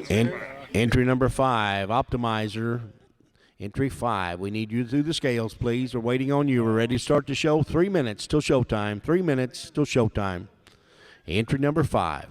En- Entry number 5, Optimizer. Entry 5. We need you to do the scales, please. We're waiting on you. We're ready to start the show. 3 minutes till showtime. 3 minutes till showtime. Entry number 5.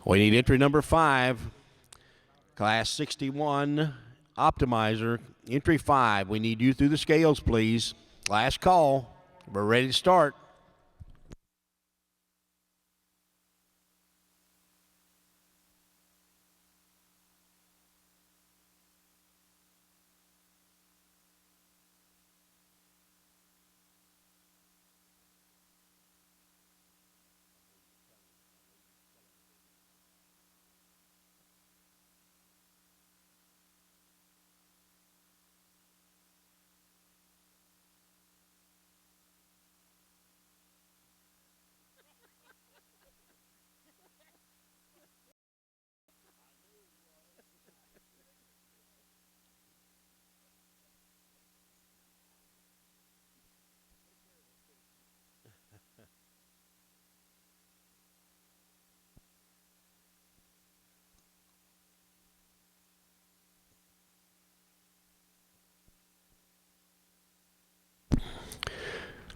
We need entry number 5, Class 61, Optimizer. Entry 5. We need you through the scales, please. Last call. We're ready to start.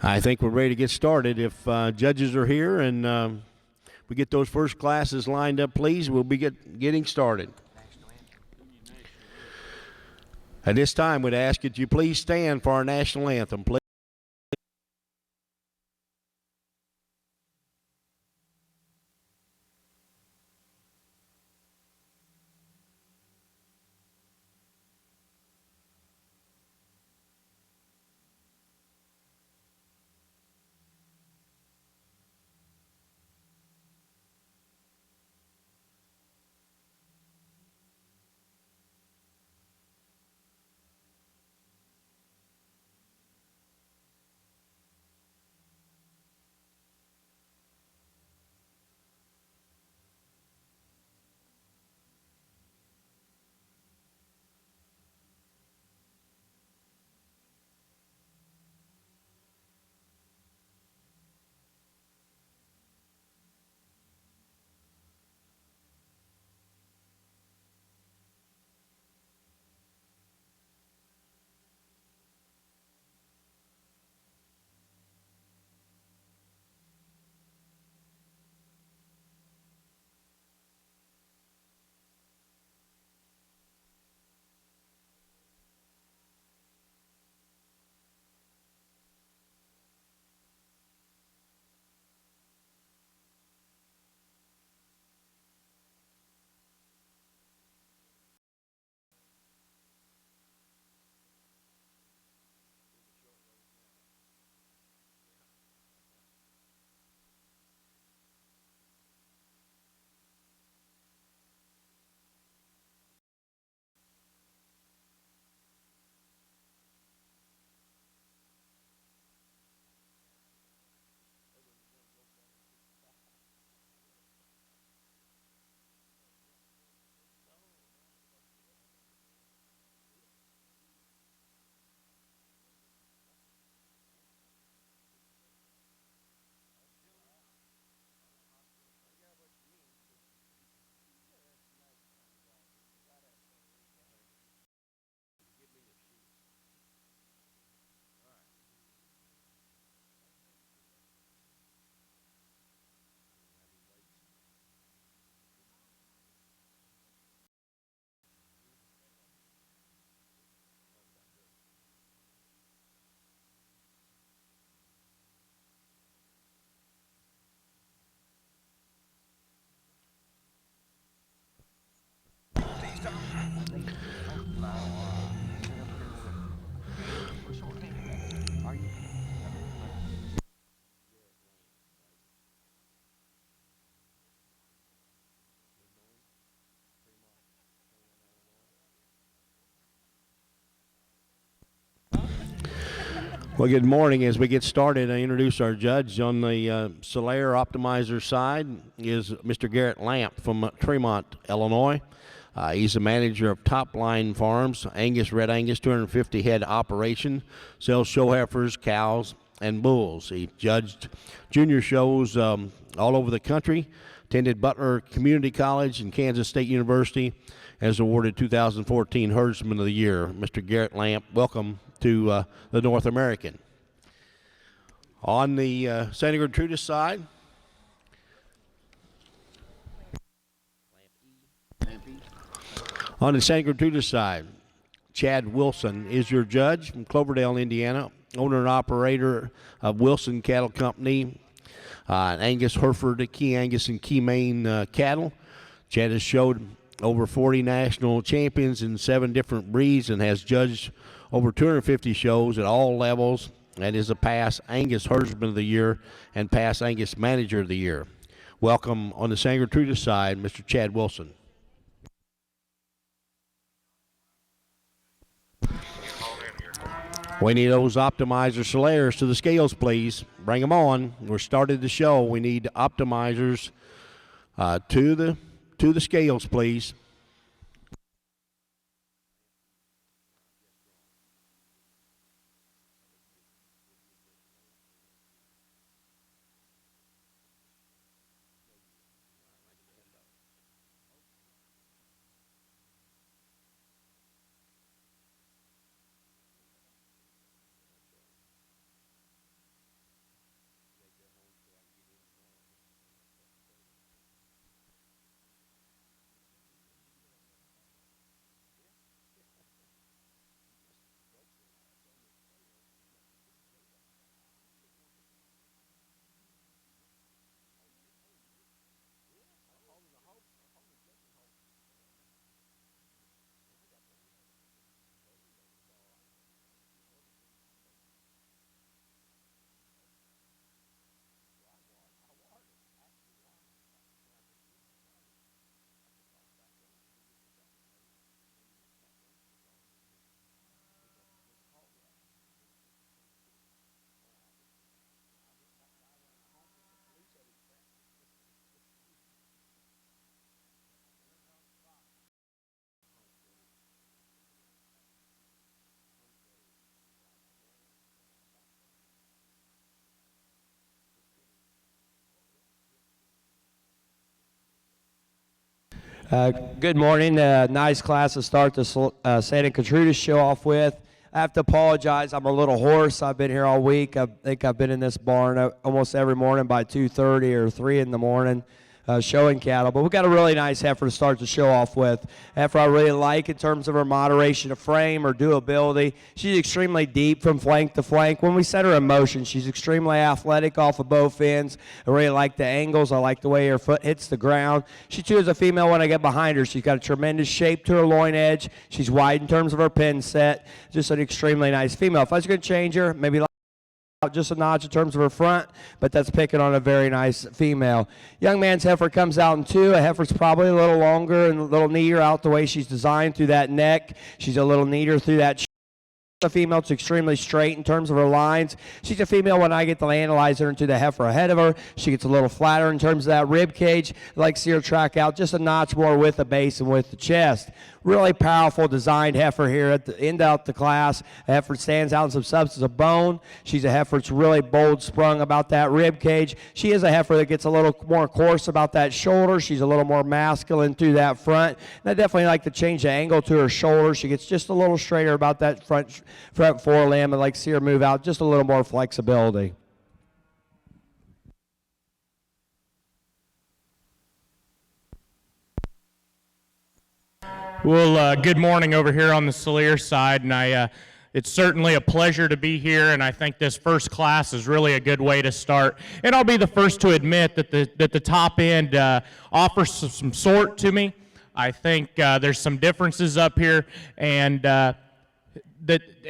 I think we're ready to get started. If judges are here and we get those first classes lined up, please, we'll be getting started. At this time, we'd ask that you please stand for our national anthem. Please. Well, good morning. As we get started, I introduce our judge on the Solaire Optimizer side is Mr. Garrett Lamp from Tremont, Illinois. He's the manager of Top Line Farms, Red Angus, 250 head operation, sells show heifers, cows, and bulls. He judged junior shows all over the country, attended Butler Community College and Kansas State University, as awarded 2014 Herdsman of the Year. Mr. Garrett Lamp, welcome to the North American. On the Santa Gertrudis side, Chad Wilson is your judge from Cloverdale, Indiana, owner and operator of Wilson Cattle Company, Angus Hereford, Key Angus, and Key Maine cattle. Chad has showed over 40 national champions in 7 different breeds and has judged over 250 shows at all levels and is a past Angus Herdsman of the Year and past Angus Manager of the Year. Welcome on the Santa Gertrudis side, Mr. Chad Wilson. We need those optimizer Solaires to the scales, please. Bring them on. We're started the show. We need optimizers to the scales, please. Good morning. Nice class to start the Santa Gertrudis show off with. I have to apologize. I'm a little hoarse. I've been here all week. I think I've been in this barn almost every morning by 2:30 or 3 in the morning. Showing cattle, but we've got a really nice heifer to start the show off with. Heifer I really like in terms of her moderation of frame, her durability. She's extremely deep from flank to flank. When we set her in motion, she's extremely athletic off of both ends. I really like the angles. I like the way her foot hits the ground. She too is a female when I get behind her. She's got a tremendous shape to her loin edge. She's wide in terms of her pin set. Just an extremely nice female. If I was going to change her, maybe just a notch in terms of her front, but that's picking on a very nice female. Young man's heifer comes out in 2. A heifer's probably a little longer and a little neater out the way she's designed through that neck. She's a little neater through that. A female, it's extremely straight in terms of her lines. She's a female when I get to analyze her into the heifer ahead of her. She gets a little flatter in terms of that rib cage. I like to see her track out just a notch more with the base and with the chest. Really powerful designed heifer here at the end out the class. A heifer stands out in some substance of bone. She's a heifer that's really bold sprung about that rib cage. She is a heifer that gets a little more coarse about that shoulder. She's a little more masculine through that front. And I definitely like to change the angle to her shoulder. She gets just a little straighter about that front forelimb. I'd like to see her move out just a little more flexibility. Well, good morning over here on the Solier side, and it's certainly a pleasure to be here, and I think this first class is really a good way to start. And I'll be the first to admit that the top end offers some sort to me. I think there's some differences up here, and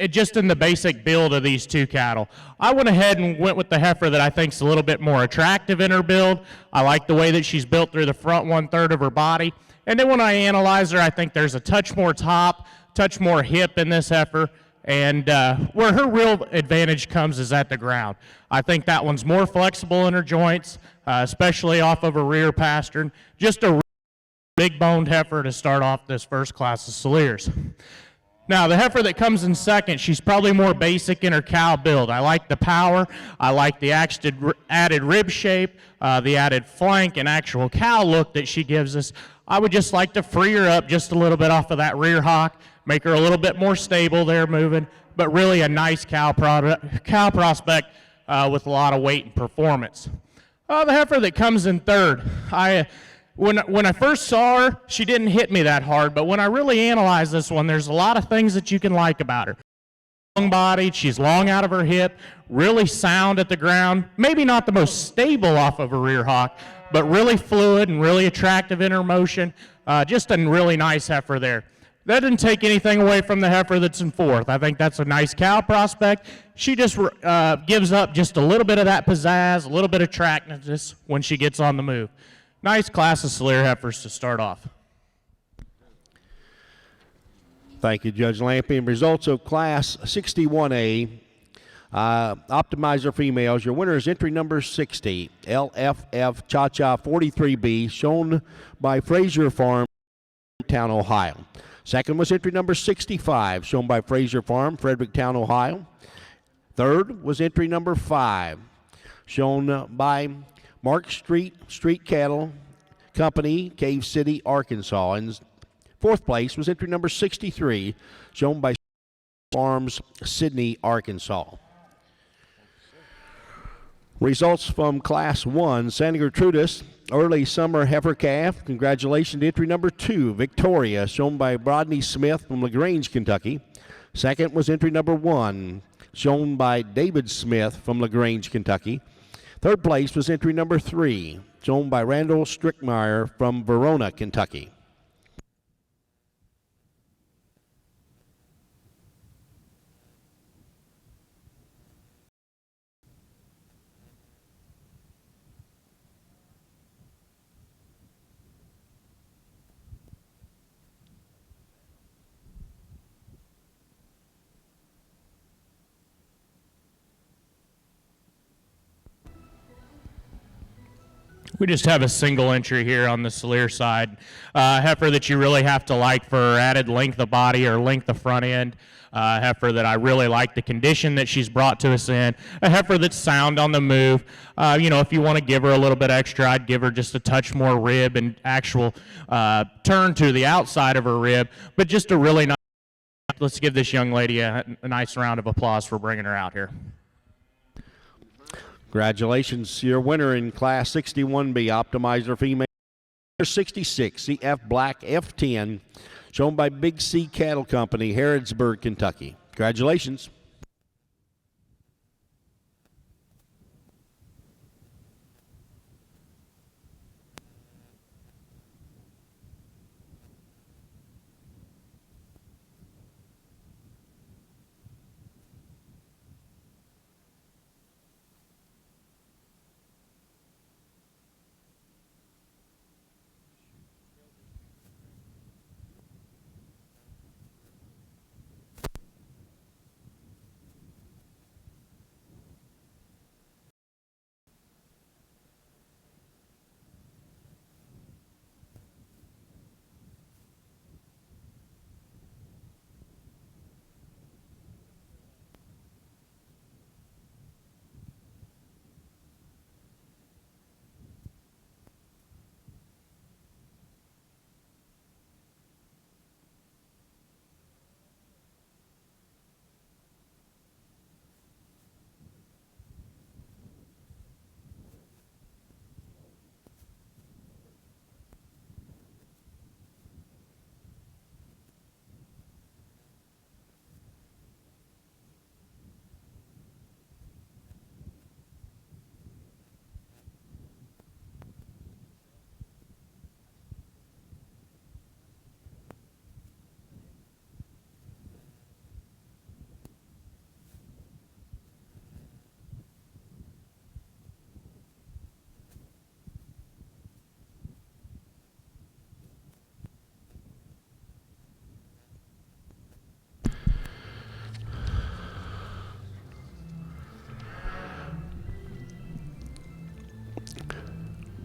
just in the basic build of these two cattle. I went ahead and went with the heifer that I think is a little bit more attractive in her build. I like the way that she's built through the front 1/3 of her body. And then when I analyze her, I think there's a touch more top, touch more hip in this heifer, and where her real advantage comes is at the ground. I think that one's more flexible in her joints, especially off of a rear pastern. Just a big boned heifer to start off this first class of Soliers. Now, the heifer that comes in second, she's probably more basic in her cow build. I like the power. I like the added rib shape, the added flank and actual cow look that she gives us. I would just like to free her up just a little bit off of that rear hock, make her a little bit more stable there moving, but really a nice cow prospect with a lot of weight and performance. The heifer that comes in third, when I first saw her, she didn't hit me that hard, but when I really analyze this one, there's a lot of things that you can like about her. Long bodied, she's long out of her hip, really sound at the ground, maybe not the most stable off of a rear hock, but really fluid and really attractive in her motion. Just a really nice heifer there. That didn't take anything away from the heifer that's in fourth. I think that's a nice cow prospect. She just gives up just a little bit of that pizzazz, a little bit of attractiveness when she gets on the move. Nice class of Solier heifers to start off. Thank you, Judge Lampion. Results of Class 61A. Optimizer females. Your winner is entry number 60, LFF Cha-Cha 43B, shown by Fraser Farm, Town, Ohio. Second was entry number 65, shown by Fraser Farm, Fredericktown, Ohio. Third was entry number 5, shown by Mark Street Cattle Company, Cave City, Arkansas. And fourth place was entry number 63, shown by Farms, Sidney, Arkansas. Results from Class 1, Santa Gertrudis, early summer heifer calf. Congratulations to entry number 2, Victoria, shown by Rodney Smith from LaGrange, Kentucky. Second was entry number 1, shown by David Smith from LaGrange, Kentucky. Third place was entry number 3, shown by Randall Strickmeyer from Verona, Kentucky. We just have a single entry here on the Salier side. Heifer that you really have to like for added length of body or length of front end. Heifer that I really like the condition that she's brought to us in. A heifer that's sound on the move. If you want to give her a little bit extra, I'd give her just a touch more rib and actual turn to the outside of her rib. But just a really nice. Let's give this young lady a nice round of applause for bringing her out here. Congratulations, your winner in Class 61B Optimizer Female 66 CF Black F10, shown by Big C Cattle Company, Harrodsburg, Kentucky. Congratulations.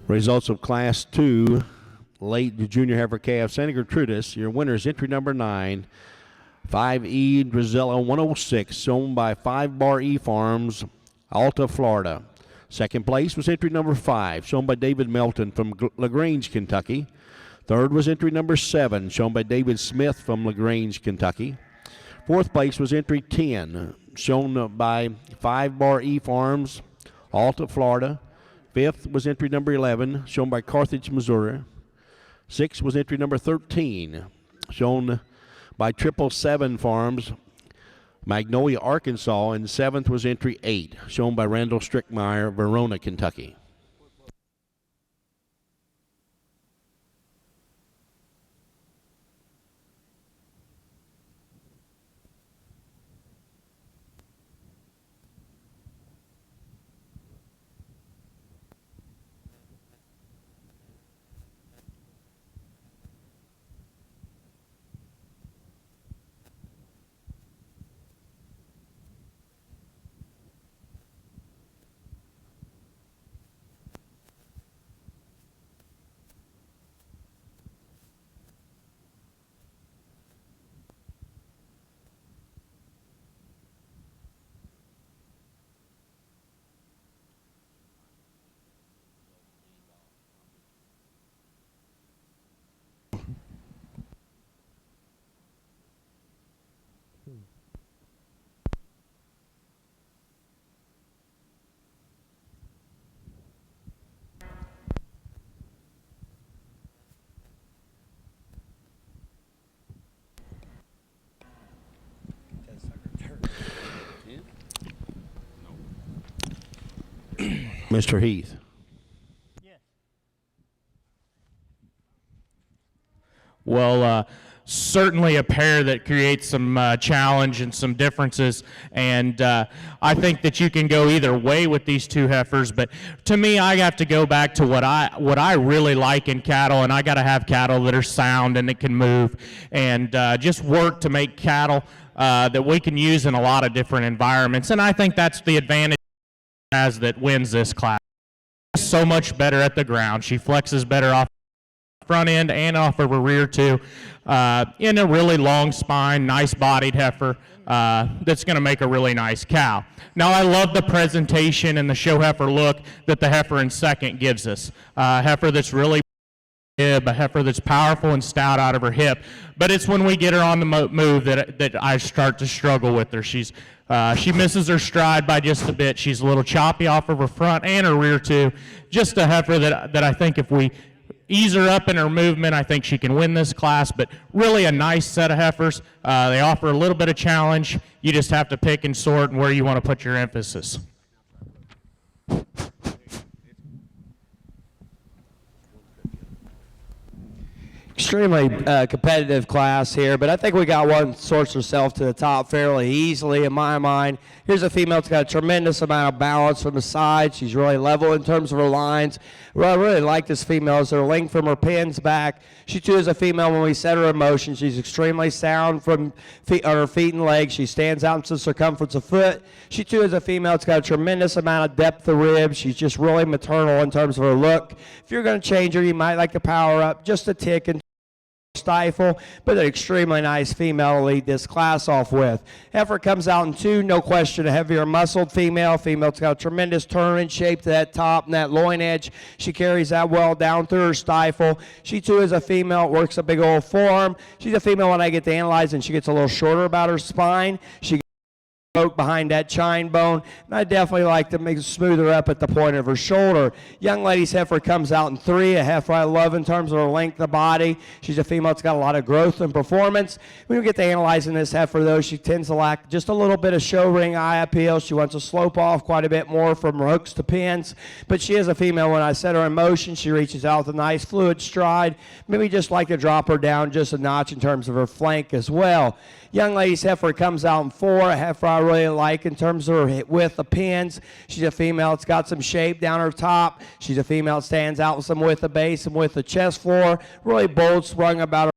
Results of Class 2 late junior heifer calf Santa Gertrudis. Your winner is entry number 9, 5E Drizella 106, shown by 5 Bar E Farms, Alta, Florida. Second place was entry number 5, shown by David Melton from LaGrange, Kentucky. Third was entry number 7, shown by David Smith from LaGrange, Kentucky. Fourth place was entry 10, shown by 5 Bar E Farms, Alta, Florida. Fifth was entry number 11, shown by Carthage, Missouri. Sixth was entry number 13, shown by 777 Farms, Magnolia, Arkansas. And seventh was entry 8, shown by Randall Strickmeyer, Verona, Kentucky. Mr. Heath. Well, certainly a pair that creates some challenge and some differences, and I think that you can go either way with these two heifers. But to me, I have to go back to what I really like in cattle, and I got to have cattle that are sound and that can move, and just work to make cattle that we can use in a lot of different environments. And I think that's the advantage as that wins this class. so much better at the ground. She flexes better off front end and off of her rear too. In a really long spine, nice bodied heifer that's going to make a really nice cow. Now I love the presentation and the show heifer look that the heifer in second gives us. A heifer that's really a heifer that's powerful and stout out of her hip, but it's when we get her on the move that I start to struggle with her. She misses her stride by just a bit. She's a little choppy off of her front and her rear too. Just a heifer that I think if we ease her up in her movement, I think she can win this class, but really a nice set of heifers. They offer a little bit of challenge. You just have to pick and sort and where you want to put your emphasis. Extremely competitive class here, but I think we got one sorts herself to the top fairly easily in my mind. Here's a female that's got a tremendous amount of balance from the side. She's really level in terms of her lines. What I really like this female is her length from her pins back. She too is a female when we set her in motion. She's extremely sound from her feet and legs. She stands out into the circumference of foot. She too is a female that's got a tremendous amount of depth of rib. She's just really maternal in terms of her look. If you're going to change her, you might like to power up just a tick and stifle, but an extremely nice female to lead this class off with. Heifer comes out in two, no question, a heavier muscled female. Female's got a tremendous turn and shape to that top and that loin edge. She carries that well down through her stifle. She too is a female, works a big old forearm. She's a female when I get to analyze, and she gets a little shorter about her spine. She behind that chine bone, and I definitely like to make smooth her up at the point of her shoulder. Young lady's heifer comes out in three, a heifer I love in terms of her length of body. She's a female that's got a lot of growth and performance. When we get to analyzing this heifer, though, she tends to lack just a little bit of show ring eye appeal. She wants to slope off quite a bit more from her hooks to pins, but she is a female. When I set her in motion, she reaches out with a nice fluid stride. Maybe just like to drop her down just a notch in terms of her flank as well. Young lady's heifer comes out in four, a heifer I really like in terms of her width of pins. She's a female that's got some shape down her top. She's a female that stands out with some width of base and width of chest floor. Really bold sprung about her.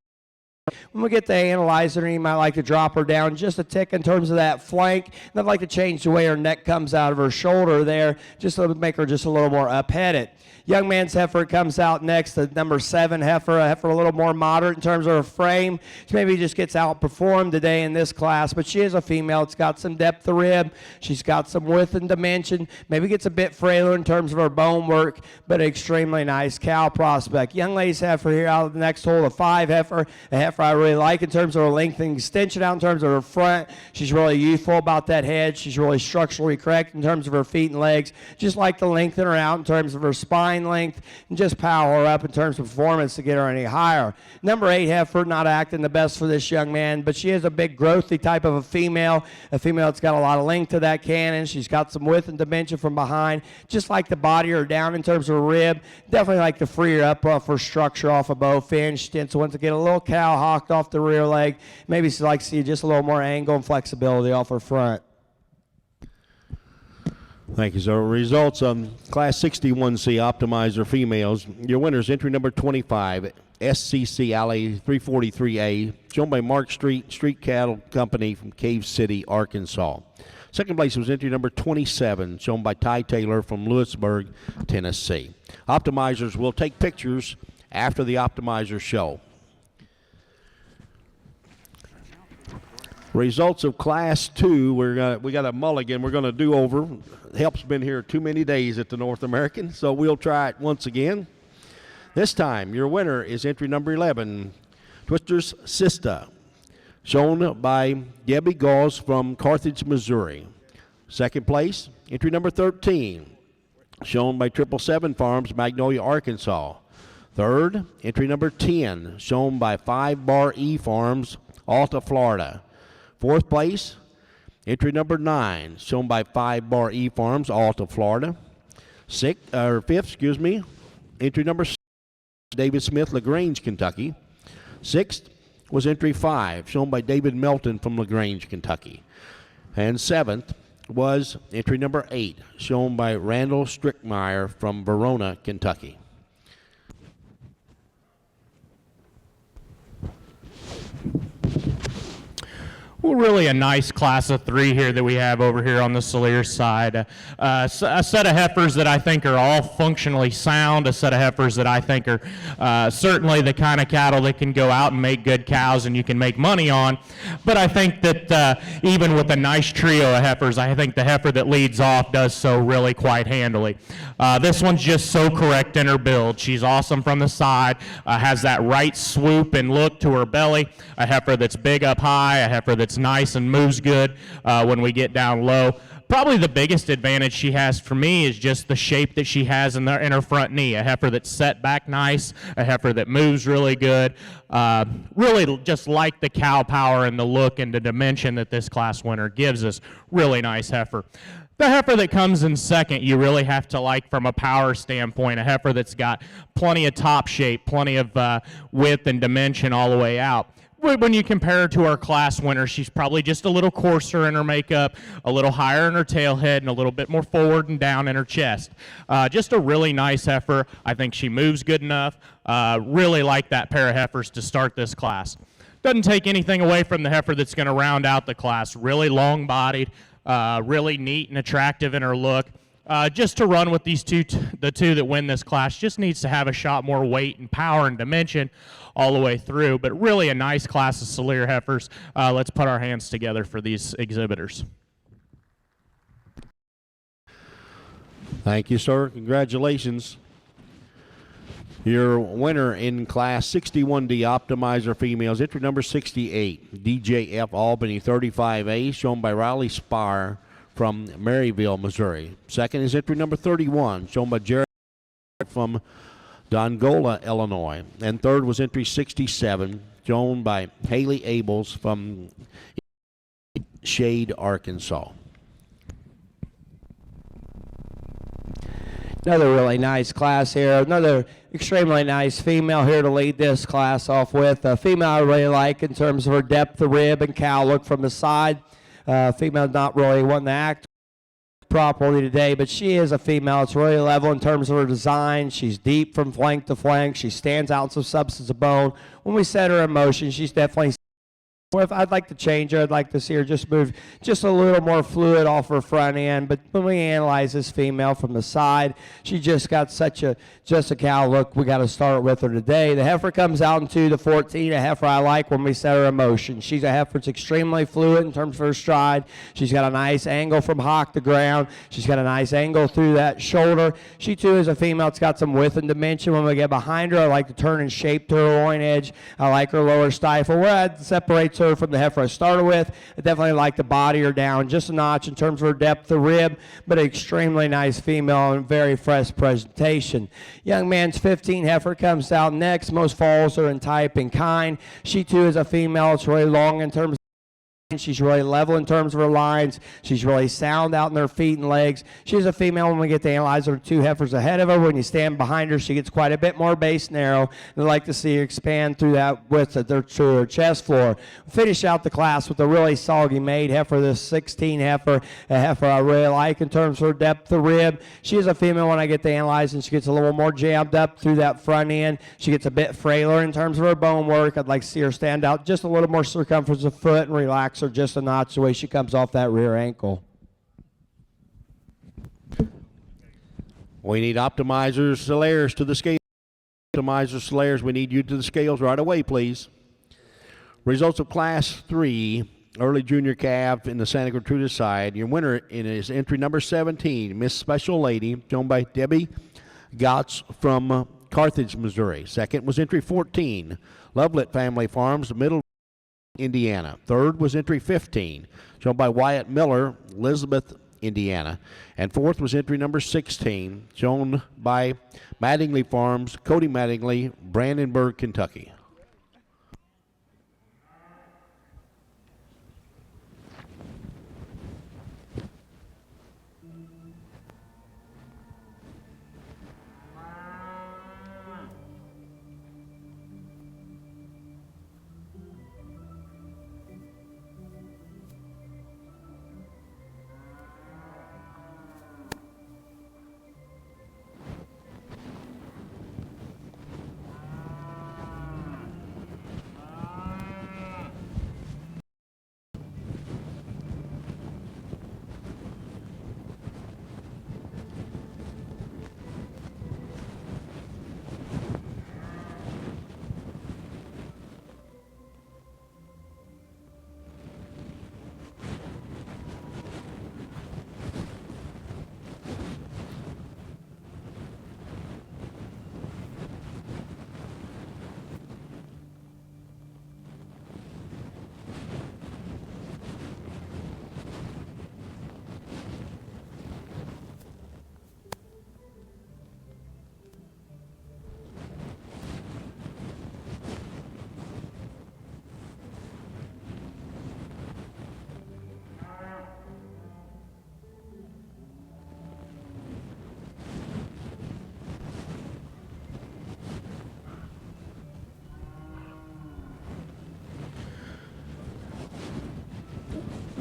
When we get to analyze her, you might like to drop her down just a tick in terms of that flank. And I'd like to change the way her neck comes out of her shoulder there, just to make her just a little more up-headed. Young man's heifer comes out next, the number 7 heifer, a heifer a little more moderate in terms of her frame. She maybe just gets outperformed today in this class, but she is a female. It's got some depth of rib. She's got some width and dimension. Maybe gets a bit frailer in terms of her bone work, but an extremely nice cow prospect. Young lady's heifer here out of the next hole, a 5 heifer, a heifer I really like in terms of her length and extension out in terms of her front. She's really youthful about that head. She's really structurally correct in terms of her feet and legs. Just like to lengthen her out in terms of her spine length and just power her up in terms of performance to get her any higher. Number 8 heifer, not acting the best for this young man, but she is a big growthy type of a female that's got a lot of length to that cannon. She's got some width and dimension from behind. Just like to body her down in terms of her rib. Definitely like to free her up off her structure off of both ends. She tends to want to get a little cow hawked off the rear leg. Maybe she likes to see just a little more angle and flexibility off her front. Thank you, sir. Results on Class 61C Optimizer females. Your winners, entry number 25, SCC Alley 343A, shown by Mark Street Cattle Company from Cave City, Arkansas. Second place was entry number 27, shown by Ty Taylor from Lewisburg, Tennessee. Optimizers will take pictures after the Optimizer show. Results of Class 2, we got a mulligan we're going to do over. Help's been here too many days at the North American, so we'll try it once again. This time, your winner is entry number 11, Twister's Sista, shown by Debbie Gauss from Carthage, Missouri. Second place, entry number 13, shown by 777 Farms, Magnolia, Arkansas. Third, entry number 10, shown by 5 Bar E Farms, Alta, Florida. Fourth place, entry number 9, shown by 5 Bar E Farms, Alta, Florida. Fifth, entry number 6, David Smith, LaGrange, Kentucky. Sixth was entry 5, shown by David Melton from LaGrange, Kentucky. And seventh was entry number 8, shown by Randall Strickmeyer from Verona, Kentucky. Well, really a nice class of 3 here that we have over here on the Salier side. A set of heifers that I think are all functionally sound, a set of heifers that I think are certainly the kind of cattle that can go out and make good cows and you can make money on. But I think that even with a nice trio of heifers, I think the heifer that leads off does so really quite handily. This one's just so correct in her build. She's awesome from the side, has that right swoop and look to her belly, a heifer that's big up high, a heifer that's nice and moves good when we get down low. Probably the biggest advantage she has for me is just the shape that she has in her front knee. A heifer that's set back nice, a heifer that moves really good. Really just like the cow power and the look and the dimension that this class winner gives us. Really nice heifer. The heifer that comes in second, you really have to like from a power standpoint, a heifer that's got plenty of top shape, plenty of width and dimension all the way out. When you compare her to our class winner, she's probably just a little coarser in her makeup, a little higher in her tail head, and a little bit more forward and down in her chest. Just a really nice heifer. I think she moves good enough. Really like that pair of heifers to start this class. Doesn't take anything away from the heifer that's going to round out the class. Really long-bodied, really neat and attractive in her look. Just to run with these the two that win this class, just needs to have a shot more weight and power and dimension all the way through, but really a nice class of Salier heifers. Let's put our hands together for these exhibitors. Thank you, sir. Congratulations. Your winner in Class 61D Optimizer Females, entry number 68, DJF Albany 35A, shown by Riley Spar from Maryville, Missouri. Second is entry number 31, shown by Jared from Dongola, Illinois. And third was entry 67, shown by Haley Abels from Shade, Arkansas. Another really nice class here. Another extremely nice female here to lead this class off with. A female I really like in terms of her depth of rib and cow look from the side. Female not really wanting to act properly today, but she is a female. It's really level in terms of her design. She's deep from flank to flank. She stands out in some substance of bone. When we set her in motion, she's definitely... If I'd like to change her, I'd like to see her just move just a little more fluid off her front end. But when we analyze this female from the side, she just got just a cow look. We got to start with her today. The heifer comes out into the 14, a heifer I like when we set her in motion. She's a heifer that's extremely fluid in terms of her stride. She's got a nice angle from hock to ground. She's got a nice angle through that shoulder. She too is a female that's got some width and dimension. When we get behind her, I like to turn and shape to her loin edge. I like her lower stifle. Where that separates her from the heifer I started with. I definitely like to body her down just a notch in terms of her depth of rib, but an extremely nice female and very fresh presentation. Young man's 15 heifer comes out next. Most falls are in type and kind. She too is a female. It's really long in terms of... She's really level in terms of her lines. She's really sound out in her feet and legs. She's a female. When we get to analyze her, 2 heifers ahead of her. When you stand behind her, she gets quite a bit more base narrow. And I'd like to see her expand through that width to her chest floor. Finish out the class with a really soggy made heifer, this 16 heifer, a heifer I really like in terms of her depth of rib. She is a female when I get to analyze, and she gets a little more jammed up through that front end. She gets a bit frailer in terms of her bone work. I'd like to see her stand out just a little more circumference of foot and relax her just a notch the way she comes off that rear ankle. We need optimizers, Saliers to the scale. Optimizers, Saliers, we need you to the scales right away, please. Results of Class 3, early junior calf in the Santa Gertrudis side. Your winner is entry number 17, Miss Special Lady, shown by Debbie Gotts from Carthage, Missouri. Second was entry 14, Lovelet Family Farms, Middle Indiana. Third was entry 15, shown by Wyatt Miller, Elizabeth, Indiana. And fourth was entry number 16, shown by Mattingly Farms, Cody Mattingly, Brandenburg, Kentucky.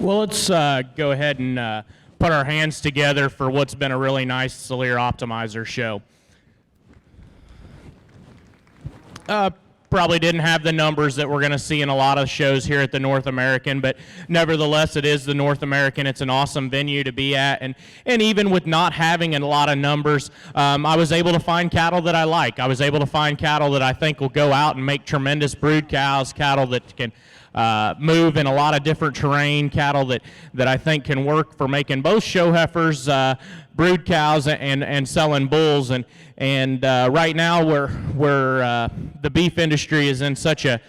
Well, let's go ahead and put our hands together for what's been a really nice Celere Optimizer show. Probably didn't have the numbers that we're going to see in a lot of shows here at the North American, but nevertheless, it is the North American. It's an awesome venue to be at, and even with not having a lot of numbers, I was able to find cattle that I like. I was able to find cattle that I think will go out and make tremendous brood cows, cattle that can move in a lot of different terrain, cattle that I think can work for making both show heifers, brood cows, and selling bulls. And right now, where the beef industry is in such a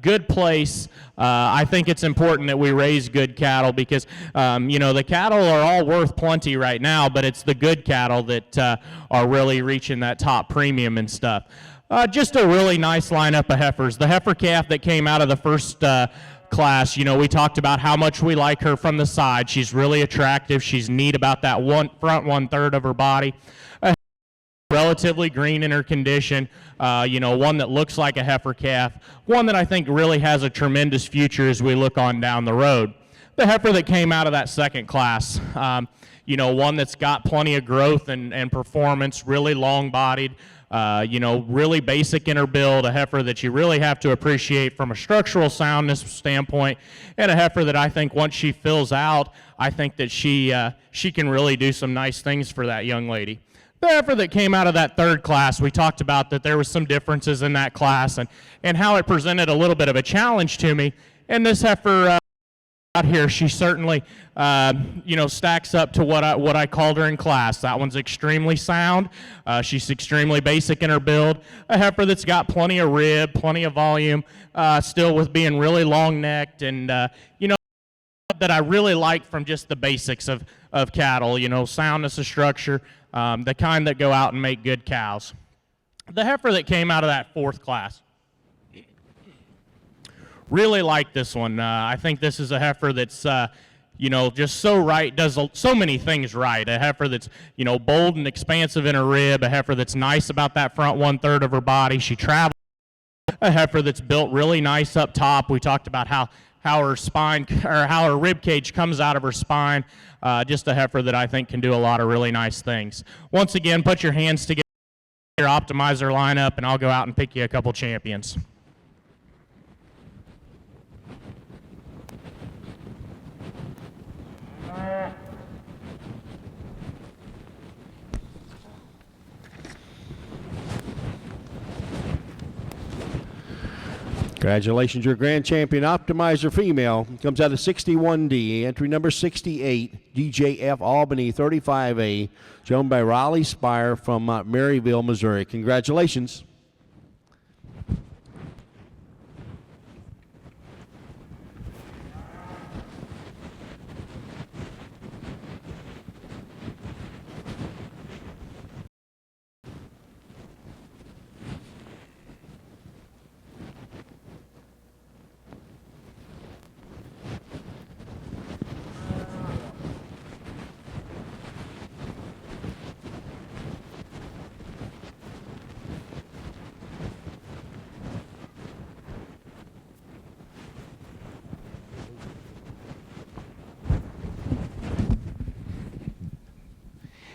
good place, I think it's important that we raise good cattle because, the cattle are all worth plenty right now, but it's the good cattle that are really reaching that top premium and stuff. Just a really nice lineup of heifers. The heifer calf that came out of the first class, we talked about how much we like her from the side. She's really attractive. She's neat about that front 1/3 of her body. Relatively green in her condition, one that looks like a heifer calf, one that I think really has a tremendous future as we look on down the road. The heifer that came out of that second class, one that's got plenty of growth and performance, really long-bodied, really basic in her build, a heifer that you really have to appreciate from a structural soundness standpoint, and a heifer that I think once she fills out, I think that she can really do some nice things for that young lady. The heifer that came out of that third class, we talked about that there was some differences in that class and how it presented a little bit of a challenge to me. And this heifer out here, she certainly, stacks up to what I called her in class. That one's extremely sound. She's extremely basic in her build. A heifer that's got plenty of rib, plenty of volume, still with being really long-necked and, that I really like from just the basics of cattle, soundness of structure, the kind that go out and make good cows. The heifer that came out of that fourth class, really like this one. I think this is a heifer that's, just so right, does so many things right. A heifer that's, bold and expansive in her rib, a heifer that's nice about that front 1/3 of her body. She travels. A heifer that's built really nice up top. We talked about how her spine, or how her rib cage comes out of her spine. Just a heifer that I think can do a lot of really nice things. Once again, put your hands together, your optimizer lineup, and I'll go out and pick you a couple champions. Congratulations, your grand champion optimizer female comes out of 61D, entry number 68, DJF Albany 35A, shown by Raleigh Spire from Maryville, Missouri. Congratulations.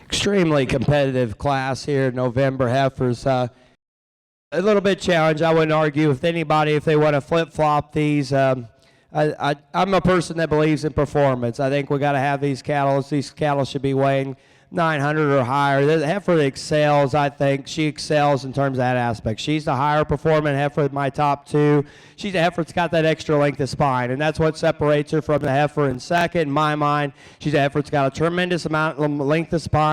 Extremely competitive class here in November. Heifers, a little bit challenged. I wouldn't argue with anybody if they want to flip-flop these. I'm a person that believes in performance. I think we got to have these cattle. These cattle should be weighing 900 or higher. The heifer excels, I think. She excels in terms of that aspect. She's the higher performing heifer in my top two. She's a heifer that's got that extra length of spine, and that's what separates her from the heifer in second. In my mind, she's a heifer that's got a tremendous amount of length of spine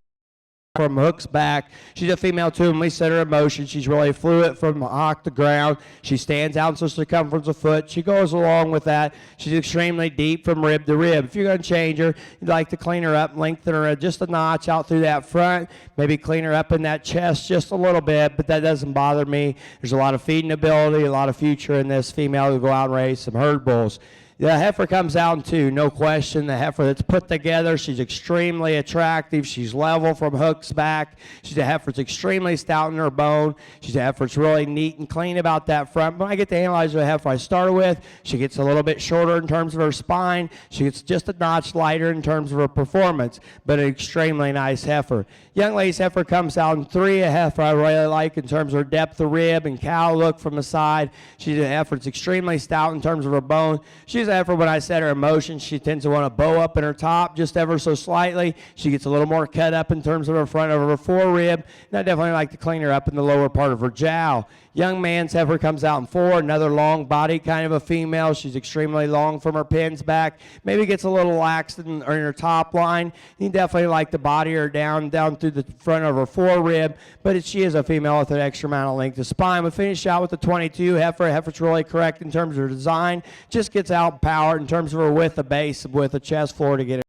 from hooks back. She's a female too, center of motion. She's really fluid from hock to ground. She stands out to circumference of foot. She goes along with that. She's extremely deep from rib to rib. If you're going to change her, you'd like to clean her up, lengthen her just a notch out through that front, maybe clean her up in that chest just a little bit, but that doesn't bother me. There's a lot of feeding ability, a lot of future in this female to go out and raise some herd bulls. The heifer comes out in 2, no question. The heifer that's put together, she's extremely attractive. She's level from hooks back. She's a heifer that's extremely stout in her bone. She's a heifer that's really neat and clean about that front. When I get to analyze the heifer I started with, she gets a little bit shorter in terms of her spine. She gets just a notch lighter in terms of her performance, but an extremely nice heifer. Young lady's heifer comes out in 3, a heifer I really like in terms of her depth of rib and cow look from the side. She's a heifer that's extremely stout in terms of her bone. She's a heifer, when I set her in motion, she tends to want to bow up in her top just ever so slightly. She gets a little more cut up in terms of her front of her forerib, and I definitely like to clean her up in the lower part of her jowl. Young man's heifer comes out in 4, another long body kind of a female. She's extremely long from her pins back. Maybe gets a little lax in her top line. You definitely like to body her down through the front of her forerib, but she is a female with an extra amount of length of spine. We finish out with the 22 heifer. Heifer's really correct in terms of her design. Just gets out powered in terms of her width of base with a chest floor to get it.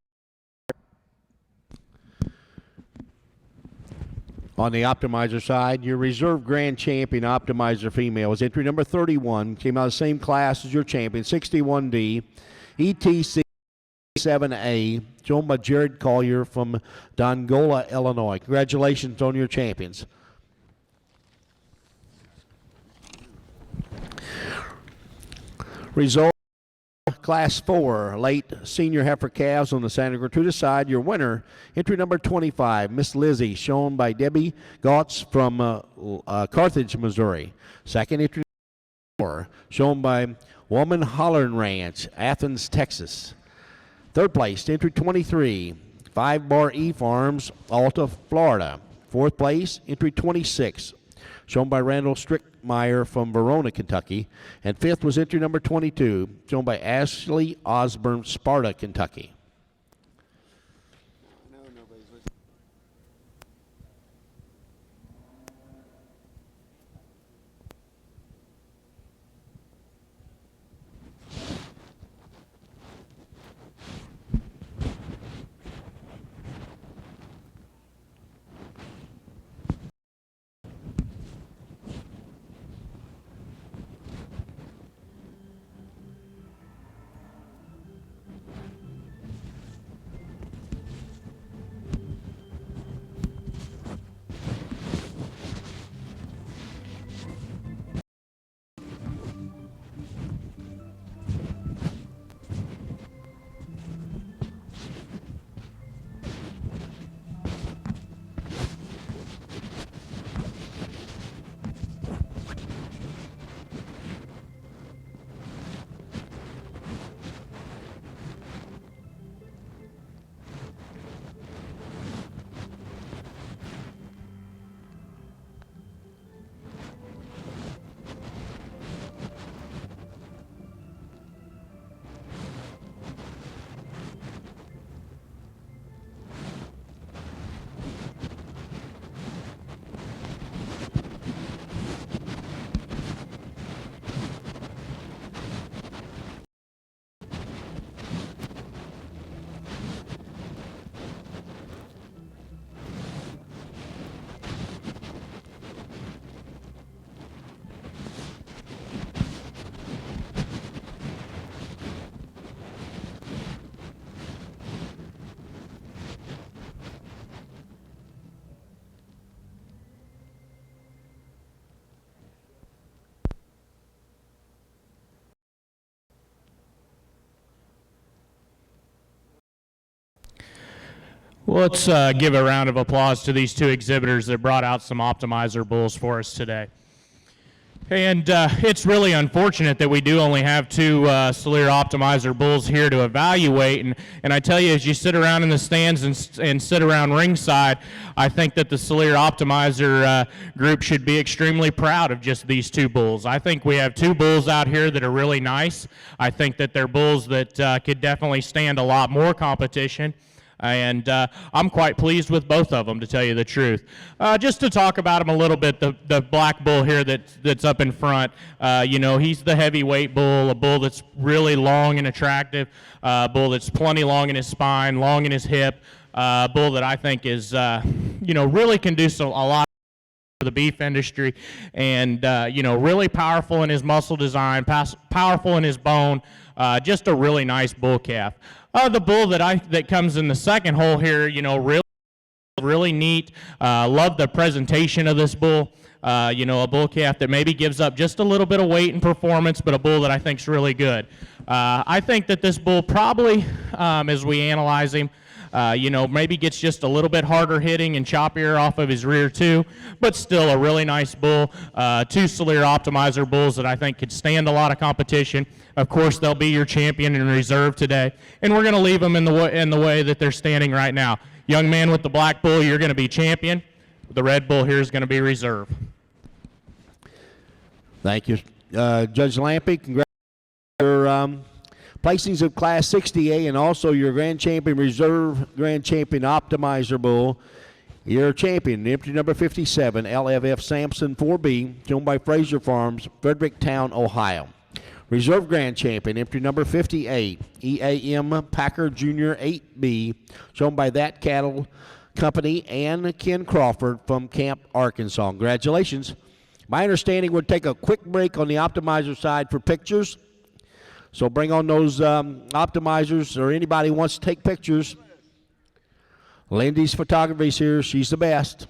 On the Optimizer side, your reserve grand champion Optimizer female is entry number 31. Came out of the same class as your champion, 61D, ETC 7A, shown by Jared Collier from Dongola, Illinois. Congratulations on your champions. Result. Class 4, late senior heifer calves on the Santa Gertrudis side. Your winner, entry number 25, Miss Lizzie, shown by Debbie Gautz from Carthage, Missouri. Second, entry number 4, shown by Woman Hollern Ranch, Athens, Texas. Third place, entry 23, 5 Bar E Farms, Alta, Florida. Fourth place, entry 26, shown by Randall Strickmeyer from Verona, Kentucky. And fifth was entry number 22, shown by Ashley Osborne, Sparta, Kentucky. Well, let's give a round of applause to these two exhibitors that brought out some Optimizer bulls for us today. And it's really unfortunate that we do only have two Soler Optimizer bulls here to evaluate. And I tell you, as you sit around in the stands and sit around ringside, I think that the Soler Optimizer group should be extremely proud of just these two bulls. I think we have two bulls out here that are really nice. I think that they're bulls that could definitely stand a lot more competition. And I'm quite pleased with both of them, to tell you the truth. Just to talk about them a little bit, the black bull here that's up in front, you know, he's the heavyweight bull, a bull that's really long and attractive, a bull that's plenty long in his spine, long in his hip, a bull that I think is, you know, really can do a lot the beef industry, and really powerful in his muscle design, powerful in his bone, just a really nice bull calf. The bull that comes in the second hole here, really neat. Love the presentation of this bull. A bull calf that maybe gives up just a little bit of weight and performance, but a bull that I think is really good. I think that this bull probably, as we analyze him, maybe gets just a little bit harder hitting and choppier off of his rear too, but still a really nice bull. Two Soler Optimizer bulls that I think could stand a lot of competition. Of course, they'll be your champion in reserve today, and we're going to leave them in the way that they're standing right now. Young man with the black bull, you're going to be champion. The red bull here is going to be reserve. Thank you, Judge Lampy. Congratulations on your placings of Class 60A and also your Grand Champion Reserve Grand Champion Optimizer Bull. Your champion, entry number 57, LFF Sampson 4B, shown by Fraser Farms, Fredericktown, Ohio. Reserve Grand Champion, entry number 58, EAM Packer Jr. 8B, shown by That Cattle Company and Ken Crawford from Camp, Arkansas. Congratulations. My understanding, we'll take a quick break on the optimizer side for pictures. So bring on those optimizers, or anybody who wants to take pictures. Lindy's photography's here. She's the best.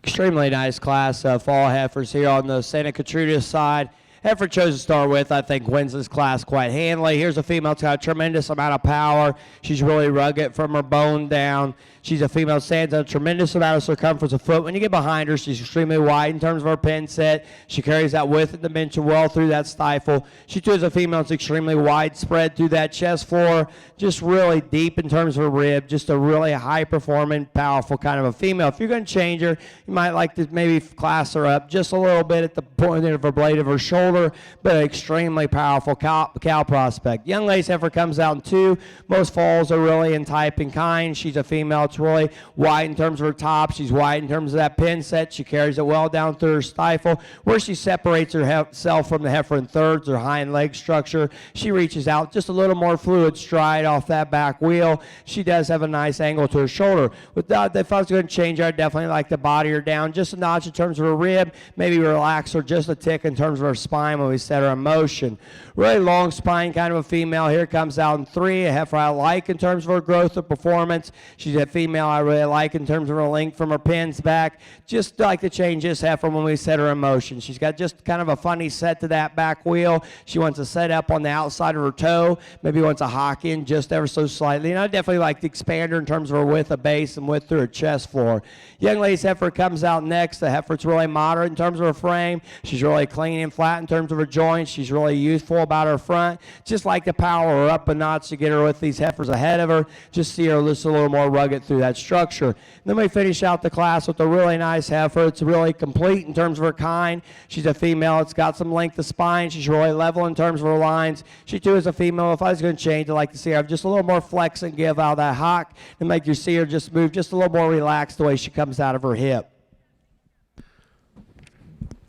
Extremely nice class fall heifers here on the Santa Gertrudis side. Heifer chose to start with, I think, wins this class quite handily. Here's a female that's got a tremendous amount of power. She's really rugged from her bone down. She's a female that stands on a tremendous amount of circumference of foot. When you get behind her, she's extremely wide in terms of her pin set. She carries that width and dimension well through that stifle. She too is a female that's extremely widespread through that chest floor, just really deep in terms of her rib, just a really high-performing, powerful kind of a female. If you're going to change her, you might like to maybe class her up just a little bit at the point of her blade of her shoulder, but an extremely powerful cow prospect. Young lace heifer comes out in two. Most falls are really in type and kind. She's a female that's really wide in terms of her top. She's wide in terms of that pin set. She carries it well down through her stifle. Where she separates herself from the heifer in thirds, her hind leg structure, she reaches out just a little more fluid stride off that back wheel. She does have a nice angle to her shoulder. Without, if I was going to change her, I'd definitely like to body her down just a notch in terms of her rib, maybe relax her just a tick in terms of her spine when we set her in motion. Really long spine kind of a female. Here comes out in three. A heifer I like in terms of her growth of performance. She's a female I really like in terms of her length from her pins back. Just like to change this heifer when we set her in motion. She's got just kind of a funny set to that back wheel. She wants to set up on the outside of her toe. Maybe wants to hock in just ever so slightly. And I definitely like to expand her in terms of her width of base and width through her chest floor. Young lace heifer comes out next. The heifer's really moderate in terms of her frame. She's really clean and flat in terms of her joints. She's really youthful about her front. Just like to power her up a notch to get her with these heifers ahead of her. Just see her just a little more rugged through that structure. And then we finish out the class with a really nice heifer. It's really complete in terms of her kind. She's a female. It's got some length of spine. She's really level in terms of her lines. She too is a female. If I was going to change, I'd like to see her have just a little more flex and give out that hock and make you see her just move just a little more relaxed the way she comes out of her hip.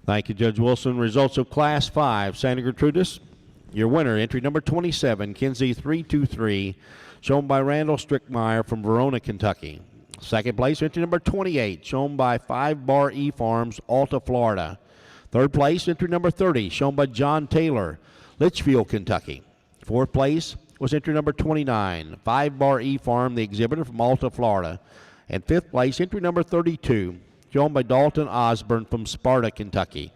Thank you, Judge Wilson. Results of Class 5, Santa Gertrudis. Your winner, entry number 27, Kinsey 323, shown by Randall Strickmeyer from Verona, Kentucky. Second place, entry number 28, shown by 5 Bar E Farms, Alta, Florida. Third place, entry number 30, shown by John Taylor, Litchfield, Kentucky. Fourth place was entry number 29, 5 Bar E Farm, the exhibitor from Alta, Florida. And fifth place, entry number 32, shown by Dalton Osborne from Sparta, Kentucky.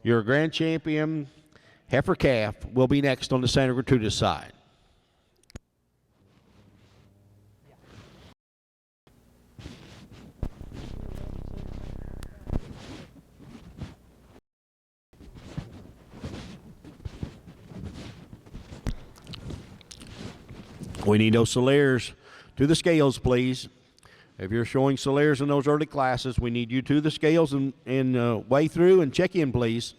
Your grand champion heifer calf will be next on the Santa Gertrudis side. We need those Solers to the scales, please. If you're showing Solers in those early classes, we need you to the scales and weigh through and check in, please.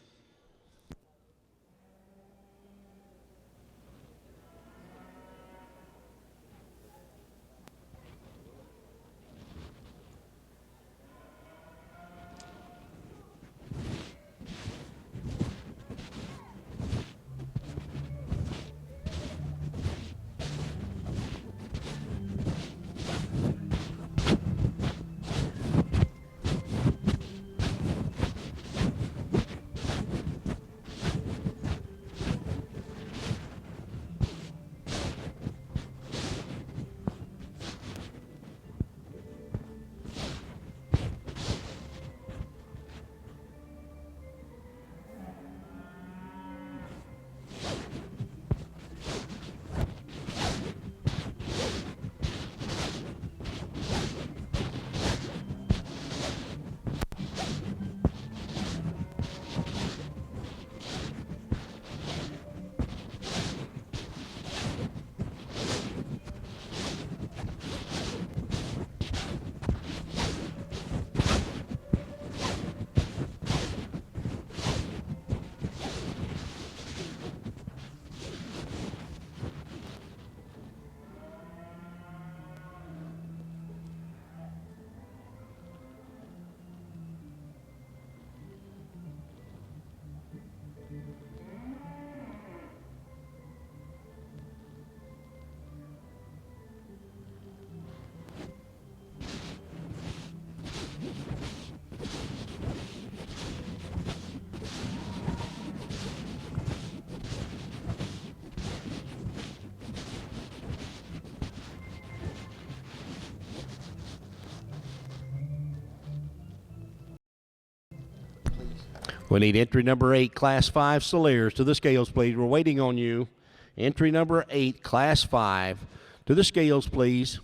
We need entry number 8, Class 5 Solaires to the scales, please. We're waiting on you. Entry number 8, Class 5 to the scales, please.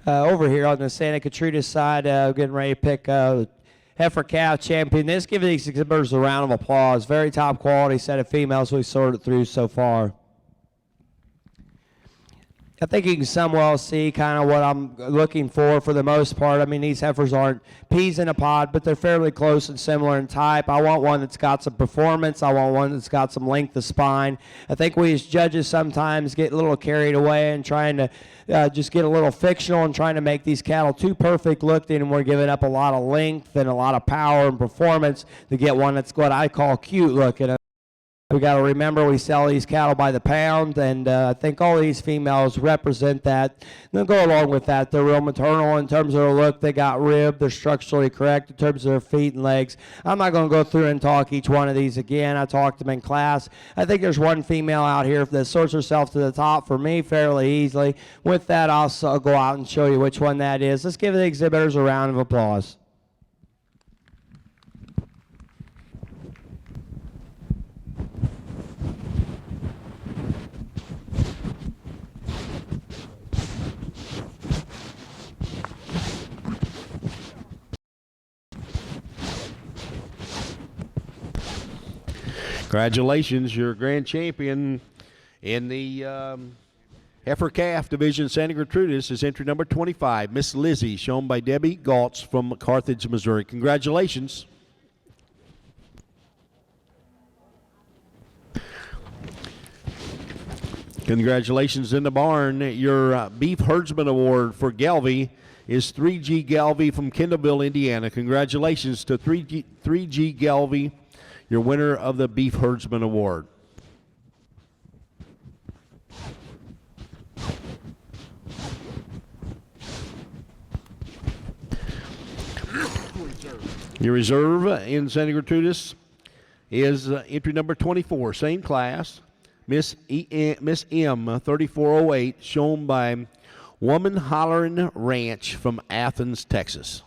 Over here on the Santa Gertrudis side, getting ready to pick heifer calf champion. Let's give these exhibitors a round of applause. Very top quality set of females we've sorted through so far. I think you can somewhat see kind of what I'm looking for the most part. I mean, these heifers aren't peas in a pod, but they're fairly close and similar in type. I want one that's got some performance. I want one that's got some length of spine. I think we as judges sometimes get a little carried away and trying to just get a little fictional and trying to make these cattle too perfect looking, and we're giving up a lot of length and a lot of power and performance to get one that's what I call cute looking. We got to remember we sell these cattle by the pound, and I think all these females represent that. They'll go along with that. They're real maternal in terms of their look. They got rib. They're structurally correct in terms of their feet and legs. I'm not going to go through and talk each one of these again. I talked them in class. I think there's one female out here that sorts herself to the top for me fairly easily. With that, I'll go out and show you which one that is. Let's give the exhibitors a round of applause. Congratulations, your grand champion in the heifer calf division, Santa Gertrudis, is entry number 25, Miss Lizzie, shown by Debbie Galtz from Carthage, Missouri. Congratulations. Congratulations in the barn. Your Beef Herdsman Award for Galvey is 3G Galvey from Kendallville, Indiana. Congratulations to 3G Galvey, your winner of the Beef Herdsman Award. Your reserve in Santa Gertrudis is entry number 24, same class, Miss M 3408, shown by Woman Hollerin' Ranch from Athens, Texas.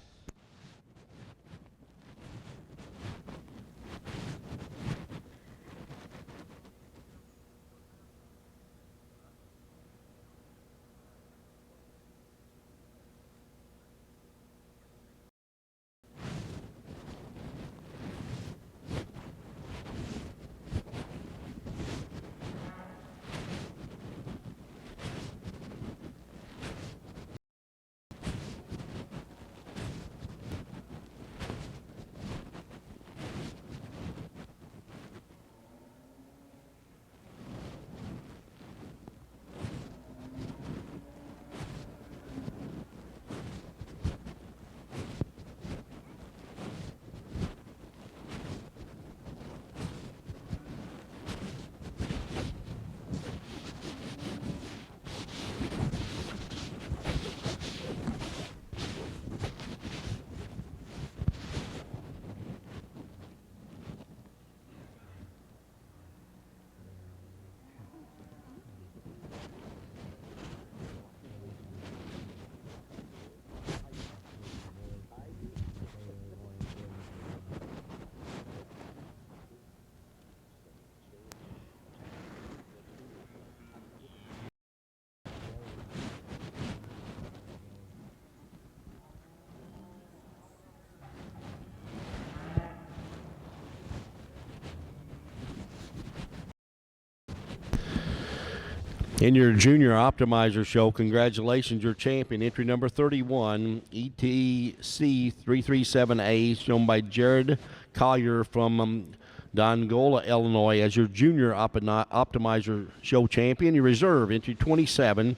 In your junior optimizer show, congratulations, your champion, entry number 31, ETC 337A, shown by Jared Collier from Dongola, Illinois, as your junior optimizer show champion. Your reserve, entry 27,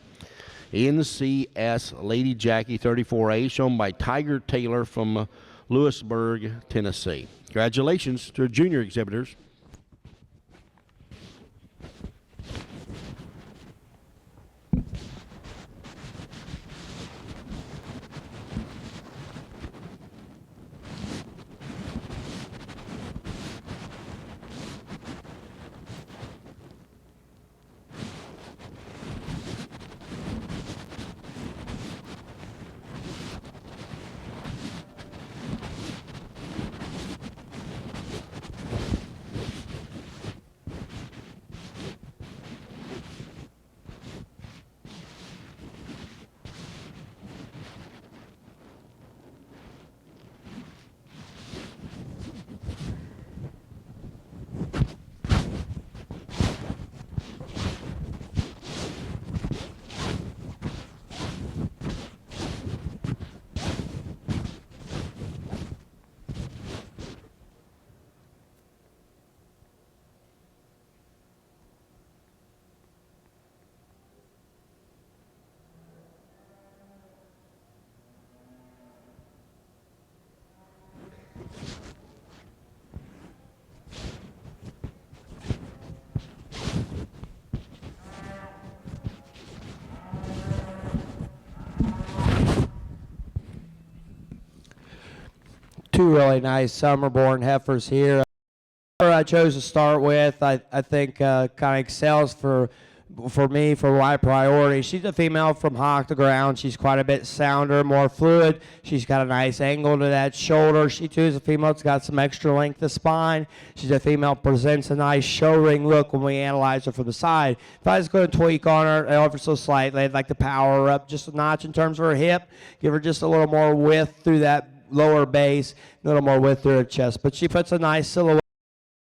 NCS Lady Jackie 34A, shown by Tiger Taylor from Lewisburg, Tennessee. Congratulations to junior exhibitors. two really nice summer-born heifers here. I chose to start with, I think kind of excels for me for my priority. She's a female from hock to ground. She's quite a bit sounder, more fluid. She's got a nice angle to that shoulder. She too is a female that's got some extra length of spine. She's a female, presents a nice show ring look when we analyze her from the side. If I was going to tweak on her ever so slightly, I'd like to power her up just a notch in terms of her hip, give her just a little more width through that lower base, a little more width through her chest. But she puts a nice silhouette.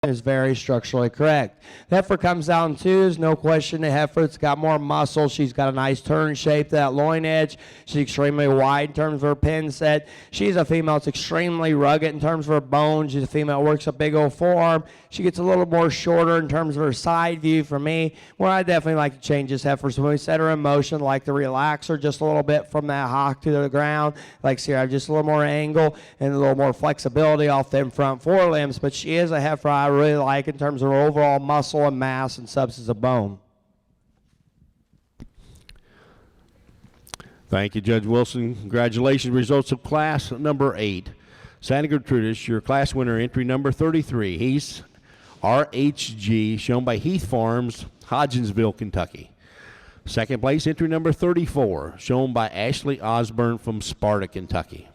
Is very structurally correct. The heifer comes down twos, no question. The heifer's got more muscle. She's got a nice turn shape to that loin edge. She's extremely wide in terms of her pin set. She's a female that's extremely rugged in terms of her bones. She's a female that works a big old forearm. She gets a little more shorter in terms of her side view for me, where I definitely like to change this heifer. So when we set her in motion, like to relax her just a little bit from that hock to the ground. Like see, I have just a little more angle and a little more flexibility off them front forelimbs. But she is a heifer I really like in terms of her overall muscle and mass and substance of bone. Thank you, Judge Wilson. Congratulations. Results of class number 8. Santa Gertrudis, your class winner, entry number 33. He's RHG, shown by Heath Farms, Hodgensville, Kentucky. Second place, entry number 34, shown by Ashley Osborne from Sparta, Kentucky.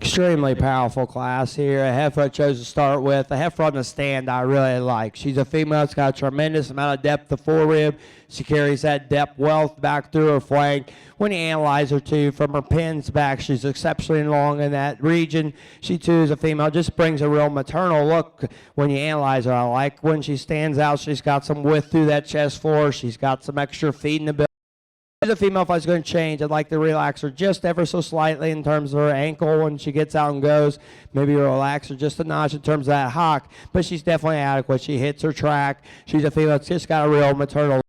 Extremely powerful class here. A heifer I chose to start with. A heifer on the stand I really like. She's a female that's got a tremendous amount of depth of forerib. She carries that depth wealth back through her flank. When you analyze her too, from her pins back, she's exceptionally long in that region. She too is a female, just brings a real maternal look when you analyze her. I like when she stands out. She's got some width through that chest floor. She's got some extra feet in the As a female, if I was going to change, I'd like to relax her just ever so slightly in terms of her ankle when she gets out and goes. Maybe relax her just a notch in terms of that hock, but she's definitely adequate. She hits her track. She's a female that's just got a real maternal.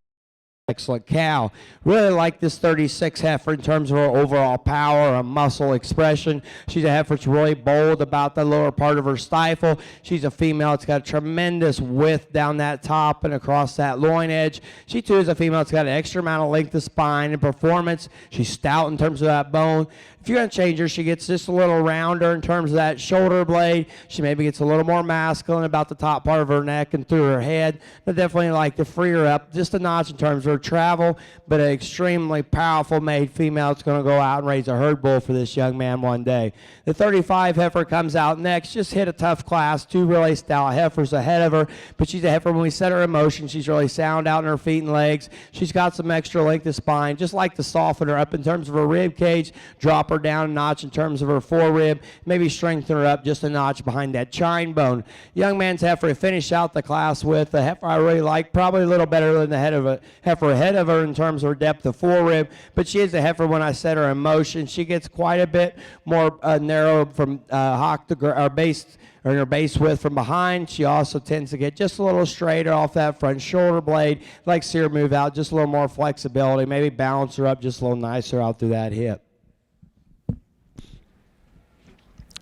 Excellent cow. Really like this 36 heifer in terms of her overall power and muscle expression. She's a heifer that's really bold about the lower part of her stifle. She's a female that's got a tremendous width down that top and across that loin edge. She too is a female that's got an extra amount of length of spine and performance. She's stout in terms of that bone. If you're going to change her, she gets just a little rounder in terms of that shoulder blade. She maybe gets a little more masculine about the top part of her neck and through her head. I definitely like to free her up just a notch in terms of her travel, but an extremely powerful made female that's going to go out and raise a herd bull for this young man one day. The 35 heifer comes out next. Just hit a tough class. Two really stout heifers ahead of her, but she's a heifer. When we set her in motion, she's really sound out in her feet and legs. She's got some extra length of spine. Just like to soften her up in terms of her rib cage, drop her down a notch in terms of her forerib, maybe strengthen her up just a notch behind that chine bone. Young man's heifer to finish out the class with a heifer I really like, probably a little better than the head of a heifer ahead of her in terms of her depth of forerib, but she is a heifer when I set her in motion. She gets quite a bit more narrow from hock to or base or in her base width from behind. She also tends to get just a little straighter off that front shoulder blade. Like to see her move out just a little more flexibility, maybe balance her up just a little nicer out through that hip.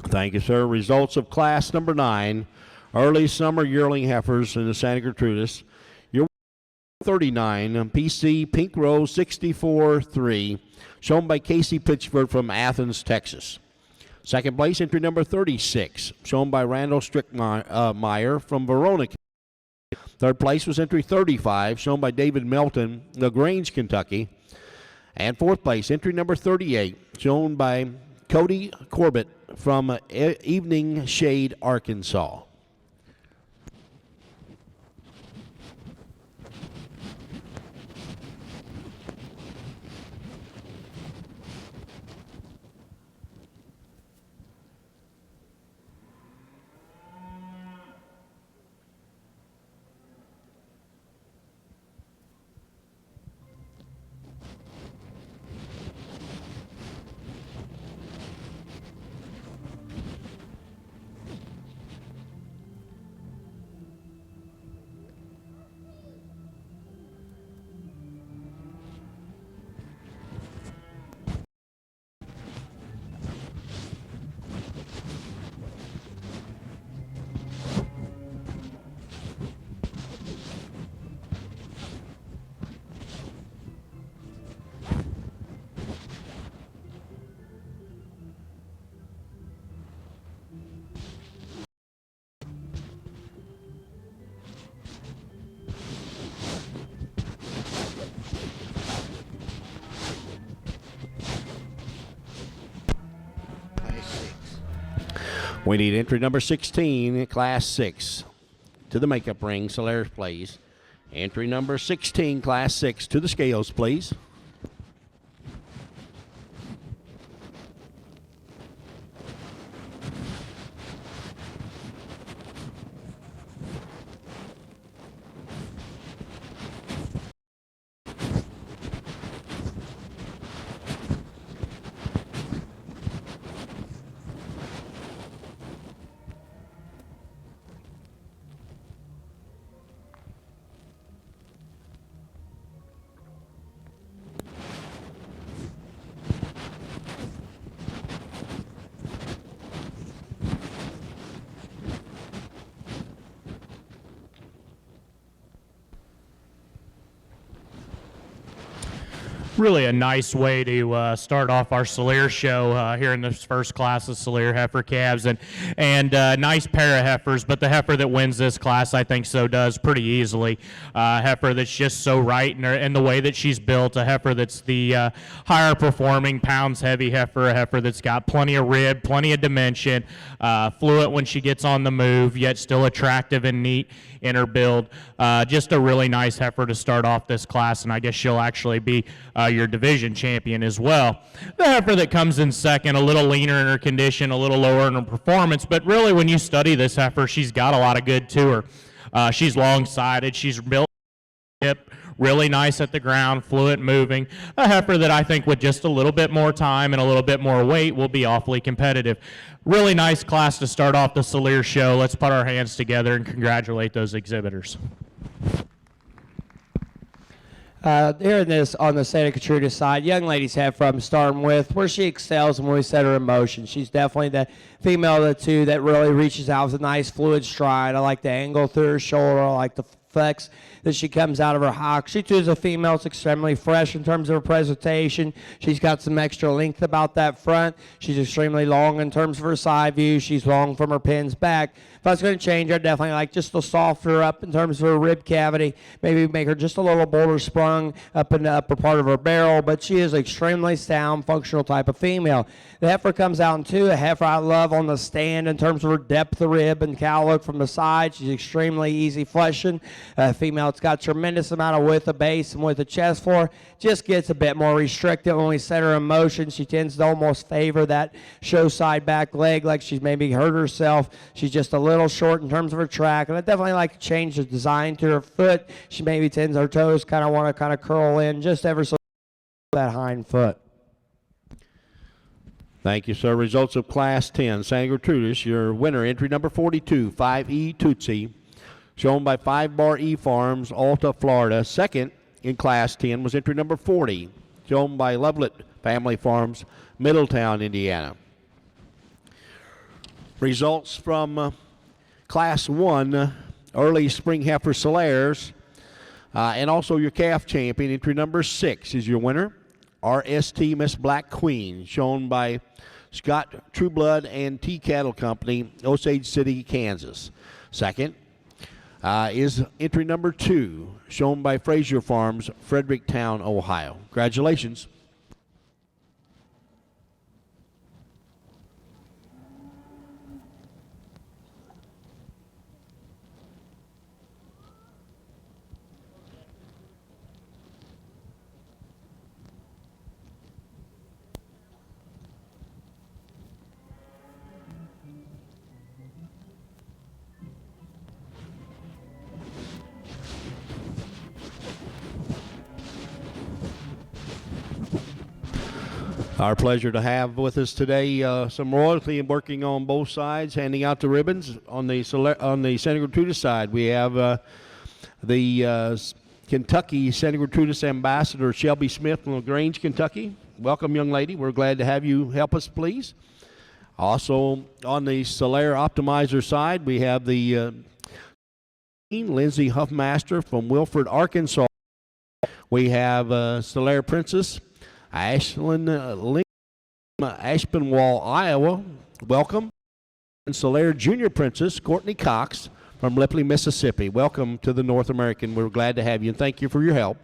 Thank you, sir. Results of class number 9, early summer yearling heifers in the Santa Gertrudis. Your 39, PC Pink Rose 64-3, shown by Casey Pitchford from Athens, Texas. Second place, entry number 36, shown by Randall Strickmeyer from Verona. Third place was entry 35, shown by David Melton, LaGrange, Kentucky. And fourth place, entry number 38, shown by Cody Corbett from Evening Shade, Arkansas. We need entry number 16, class 6, to the makeup ring. Solaris, please. Entry number 16, class 6, to the scales, please. Really a nice way to start off our Solaire show here in this first class of Solaire heifer calves, and nice pair of heifers. But the heifer that wins this class, I think, so does pretty easily. Heifer that's just so right in the way that she's built. A heifer that's the higher performing, pounds heavy heifer. A heifer that's got plenty of rib, plenty of dimension, fluent when she gets on the move, yet still attractive and neat in her build. Just a really nice heifer to start off this class, and I guess she'll actually be your division champion as well. The heifer that comes in second, a little leaner in her condition, a little lower in her performance, but really when you study this heifer, she's got a lot of good to her. She's long-sided, she's built hip, really nice at the ground, fluid moving. A heifer that I think with just a little bit more time and a little bit more weight will be awfully competitive. Really nice class to start off the Soleer show. Let's put our hands together and congratulate those exhibitors. Here in this on the Santa Gertrudis side, young ladies have from starting with where she excels and when we set her in motion. She's definitely the female of the two that really reaches out with a nice fluid stride. I like the angle through her shoulder. I like the flex that she comes out of her hock. She too is a female. It's extremely fresh in terms of her presentation. She's got some extra length about that front. She's extremely long in terms of her side view. She's long from her pins back. If I was going to change her, I'd definitely like just to soften her up in terms of her rib cavity. Maybe make her just a little bolder sprung up in the upper part of her barrel. But she is extremely sound, functional type of female. The heifer comes out in two. A heifer I love on the stand in terms of her depth of rib and cow look from the side. She's extremely easy fleshing. Female, it's got tremendous amount of width of base and width of chest floor. Just gets a bit more restricted when we set her in motion. She tends to almost favor that show side back leg like she's maybe hurt herself. She's just a little short in terms of her track, and I definitely like to change the design to her foot. She maybe tends her toes kind of want to kind of curl in just ever so that hind foot. Thank you, sir. Results of Class 10. Santa Gertrudis, your winner, entry number 42, 5E Tootsie, shown by 5 Bar E Farms, Alta, Florida. Second in Class 10 was entry number 40, shown by Lovelet Family Farms, Middletown, Indiana. Results from Class 1, early spring heifer Solaires, and also your calf champion, entry number 6 is your winner, RST Miss Black Queen, shown by Scott Trueblood and T Cattle Company, Osage City, Kansas. Second is entry number 2, shown by Frazier Farms, Fredericktown, Ohio. Congratulations. Our pleasure to have with us today some royalty and working on both sides, handing out the ribbons. On the Santa Gertrudis side, we have the Kentucky Santa Gertrudis Ambassador Shelby Smith from LaGrange, Kentucky. Welcome, young lady. We're glad to have you help us, please. Also, on the Solaire Optimizer side, we have the Lindsay Huffmaster from Wilford, Arkansas. We have Solaire Princess Ashlyn Lincoln from Aspinwall, Iowa. Welcome. And Solaire Junior Princess Courtney Cox from Ripley, Mississippi. Welcome to the North American. We're glad to have you, and thank you for your help.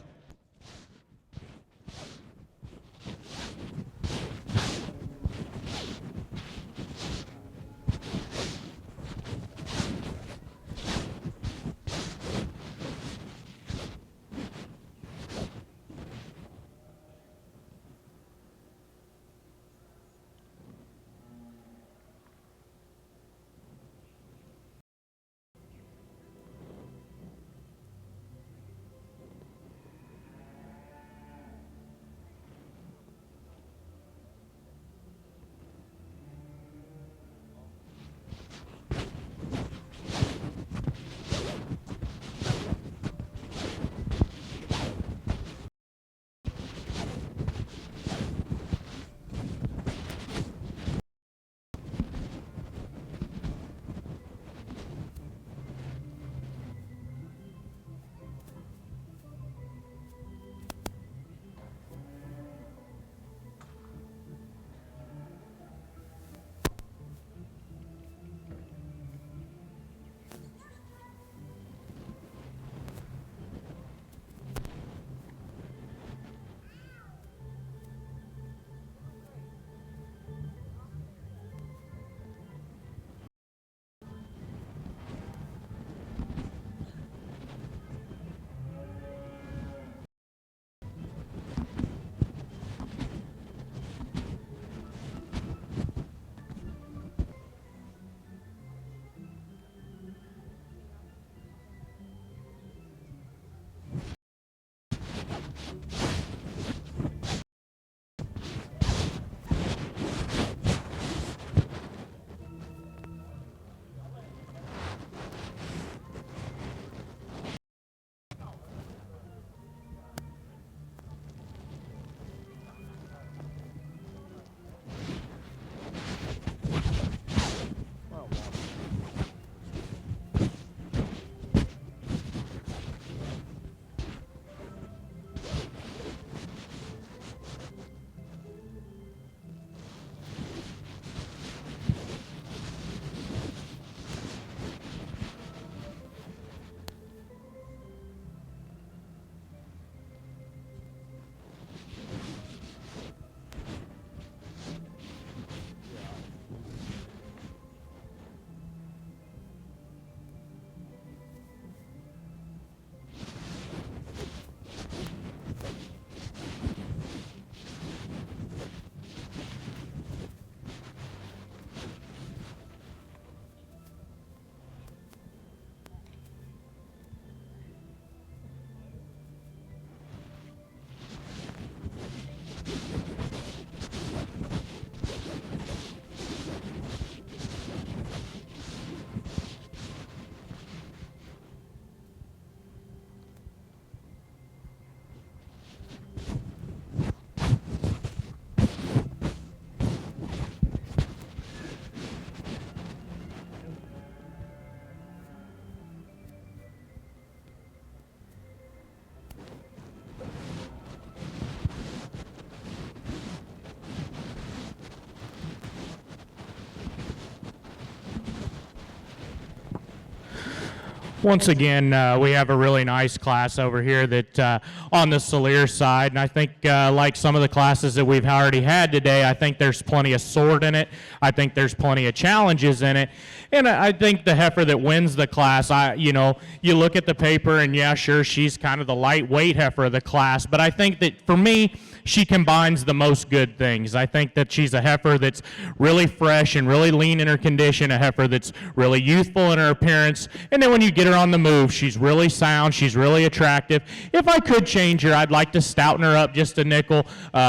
Once again, we have a really nice class over here that on the Salier side, and I think like some of the classes that we've already had today, I think there's plenty of sort in it. I think there's plenty of challenges in it, and I think the heifer that wins the class, you look at the paper and yeah, sure, she's kind of the lightweight heifer of the class, but I think that for me, she combines the most good things. I think that she's a heifer that's really fresh and really lean in her condition, a heifer that's really youthful in her appearance, and then when you get her on the move, she's really sound, she's really attractive. If I could change her, I'd like to stouten her up just a nickel,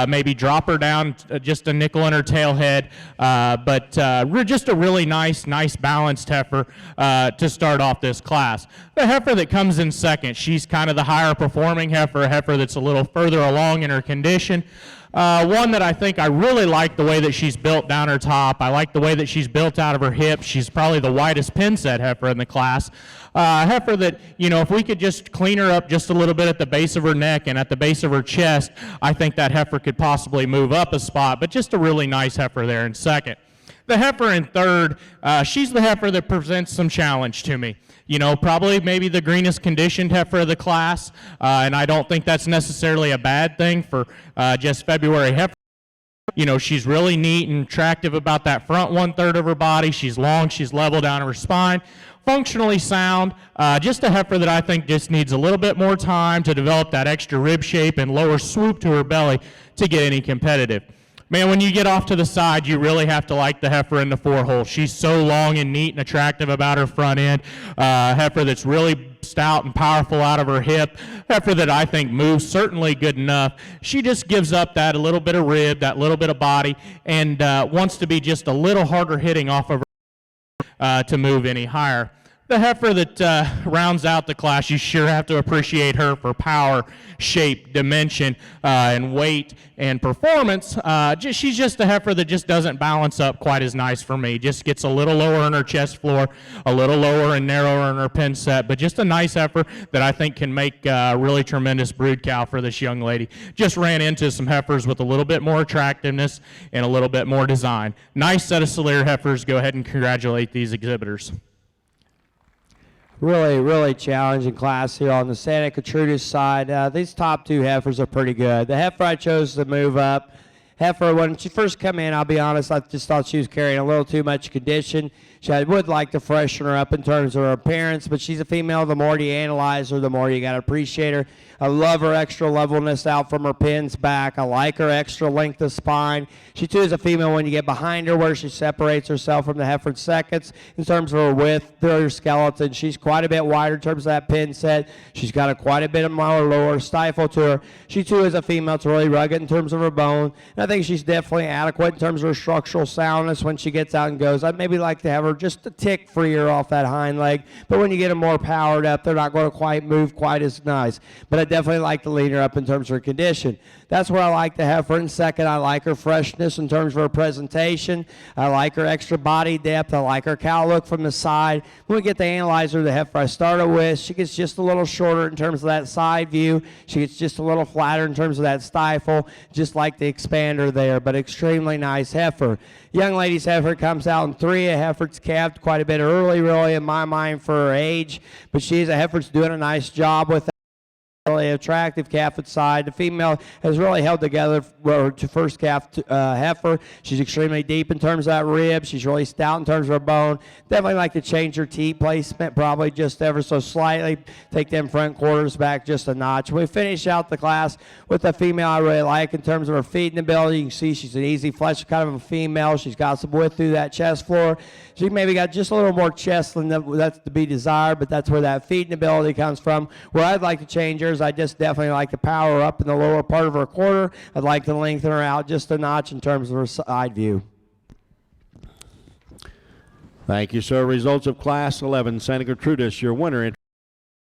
maybe drop her down just a nickel in her tail head, but just a really nice balanced heifer to start off this class. The heifer that comes in second, she's kind of the higher performing heifer, a heifer that's a little further along in her condition. One that I think I really like the way that she's built down her top. I like the way that she's built out of her hips. She's probably the widest pin set heifer in the class. A heifer that, if we could just clean her up just a little bit at the base of her neck and at the base of her chest, I think that heifer could possibly move up a spot, but just a really nice heifer there in second. The heifer in third, she's the heifer that presents some challenge to me. Probably maybe the greenest conditioned heifer of the class, and I don't think that's necessarily a bad thing for just February heifer. She's really neat and attractive about that front 1/3 of her body. She's long, she's level down her spine, functionally sound, just a heifer that I think just needs a little bit more time to develop that extra rib shape and lower swoop to her belly to get any competitive. Man, when you get off to the side, you really have to like the heifer in the 4-hole. She's so long and neat and attractive about her front end. Heifer that's really stout and powerful out of her hip. Heifer that I think moves certainly good enough. She just gives up that a little bit of rib, that little bit of body, and wants to be just a little harder hitting off of her to move any higher. The heifer that rounds out the class, you sure have to appreciate her for power, shape, dimension, and weight and performance. She's just a heifer that just doesn't balance up quite as nice for me. Just gets a little lower in her chest floor, a little lower and narrower in her pin set, but just a nice heifer that I think can make a really tremendous brood cow for this young lady. Just ran into some heifers with a little bit more attractiveness and a little bit more design. Nice set of Salier heifers. Go ahead and congratulate these exhibitors. Really challenging class here on the Santa Gertrudis side. These top two heifers are pretty good. The heifer I chose to move up, heifer, when she first came in, I'll be honest, I just thought she was carrying a little too much condition. I would like to freshen her up in terms of her appearance, but she's a female. The more you analyze her, the more you got to appreciate her. I love her extra levelness out from her pins back. I like her extra length of spine. She, too, is a female when you get behind her where she separates herself from the heifer seconds in terms of her width through her skeleton. She's quite a bit wider in terms of that pin set. She's got quite a bit of more lower stifle to her. She, too, is a female. It's really rugged in terms of her bone. And I think she's definitely adequate in terms of her structural soundness when she gets out and goes. I'd maybe like to have her just a tick freer off that hind leg, but when you get them more powered up, they're not going to quite move quite as nice. But I definitely like to lean her up in terms of her condition. That's where I like the heifer. In second, I like her freshness in terms of her presentation. I like her extra body depth. I like her cow look from the side. When we get the analyzer, the heifer I started with, she gets just a little shorter in terms of that side view. She gets just a little flatter in terms of that stifle, just like the expander there, but extremely nice heifer. Young lady's heifer comes out in 3. A heifer's calved quite a bit early, really, in my mind, for her age, but she's a heifer's doing a nice job with that. Really attractive calf at side. The female has really held together her first calf heifer. She's extremely deep in terms of that rib. She's really stout in terms of her bone. Definitely like to change her teat placement probably just ever so slightly. Take them front quarters back just a notch. We finish out the class with a female I really like in terms of her feeding ability. You can see she's an easy flesh kind of a female. She's got some width through that chest floor. She maybe got just a little more chest than that's to be desired, but that's where that feeding ability comes from. Where I'd like to change her is I just definitely like to power up in the lower part of her quarter. I'd like to lengthen her out just a notch in terms of her side view. Thank you, sir. Results of Class 11, Santa Gertrudis, your winner in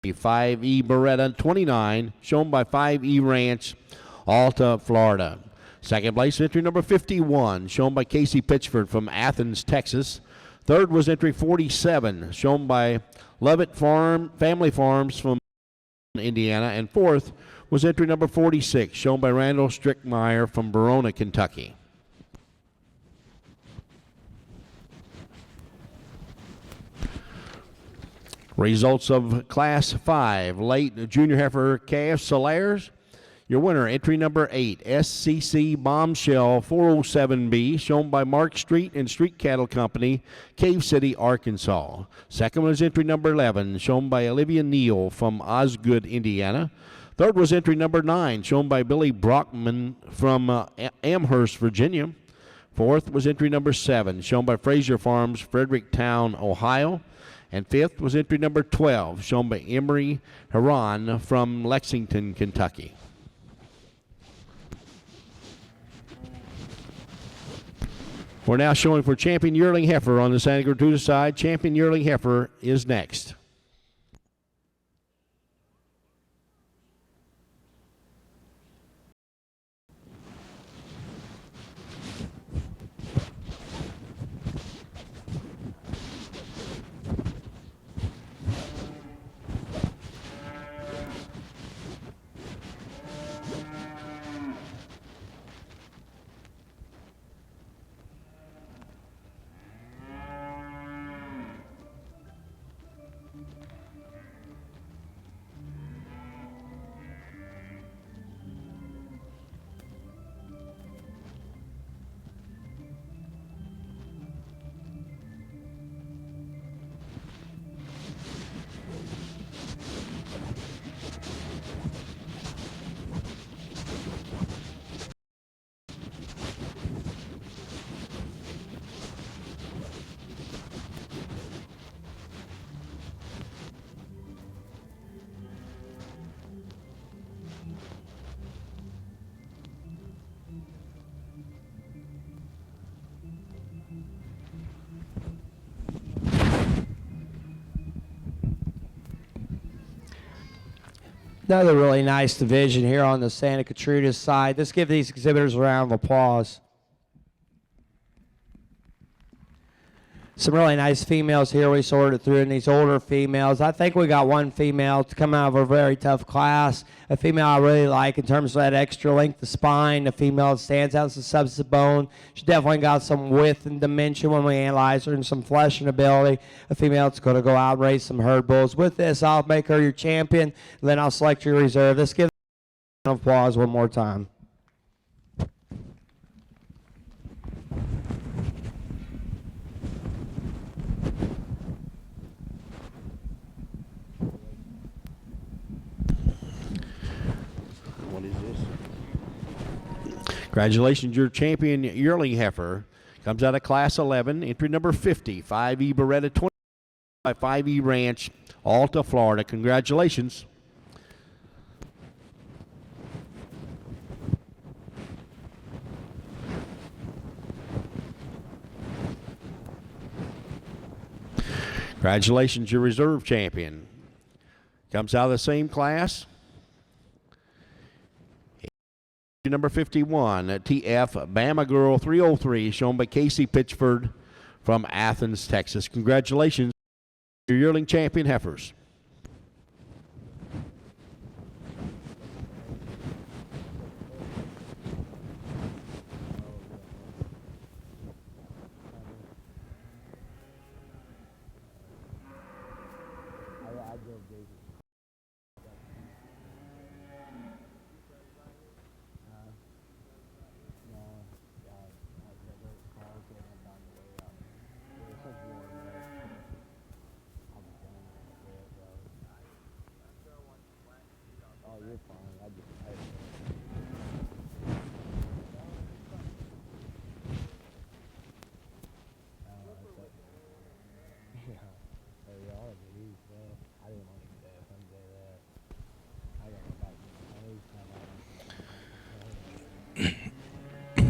5E Beretta 29, shown by 5E Ranch, Alta, Florida. Second place, entry number 51, shown by Casey Pitchford from Athens, Texas. Third was entry 47, shown by Lovett Family Farms from Indiana. And fourth was entry number 46, shown by Randall Strickmeyer from Verona, Kentucky. Results of Class 5 late junior heifer calf Solaires. Your winner, entry number 8, SCC Bombshell 407B, shown by Mark Street and Street Cattle Company, Cave City, Arkansas. Second was entry number 11, shown by Olivia Neal from Osgood, Indiana. Third was entry number 9, shown by Billy Brockman from Amherst, Virginia. Fourth was entry number 7, shown by Fraser Farms, Fredericktown, Ohio. And fifth was entry number 12, shown by Emery Heron from Lexington, Kentucky. We're now showing for Champion Yearling Heifer on the Santa Gertrudis side. Champion Yearling Heifer is next. Another really nice division here on the Santa Gertrudis side. Let's give these exhibitors a round of applause. Some really nice females here we sorted through, and these older females. I think we got one female to come out of a very tough class. A female I really like in terms of that extra length of spine. A female that stands out as a substance bone. She definitely got some width and dimension when we analyze her, and some fleshing ability. A female that's going to go out and raise some herd bulls. With this, I'll make her your champion, and then I'll select your reserve. Let's give a round of applause one more time. Congratulations, your champion yearling heifer comes out of Class 11, entry number 50, 5E Beretta 20 by 5E Ranch, Alta, Florida. Congratulations. Congratulations, your reserve champion comes out of the same class. Number 51, TF Bama Girl 303, shown by Casey Pitchford from Athens, Texas. Congratulations, your yearling champion heifers.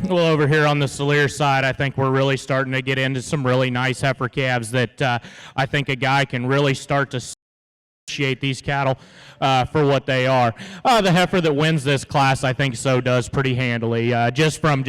Well, over here on the Solaire side, I think we're really starting to get into some really nice heifer calves that I think a guy can really start to appreciate these cattle for what they are. The heifer that wins this class, I think so does pretty handily. Just from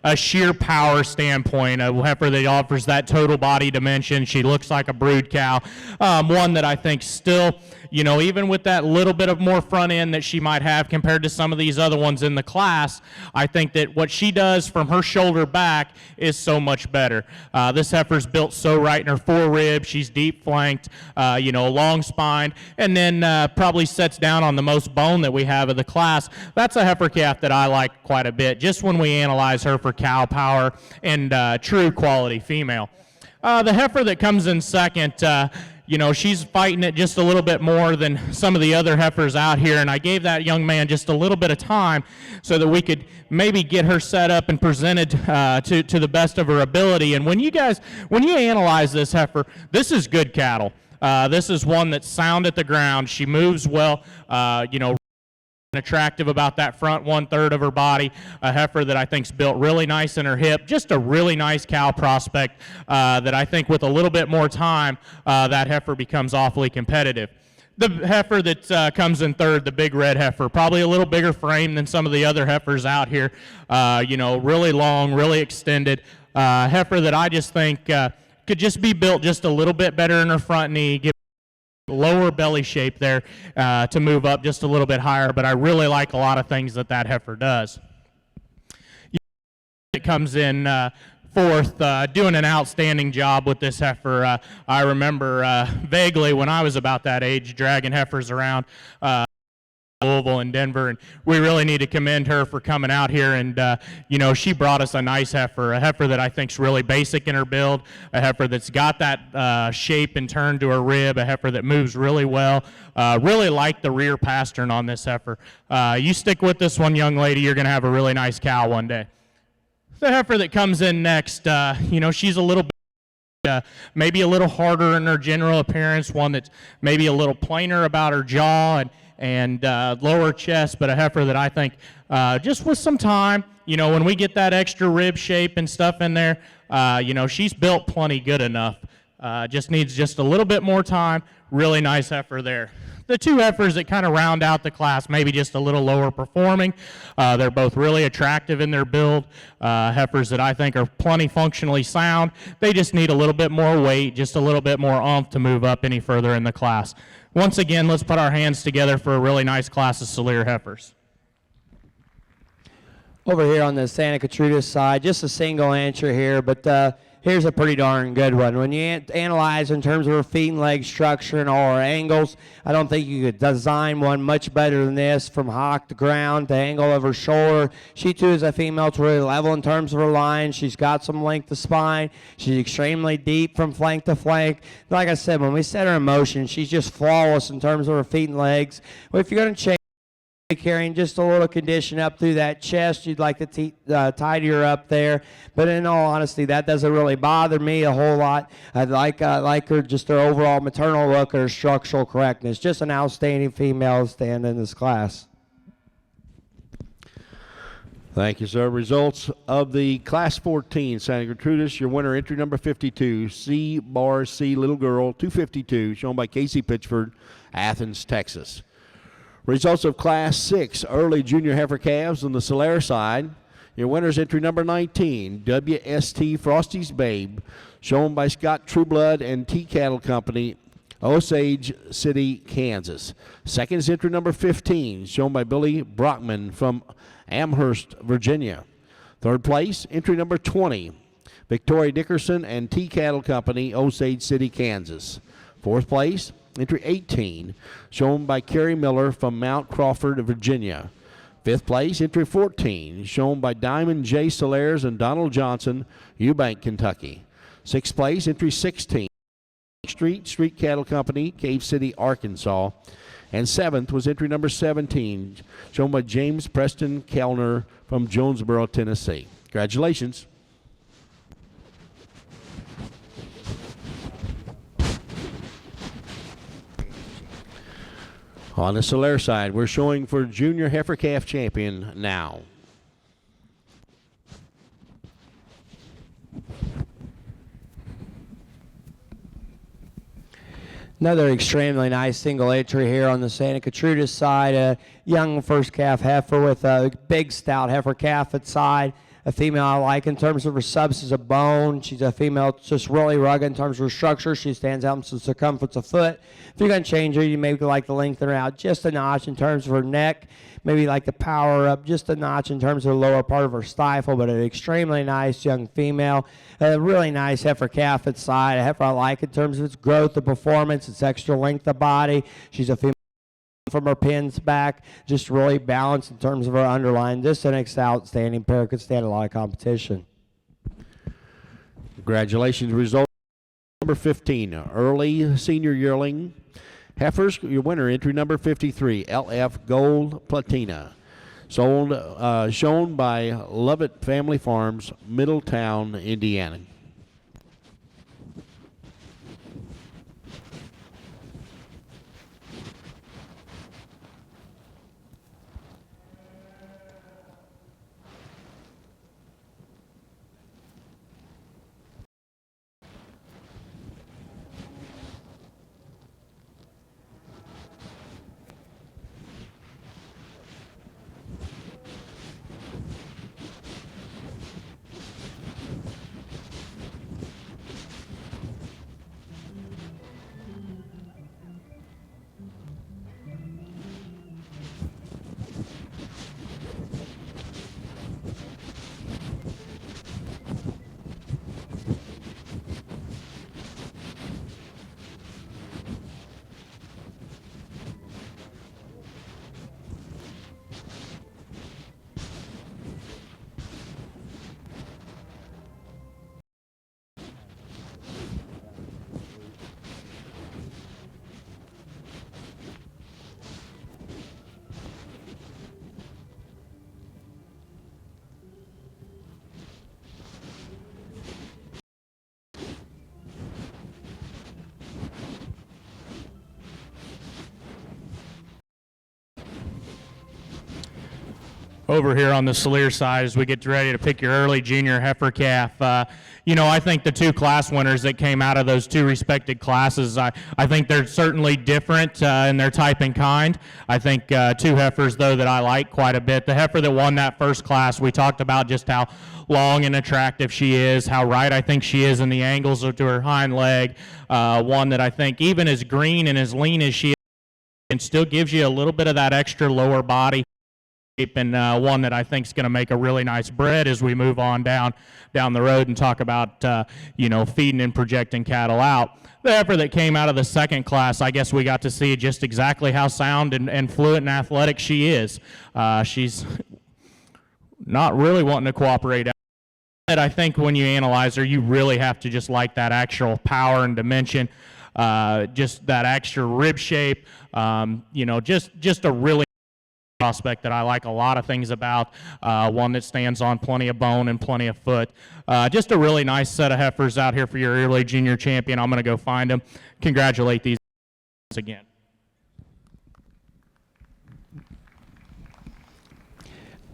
a sheer power standpoint, a heifer that offers that total body dimension. She looks like a brood cow. One that I think still, even with that little bit of more front end that she might have compared to some of these other ones in the class, I think that what she does from her shoulder back is so much better. This heifer's built so right in her forerib. She's deep flanked, long spine, and then probably sets down on the most bone that we have of the class. That's a heifer calf that I like quite a bit, just when we analyze her for cow power and true quality female. The heifer that comes in second, she's fighting it just a little bit more than some of the other heifers out here, and I gave that young man just a little bit of time so that we could maybe get her set up and presented to the best of her ability. And when you analyze this heifer, this is good cattle. This is one that's sound at the ground. She moves well, attractive about that front 1/3 of her body, a heifer that I think's built really nice in her hip, just a really nice cow prospect that I think with a little bit more time that heifer becomes awfully competitive. The heifer that comes in third, the big red heifer, probably a little bigger frame than some of the other heifers out here, really long, really extended, heifer that I just think could just be built just a little bit better in her front knee, give lower belly shape there to move up just a little bit higher, but I really like a lot of things that heifer does. It comes in fourth, doing an outstanding job with this heifer. I remember vaguely when I was about that age dragging heifers around Louisville and Denver, and we really need to commend her for coming out here, and she brought us a nice heifer, a heifer that I think's really basic in her build, a heifer that's got that shape and turn to her rib, a heifer that moves really well. Really like the rear pastern on this heifer. You stick with this one, young lady, you're going to have a really nice cow one day. The heifer that comes in next, she's a little bit maybe a little harder in her general appearance, one that's maybe a little plainer about her jaw and lower chest, but a heifer that I think just with some time, when we get that extra rib shape and stuff in there, she's built plenty good enough. Just needs just a little bit more time. Really nice heifer there. The two heifers that kind of round out the class, maybe just a little lower performing. They're both really attractive in their build. Heifers that I think are plenty functionally sound. They just need a little bit more weight, just a little bit more oomph to move up any further in the class. Once again, let's put our hands together for a really nice class of Solear heifers. Over here on the Santa Gertrudis side, just a single answer here, but here's a pretty darn good one. When you analyze in terms of her feet and leg structure and all her angles, I don't think you could design one much better than this, from hock to ground to angle of her shoulder. She too is a female to really level in terms of her line. She's got some length of spine. She's extremely deep from flank to flank. Like I said, when we set her in motion, she's just flawless in terms of her feet and legs. Well, if you're going to change, carrying just a little condition up through that chest, you'd like to tidy her up there, but in all honesty, that doesn't really bother me a whole lot. I like her, just her overall maternal look, her structural correctness. Just an outstanding female stand in this class. Thank you, sir. Results of the Class 14 Santa Gertrudis. Your winner, entry number 52, C Little Girl 252, shown by Casey Pitchford, Athens, Texas. Results of Class 6 early junior heifer calves on the Solear side. Your winner's entry number 19, WST Frosty's Babe, shown by Scott Trueblood and T Cattle Company, Osage City, Kansas. Second is entry number 15, shown by Billy Brockman from Amherst, Virginia. Third place, entry number 20, Victoria Dickerson and T Cattle Company, Osage City, Kansas. Fourth place, entry 18, shown by Kerry Miller from Mount Crawford, Virginia. Fifth place, entry 14, shown by Diamond J. Solares and Donald Johnson, Eubank, Kentucky. Sixth place, entry 16, Street Cattle Company, Cave City, Arkansas. And seventh was entry number 17, shown by James Preston Kellner from Jonesboro, Tennessee. Congratulations. On the Solear side, we're showing for junior heifer calf champion now. Another extremely nice single entry here on the Santa Gertrudis side. A young first calf heifer with a big stout heifer calf at side. a female I like in terms of her substance of bone. She's a female just really rugged in terms of her structure. She stands out in the circumference of foot. If you're going to change her, you maybe like to lengthen her out just a notch in terms of her neck. Maybe like to power her up just a notch in terms of the lower part of her stifle, but an extremely nice young female. A really nice heifer calf at side. A heifer I like in terms of its growth, the performance, its extra length of body. She's a female from her pins back, just really balanced in terms of her underline. Just an outstanding pair, could stand a lot of competition. Congratulations. Result number 15, early senior yearling. Heifers, your winner, entry number 53, LF Gold Platina. Sold, shown by Lovett Family Farms, Middletown, Indiana. Over here on the Salier side as we get ready to pick your early junior heifer calf. I think the two class winners that came out of those two respected classes, I think they're certainly different in their type and kind. I think two heifers, though, that I like quite a bit. The heifer that won that first class, we talked about just how long and attractive she is, how right I think she is in the angles to her hind leg. One that I think even as green and as lean as she is, and still gives you a little bit of that extra lower body. And one that I think is going to make a really nice bred as we move on down the road and talk about feeding and projecting cattle out. The heifer that came out of the second class, I guess we got to see just exactly how sound and fluent and athletic she is. She's not really wanting to cooperate. I think when you analyze her, you really have to just like that actual power and dimension, just that extra rib shape. Just a really prospect that I like a lot of things about, one that stands on plenty of bone and plenty of foot. Just a really nice set of heifers out here for your early junior champion. I'm going to go find them. Congratulate these again.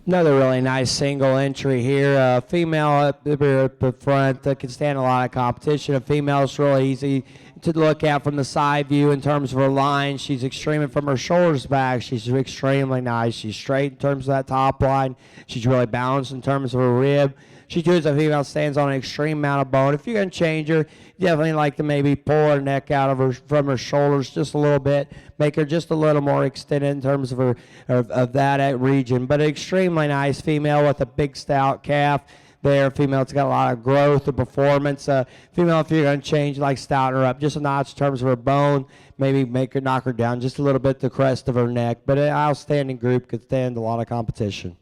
Another really nice single entry here. Female up the front that can stand a lot of competition. A female is really easy to look at from the side view in terms of her line. She's extreme from her shoulders back. She's extremely nice. She's straight in terms of that top line. She's really balanced in terms of her rib. She too is a female, stands on an extreme amount of bone. If you're going to change her, you definitely like to maybe pull her neck out of her from her shoulders just a little bit, make her just a little more extended in terms of her of that region. But an extremely nice female with a big stout calf. There, female, it's got a lot of growth and performance. Female, if you're going to change, like stouten her up just a notch in terms of her bone, maybe knock her down just a little bit the crest of her neck. But an outstanding group, could stand a lot of competition.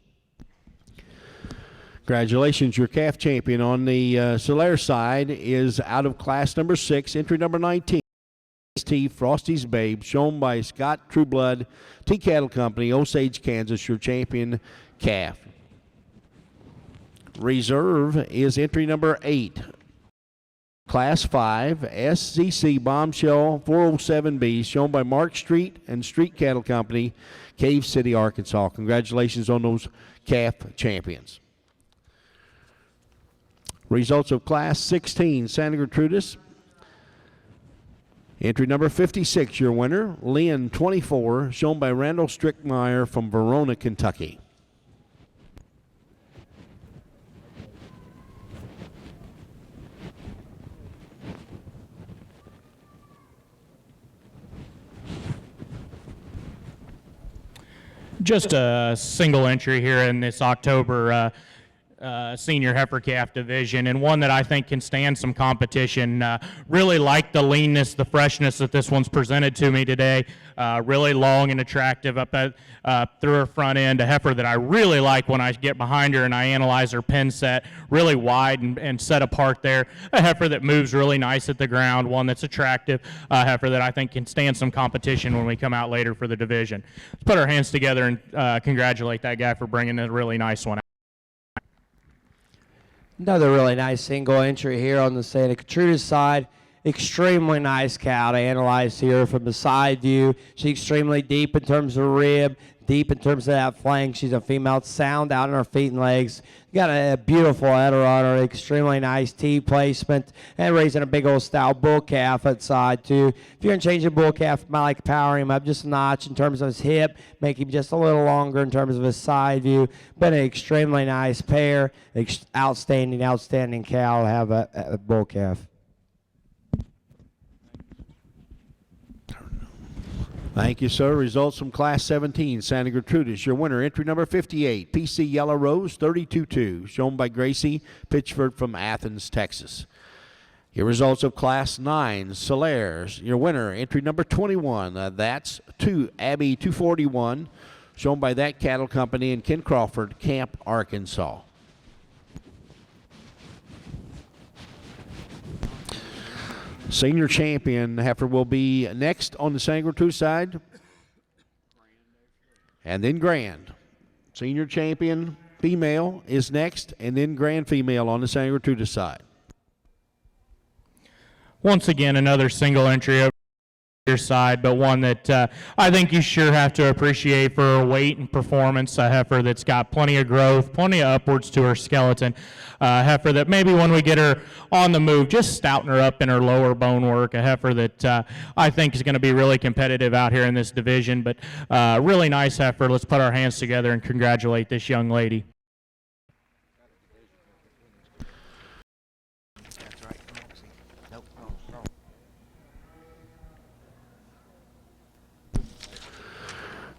Congratulations, your calf champion on the Solaire side is out of class number 6, entry number 19. T. Frosty's Babe, shown by Scott Trueblood, T Cattle Company, Osage, Kansas, your champion calf. Reserve is entry number 8. Class 5, SCC Bombshell 407B, shown by Mark Street and Street Cattle Company, Cave City, Arkansas. Congratulations on those calf champions. Results of Class 16, Santa Gertrudis. Entry number 56, your winner, Lynn 24, shown by Randall Strickmeyer from Verona, Kentucky. Just a single entry here in this October senior heifer calf division, and one that I think can stand some competition. Really like the leanness, the freshness that this one's presented to me today. Really long and attractive up at, through her front end. A heifer that I really like when I get behind her and I analyze her pin set. Really wide and set apart there. A heifer that moves really nice at the ground. One that's attractive. A heifer that I think can stand some competition when we come out later for the division. Let's put our hands together and congratulate that guy for bringing a really nice one out. Another really nice single entry here on the Santa Gertrudis side. Extremely nice cow to analyze here from the side view. She's extremely deep in terms of rib, deep in terms of that flank. She's a female, sound out in her feet and legs. Got a beautiful header on her, extremely nice T placement, and raising a big old style bull calf at side too. If you're gonna change a bull calf, I like powering him up just a notch in terms of his hip, make him just a little longer in terms of his side view. But an extremely nice pair, outstanding cow to have a bull calf. Thank you, sir. Results from Class 17, Santa Gertrudis. Your winner, entry number 58, PC Yellow Rose, 32-2, shown by Gracie Pitchford from Athens, Texas. Your results of Class 9, Solaires. Your winner, entry number 21, that's 2 Abby 241, shown by That Cattle Company in Ken Crawford, Camp, Arkansas. Senior champion heifer will be next on the Santa Gertrudis side, and then grand. Senior champion female is next, and then grand female on the Santa Gertrudis side. Once again, another single entry over your side, but one that I think you sure have to appreciate for her weight and performance. A heifer that's got plenty of growth, plenty of upwards to her skeleton. A heifer that maybe when we get her on the move, just stouting her up in her lower bone work. A heifer that I think is going to be really competitive out here in this division, but really nice heifer. Let's put our hands together and congratulate this young lady.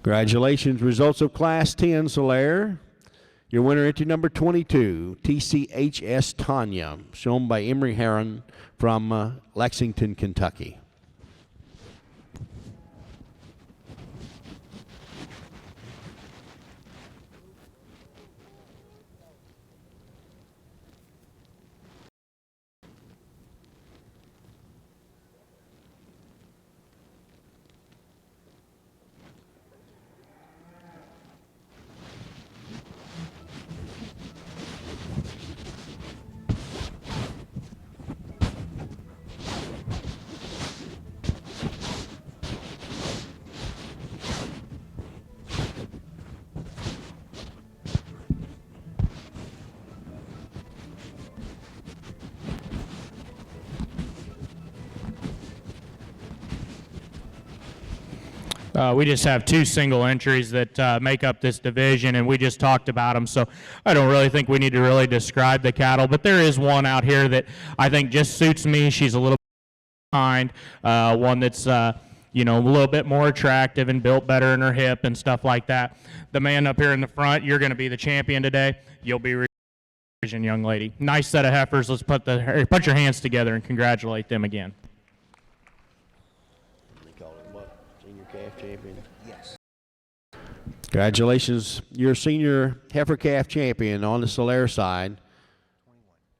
Congratulations. Results of Class 10, Solaire. Your winner, entry number 22, TCHS Tanya, shown by Emery Heron from Lexington, Kentucky. We just have 2 single entries that make up this division, and we just talked about them, so I don't really think we need to really describe the cattle, but there is one out here that I think just suits me. She's a little behind, one that's you know, a little bit more attractive and built better in her hip and stuff like that. The man up here in the front, you're going to be the champion today. You'll be division, young lady. Nice set of heifers. Let's put your hands together and congratulate them again. Calf champion. Yes. Congratulations, your senior heifer calf champion on the Solaire side.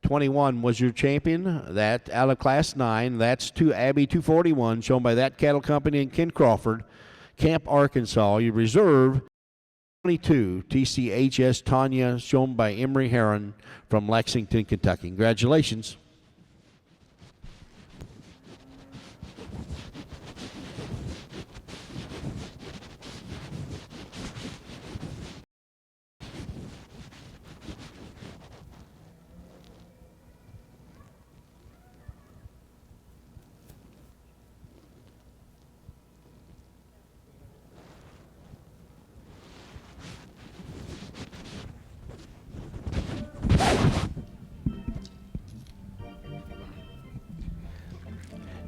21 was your champion. That out of Class 9. That's 2 Abby 241, shown by That Cattle Company in Ken Crawford, Camp, Arkansas. Your reserve 22 TCHS Tanya, shown by Emery Heron from Lexington, Kentucky. Congratulations.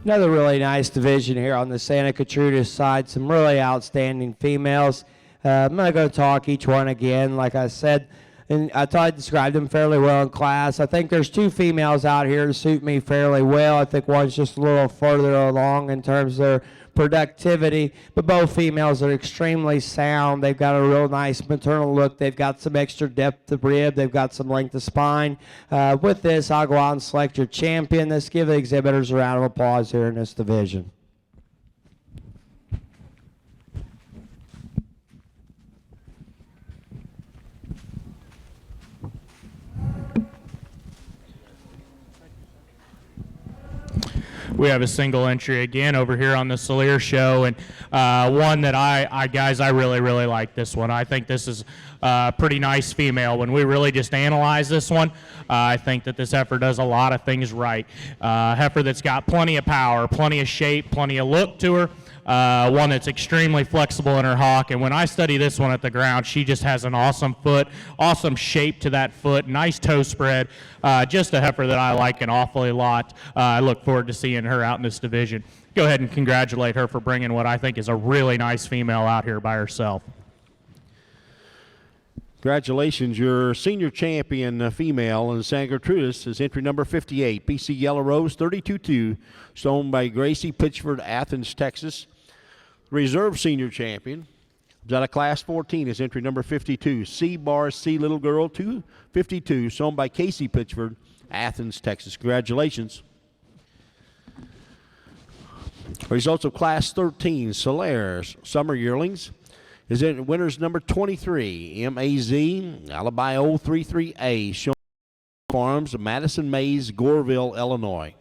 Another really nice division here on the Santa Gertrudis side. Some really outstanding females. I'm not going to talk each one again. Like I said, and I thought I described them fairly well in class. I think there's two females out here that suit me fairly well. I think one's just a little further along in terms of their productivity, but both females are extremely sound. They've got a real nice maternal look. They've got some extra depth of rib. They've got some length of spine. With this, I'll go out and select your champion. Let's give the exhibitors a round of applause here in this division. We have a single entry again over here on the Salier show, and one that I really like this one. I think this is a pretty nice female. When we really just analyze this one, I think that this heifer does a lot of things right. Heifer that's got plenty of power, plenty of shape, plenty of look to her. One that's extremely flexible in her hock, and when I study this one at the ground, she just has an awesome foot, awesome shape to that foot, nice toe spread, just a heifer that I like an awfully lot. I look forward to seeing her out in this division. Go ahead and congratulate her for bringing what I think is a really nice female out here by herself. Congratulations, your senior champion female in San Gertrudis is entry number 58, PC Yellow Rose 32-2, shown by Gracie Pitchford, Athens, Texas. Reserve senior champion is out of class 14 is entry number 52, C-Bar C Little Girl 252, shown by Casey Pitchford, Athens, Texas. Congratulations. Results of class 13, Solaires Summer Yearlings is in winners number 23, MAZ Alibi 033A, shown Farms, Madison Mays, Goreville, Illinois.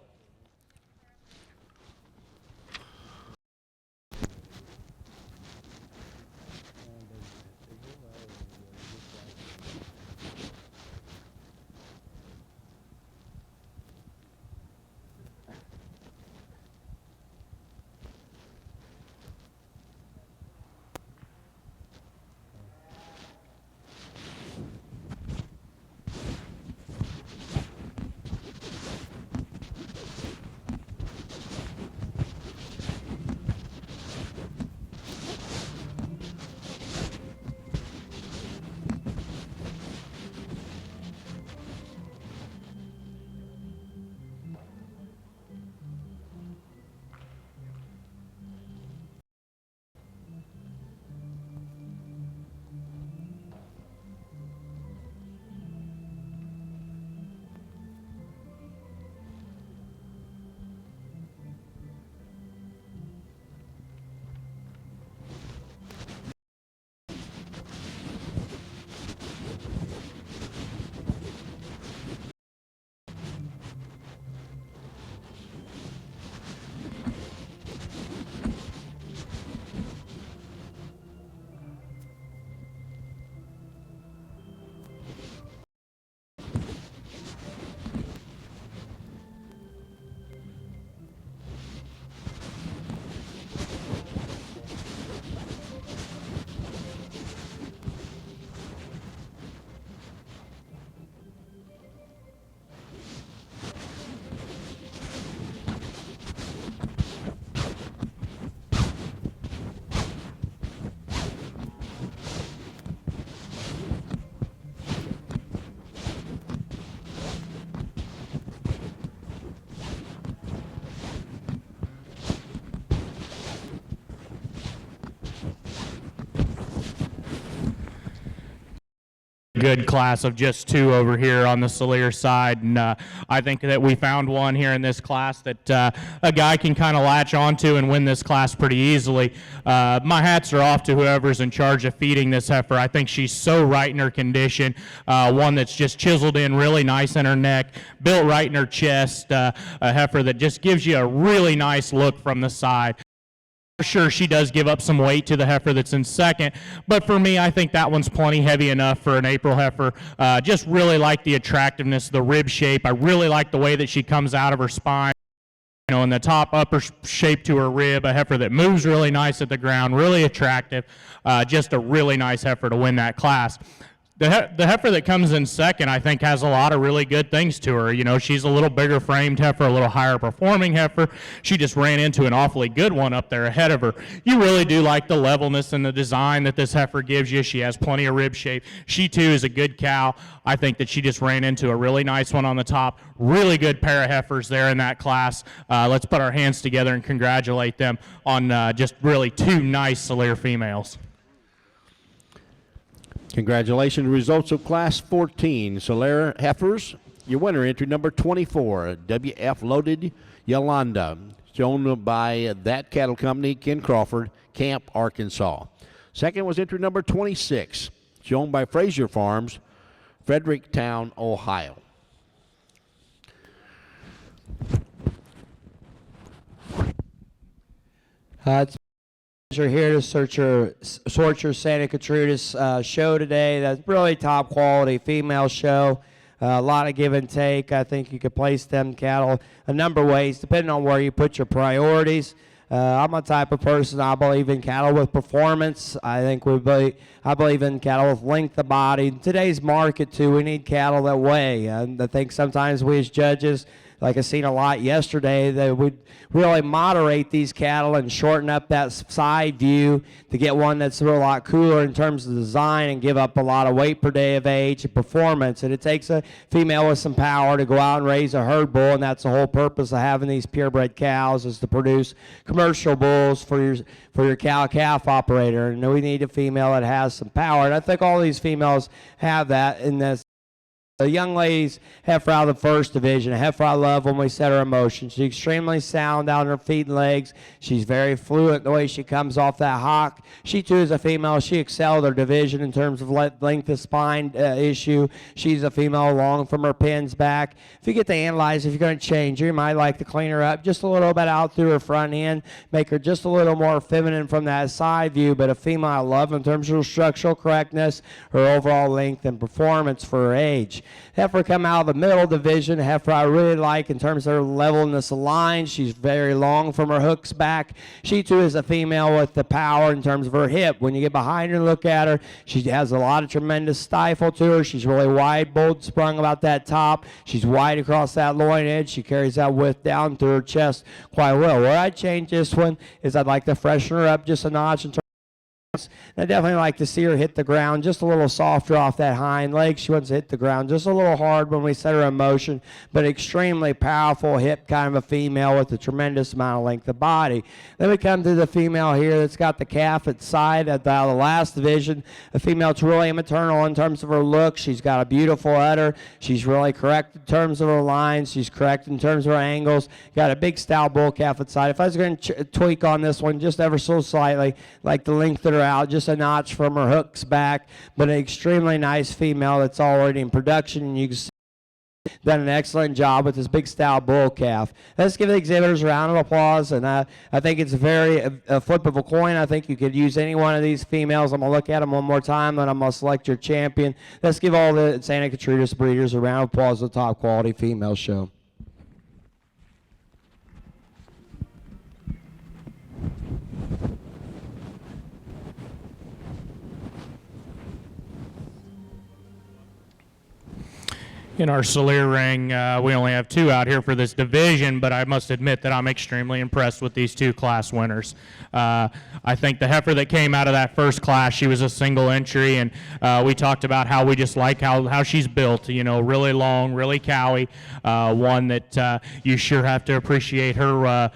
Good class of just two over here on the Salier side, and I think that we found one here in this class that a guy can kind of latch onto and win this class pretty easily. My hats are off to whoever's in charge of feeding this heifer. I think she's so right in her condition, one that's just chiseled in really nice in her neck, built right in her chest, a heifer that just gives you a really nice look from the side. For sure, she does give up some weight to the heifer that's in second, but for me, I think that one's plenty heavy enough for an April heifer. Just really like the attractiveness, the rib shape. I really like the way that she comes out of her spine. You know, in the top upper shape to her rib, a heifer that moves really nice at the ground, really attractive. Just a really nice heifer to win that class. The heifer that comes in second, I think, has a lot of really good things to her. You know, she's a little bigger framed heifer, a little higher performing heifer. She just ran into an awfully good one up there ahead of her. You really do like the levelness and the design that this heifer gives you. She has plenty of rib shape. She, too, is a good cow. I think that she just ran into a really nice one on the top. Really good pair of heifers there in that class. Let's put our hands together and congratulate them on just really two nice Salier females. Congratulations. Results of Class 14, Salier Heifers. Your winner, entry number 24, WF Loaded Yolanda, shown by That Cattle Company, Ken Crawford, Camp, Arkansas. Second was entry number 26, shown by Fraser Farms, Fredericktown, Ohio. It's You're here to sort your Santa Gertrudis show today. That's really top quality female show. A lot of give and take. I think you could place them cattle a number of ways depending on where you put your priorities. I'm a type of person, I believe in cattle with performance. I believe in cattle with length of body. In today's market, too, we need cattle that weigh. And I think sometimes we as judges, like I seen a lot yesterday, that would really moderate these cattle and shorten up that side view to get one that's a lot cooler in terms of design and give up a lot of weight per day of age and performance. And it takes a female with some power to go out and raise a herd bull, and that's the whole purpose of having these purebred cows, is to produce commercial bulls for your cow-calf operator. And we need a female that has some power. And I think all these females have that in this. The young lady's heifer out of the first division, a heifer I love when we set her in motion. She's extremely sound down her feet and legs. She's very fluent the way she comes off that hock. She, too, is a female. She excelled her division in terms of length of spine issue. She's a female long from her pins back. If you get to analyze, if you're going to change her, you might like to clean her up just a little bit out through her front end, make her just a little more feminine from that side view, but a female I love in terms of her structural correctness, her overall length and performance for her age. Heifer come out of the middle division. Heifer I really like in terms of her levelness of line. She's very long from her hooks back. She, too, is a female with the power in terms of her hip. When you get behind her and look at her, she has a lot of tremendous stifle to her. She's really wide, bold sprung about that top. She's wide across that loin edge. She carries that width down through her chest quite well. Where I'd change this one is I'd like to freshen her up just a notch in terms. I definitely like to see her hit the ground just a little softer off that hind leg. She wants to hit the ground just a little hard when we set her in motion, but extremely powerful hip kind of a female with a tremendous amount of length of body. Then we come to the female here that's got the calf at side at the last division. A female that's really maternal in terms of her look. She's got a beautiful udder. She's really correct in terms of her lines. She's correct in terms of her angles. Got a big stout bull calf at side. If I was going to tweak on this one just ever so slightly, like the length of her out just a notch from her hooks back, but an extremely nice female that's already in production, and you can see done an excellent job with this big style bull calf. Let's give the exhibitors a round of applause, and I think it's a flip of a coin. I think you could use any one of these females. I'm going to look at them one more time, and I'm going to select your champion. Let's give all the Santa Gertrudis breeders a round of applause for the top quality female show. In our Salier ring, we only have two out here for this division, but I must admit that I'm extremely impressed with these two class winners. I think the heifer that came out of that first class, she was a single entry, and we talked about how we just like how she's built, you know, really long, really cowy, one that you sure have to appreciate her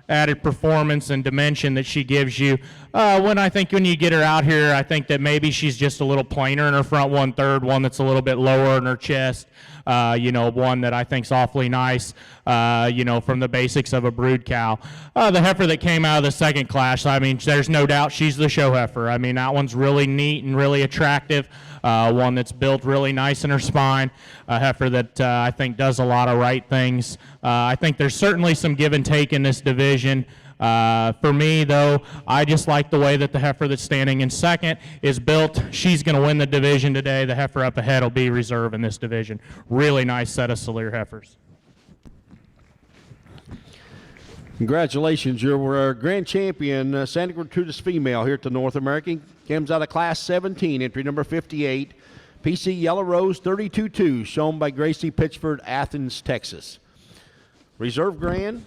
added performance and dimension that she gives you. When you get her out here, I think that maybe she's just a little plainer in her front 1/3, one that's a little bit lower in her chest. One that I think's awfully nice, from the basics of a brood cow. The heifer that came out of the second class, I mean, there's no doubt she's the show heifer. I mean, that one's really neat and really attractive. One that's built really nice in her spine. A heifer that I think does a lot of right things. I think there's certainly some give and take in this division. For me, though, I just like the way that the heifer that's standing in second is built. She's going to win the division today. The heifer up ahead will be reserve in this division. Really nice set of Salier heifers. Congratulations. You're our grand champion, Santa Gertrudis female here at the North American. Comes out of Class 17, entry number 58, PC Yellow Rose 32-2, shown by Gracie Pitchford, Athens, Texas. Reserve Grand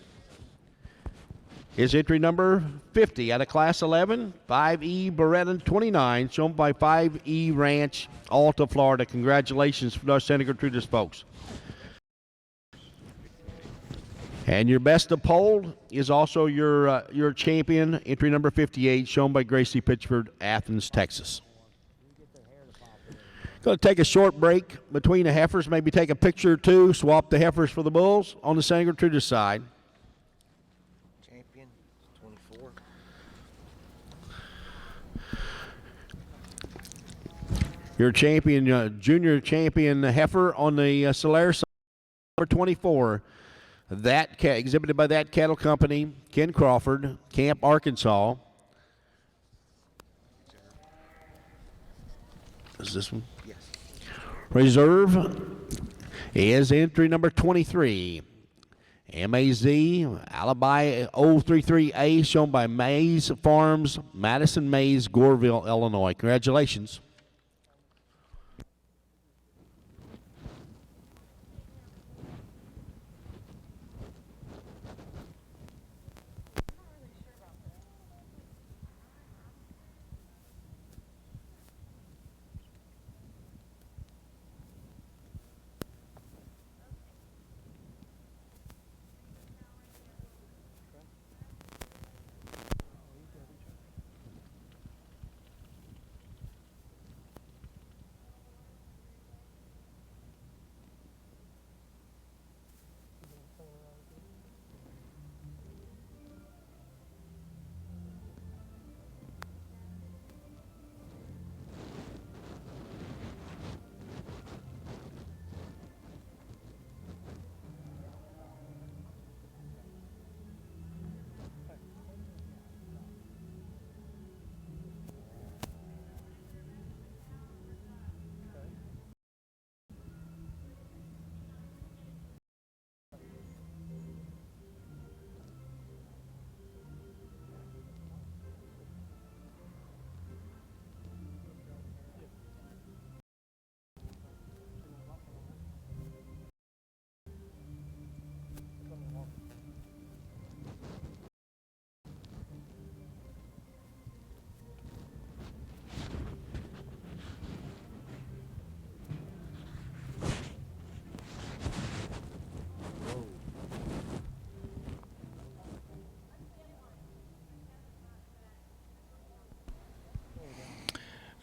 is entry number 50 out of Class 11, 5E Beretta 29, shown by 5E Ranch, Alta, Florida. Congratulations for our Santa Gertrudis folks. And your best of pole is also your champion, entry number 58, shown by Gracie Pitchford, Athens, Texas. Going to take a short break between the heifers, maybe take a picture or two, swap the heifers for the bulls on the Santa Gertrudis side. Champion 24. Your champion, junior champion heifer on the Solaire side, number 24. That exhibited by that cattle company, Ken Crawford, Camp, Arkansas. Is this one? Yes. Reserve is entry number 23. MAZ Alibi 033A, shown by Mays Farms, Madison Mays, Goreville, Illinois. Congratulations.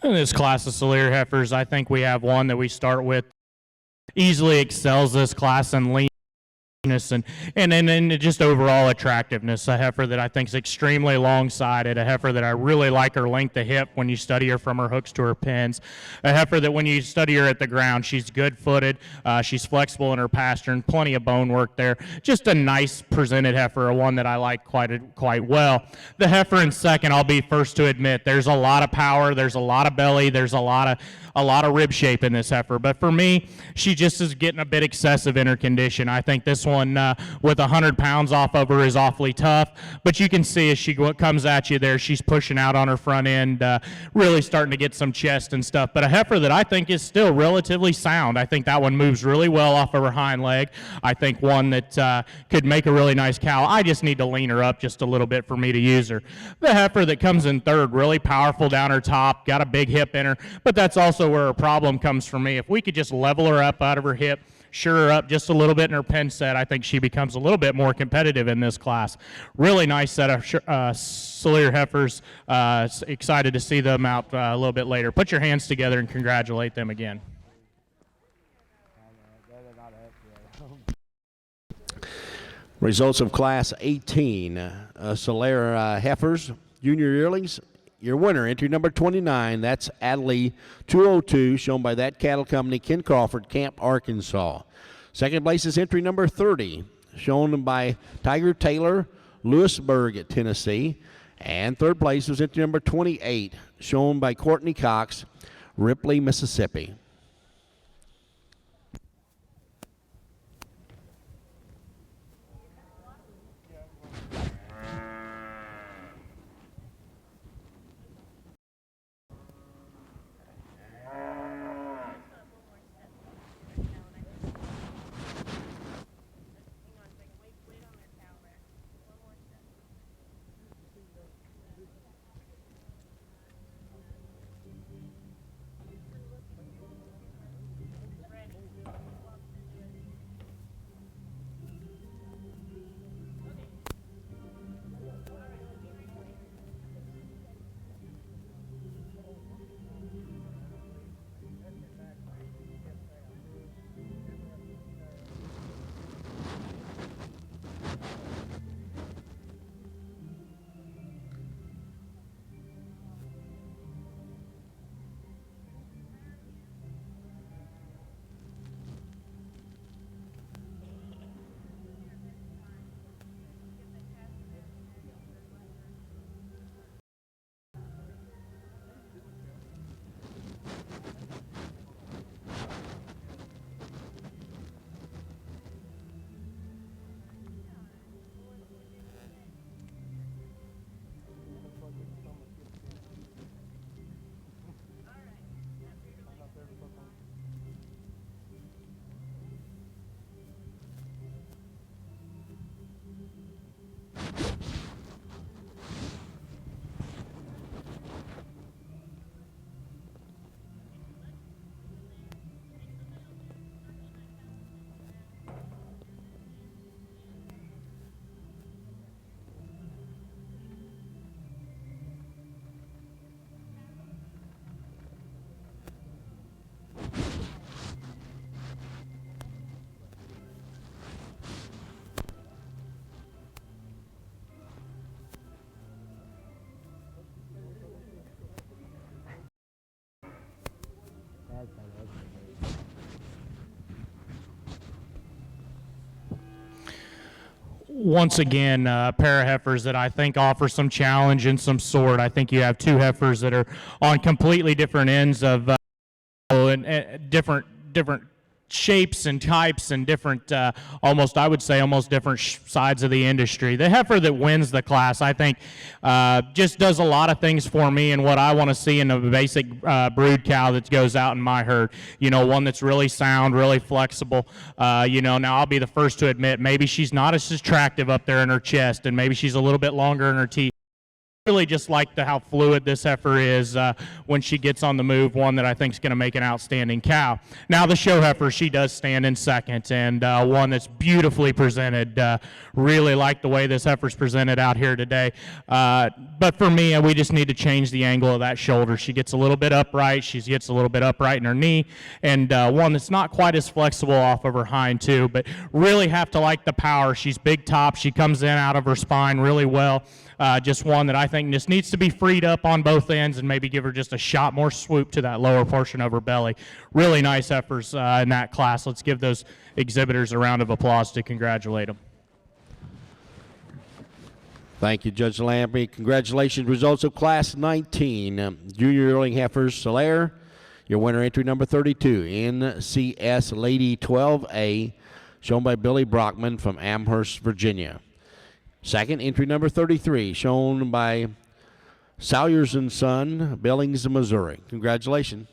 In this class of Solaire heifers, I think we have one that we start with easily excels this class in leanness and just overall attractiveness. A heifer that I think is extremely long-sided, a heifer that I really like her length of hip when you study her from her hooks to her pins, a heifer that when you study her at the ground, she's good-footed, she's flexible in her pastern, plenty of bone work there. Just a nice presented heifer, a one that I like quite well. The heifer in second, I'll be first to admit, there's a lot of power, there's a lot of belly, there's a lot of rib shape in this heifer. But for me, she just is getting a bit excessive in her condition. I think this one with 100 pounds off of her is awfully tough. But you can see as she comes at you there, she's pushing out on her front end, really starting to get some chest and stuff. But a heifer that I think is still relatively sound. I think that one moves really well off of her hind leg. I think one that could make a really nice cow. I just need to lean her up just a little bit for me to use her. The heifer that comes in third, really powerful down her top, got a big hip in her, but that's also where her problem comes for me. If we could just level her up out of her hip, sure her up just a little bit in her pen set, I think she becomes a little bit more competitive in this class. Really nice set of Solaire heifers. Excited to see them out a little bit later. Put your hands together and congratulate them again. Results of Class 18, Solaire heifers, junior yearlings. Your winner, entry number 29, that's Adley 202, shown by that cattle company, Ken Crawford, Camp, Arkansas. Second place is entry number 30, shown by Tiger Taylor, Lewisburg, Tennessee. And third place was entry number 28, shown by Courtney Cox, Ripley, Mississippi. once again, a pair of heifers that I think offer some challenge and some sort. I think you have two heifers that are on completely different ends of and different shapes and types and different, almost I would say almost different sides of the industry. The heifer that wins the class, I think, just does a lot of things for me and what I want to see in a basic brood cow that goes out in my herd. You know, one that's really sound, really flexible. You know, now I'll be the first to admit maybe she's not as attractive up there in her chest, and maybe she's a little bit longer in her teeth. Really just like how fluid this heifer is when she gets on the move, one that I think is going to make an outstanding cow. Now the show heifer, she does stand in second, and one that's beautifully presented. Really like the way this heifer's presented out here today. But for me, we just need to change the angle of that shoulder. She gets a little bit upright. She gets a little bit upright in her knee, and one that's not quite as flexible off of her hind too, but really have to like the power. She's big top. She comes in out of her spine really well. Just one that I think just needs to be freed up on both ends and maybe give her just a shot more swoop to that lower portion of her belly. Really nice heifers in that class. Let's give those exhibitors a round of applause to congratulate them. Thank you, Judge Lamprey. Congratulations. Results of Class 19, Junior Yearling Heifers, Solaire. Your winner, entry number 32, NCS Lady 12A, shown by Billy Brockman from Amherst, Virginia. Second, entry number 33, shown by Salyers and Son, Billings, Missouri. Congratulations.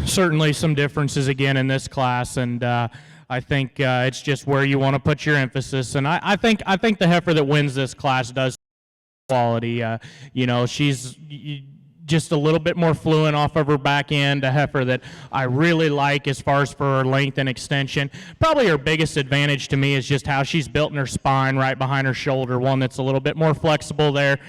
Certainly some differences again in this class, and I think it's just where you want to put your emphasis. And I think the heifer that wins this class does quality. You know, she's just a little bit more fluent off of her back end, a heifer that I really like as far as for her length and extension. Probably her biggest advantage to me is just how she's built in her spine right behind her shoulder, one that's a little bit more flexible there,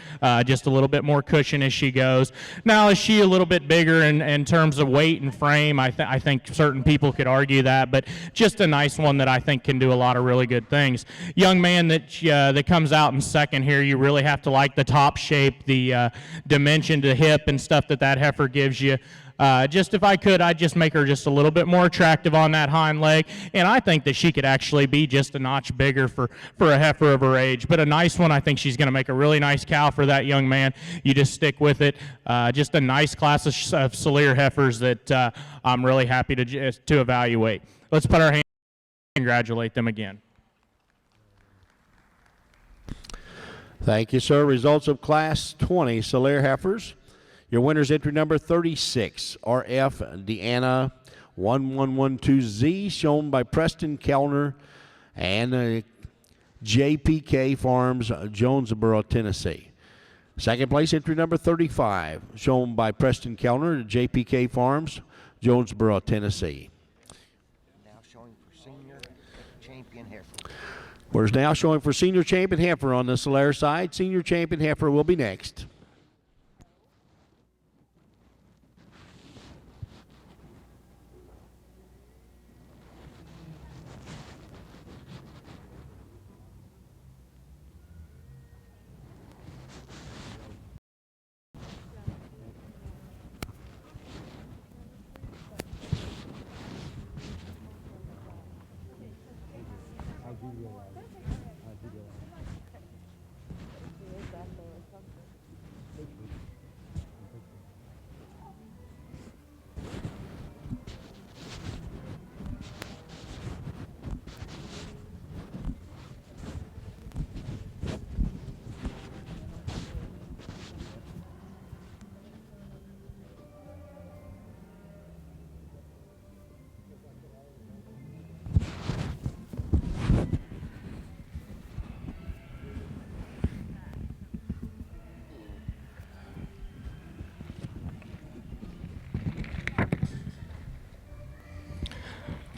just a little bit more cushion as she goes. Now, is she a little bit bigger in terms of weight and frame? I think certain people could argue that, but just a nice one that I think can do a lot of really good things. Young man that comes out in second here, you really have to like the top shape, the dimension to hip and stuff that heifer gives you. Just if I could, I'd just make her just a little bit more attractive on that hind leg, and I think that she could actually be just a notch bigger for a heifer of her age. But a nice one. I think she's going to make a really nice cow for that young man. You just stick with it. Just a nice class of Solaire heifers that I'm really happy to evaluate. Let's put our hands and congratulate them again. Thank you, sir. Results of Class 20 Solaire heifers. Your winner's entry number 36, RF Deanna 1112Z, shown by Preston Kellner and JPK Farms, Jonesboro, Tennessee. Second place, entry number 35, shown by Preston Kellner at JPK Farms, Jonesboro, Tennessee. Now showing for senior champion heifer. We're now showing for senior champion heifer on the Solaire side. Senior champion heifer will be next.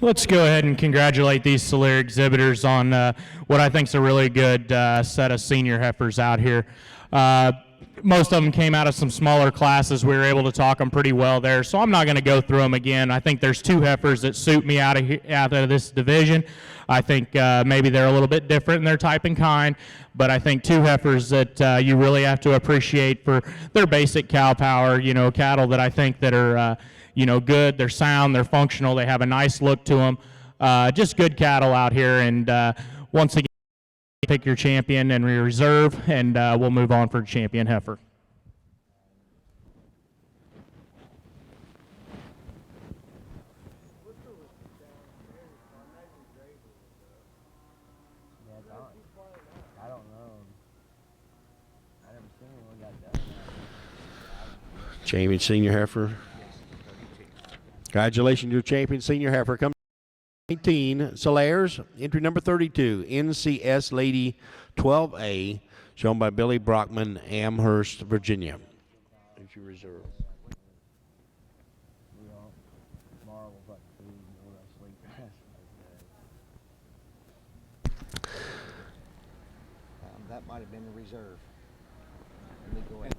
Let's go ahead and congratulate these Solaire exhibitors on what I think is a really good set of senior heifers out here. Most of them came out of some smaller classes. We were able to talk them pretty well there, so I'm not going to go through them again. I think there's two heifers that suit me out of this division. I think maybe they're a little bit different in their type and kind, but I think two heifers that you really have to appreciate for their basic cow power, cattle that I think that are good, they're sound, they're functional, they have a nice look to them. Just good cattle out here, and once again, pick your champion and reserve, and we'll move on for champion heifer. I don't know. I never seen one got that. Champion senior heifer. Congratulations, your champion senior heifer. Come 19, Solaire's entry number 32, NCS Lady 12A, shown by Billy Brockman, Amherst, Virginia. Here's your reserve. That might have been the reserve. Let me go ahead.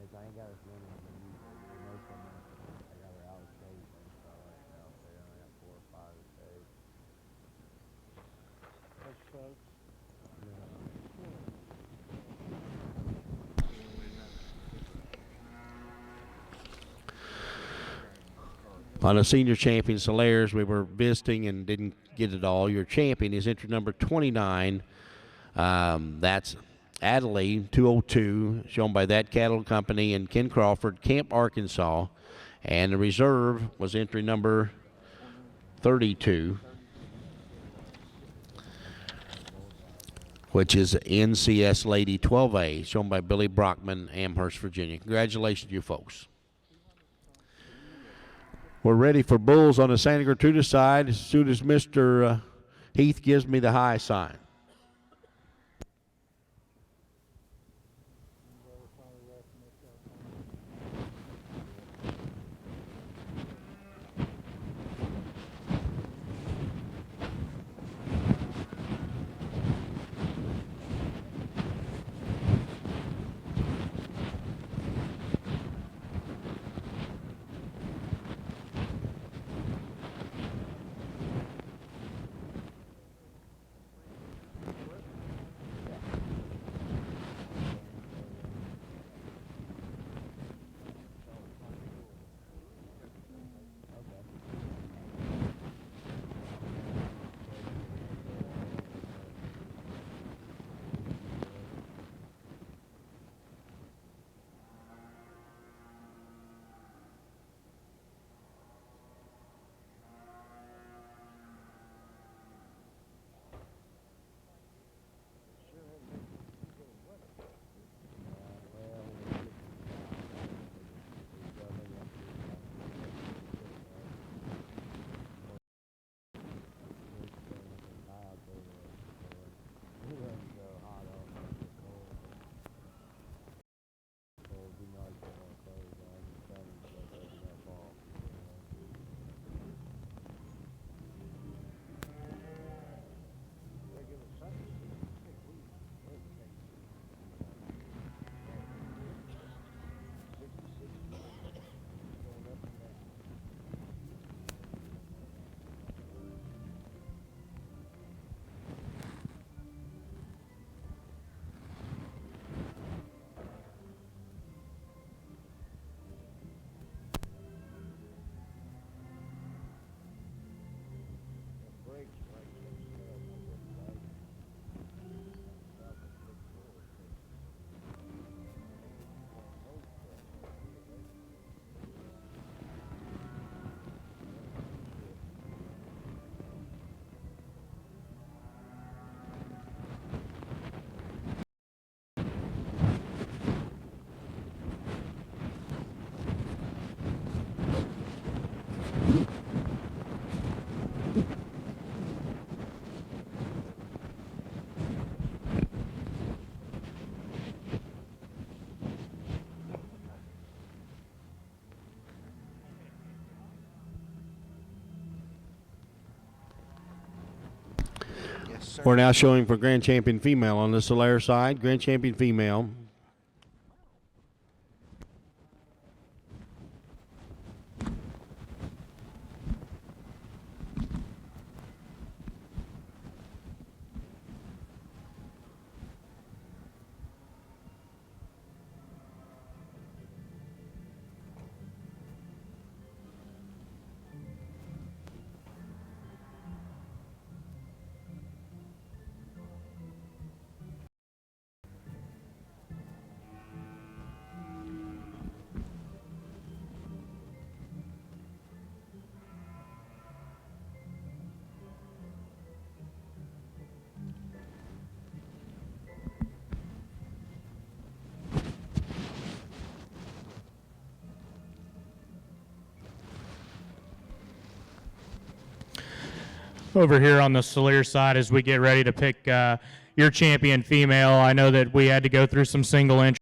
I ain't got as many as I usually do. Most of them, I got her out of state and stuff right now. So they only got 4 or 5 a state. That's folks. On the senior champion Solaire's, we were visiting and didn't get it all. Your champion is entry number 29. That's Adelaide 202, shown by That Cattle Company in Ken Crawford, Camp, Arkansas. And the reserve was entry number 32, which is NCS Lady 12A, shown by Billy Brockman, Amherst, Virginia. Congratulations to you folks. We're ready for bulls on the Santa Gertrudis side as soon as Mr. Heath gives me the high sign. We're now showing for Grand Champion Female on the Solaire side. Grand Champion Female. Over here on the Solaire side, as we get ready to pick your champion female, I know that we had to go through some single entry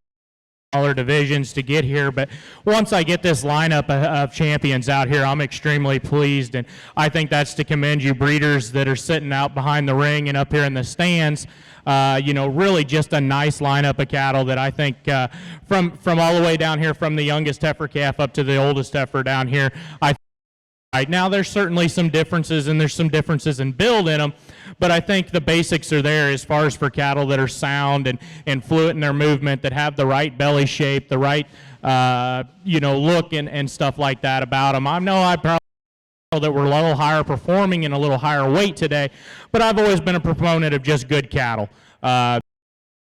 smaller divisions to get here, but once I get this lineup of champions out here, I'm extremely pleased, and I think that's to commend you breeders that are sitting out behind the ring and up here in the stands. Really just a nice lineup of cattle that I think from all the way down here, from the youngest heifer calf up to the oldest heifer down here, right now, there's certainly some differences, and there's some differences in build in them, but I think the basics are there as far as for cattle that are sound and fluid in their movement, that have the right belly shape, the right look and stuff like that about them. I know I probably that we're a little higher performing and a little higher weight today, but I've always been a proponent of just good cattle. That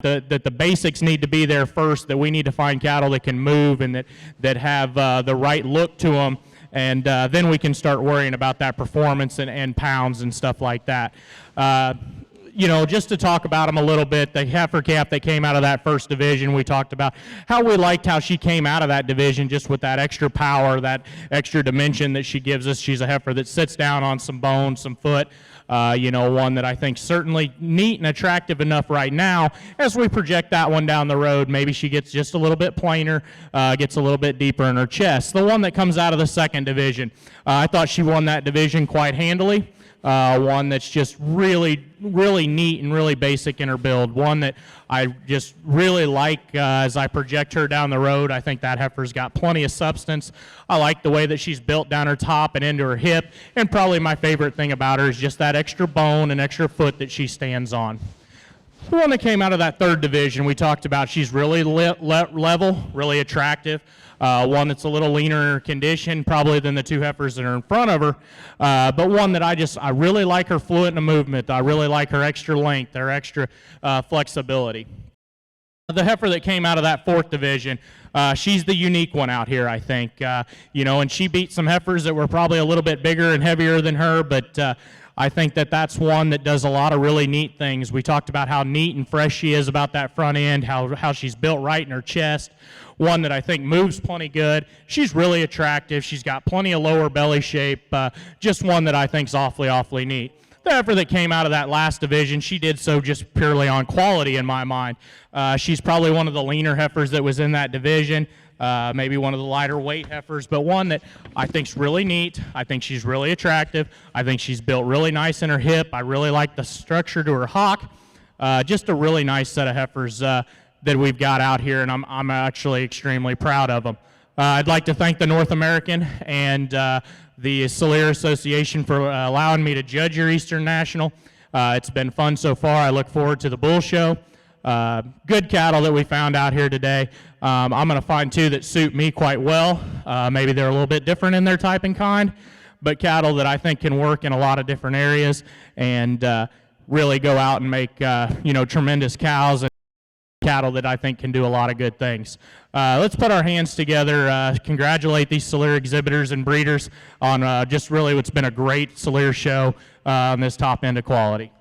the basics need to be there first, that we need to find cattle that can move and that have the right look to them. And then we can start worrying about that performance and pounds and stuff like that. Just to talk about them a little bit, the heifer calf that came out of that first division, we talked about how we liked how she came out of that division, just with that extra power, that extra dimension that she gives us. She's a heifer that sits down on some bone, some foot. One that I think certainly neat and attractive enough right now. As we project that one down the road, maybe she gets just a little bit plainer, gets a little bit deeper in her chest. The one that comes out of the second division, I thought she won that division quite handily. One that's just really, really neat and really basic in her build. One that I just really like as I project her down the road. I think that heifer's got plenty of substance. I like the way that she's built down her top and into her hip, and probably my favorite thing about her is just that extra bone and extra foot that she stands on. The one that came out of that third division, we talked about she's really level, really attractive. One that's a little leaner in her condition probably than the two heifers that are in front of her, but one that I really like her fluid in the movement. I really like her extra length, her extra flexibility. The heifer that came out of that fourth division, she's the unique one out here, I think. And she beat some heifers that were probably a little bit bigger and heavier than her, but I think that's one that does a lot of really neat things. We talked about how neat and fresh she is about that front end, how she's built right in her chest. One that I think moves plenty good. She's really attractive. She's got plenty of lower belly shape. Just one that I think is awfully, awfully neat. The heifer that came out of that last division, she did so just purely on quality in my mind. She's probably one of the leaner heifers that was in that division. Maybe one of the lighter weight heifers, but one that I think's really neat. I think she's really attractive. I think she's built really nice in her hip. I really like the structure to her hock. Just a really nice set of heifers that we've got out here, and I'm actually extremely proud of them. I'd like to thank the North American and the Solaire Association for allowing me to judge your Eastern National. It's been fun so far. I look forward to the bull show. Good cattle that we found out here today. I'm going to find two that suit me quite well. Maybe they're a little bit different in their type and kind, but cattle that I think can work in a lot of different areas and really go out and make tremendous cows and cattle that I think can do a lot of good things. Let's put our hands together, congratulate these Solaire exhibitors and breeders on just really what's been a great Solaire show on this top end of quality.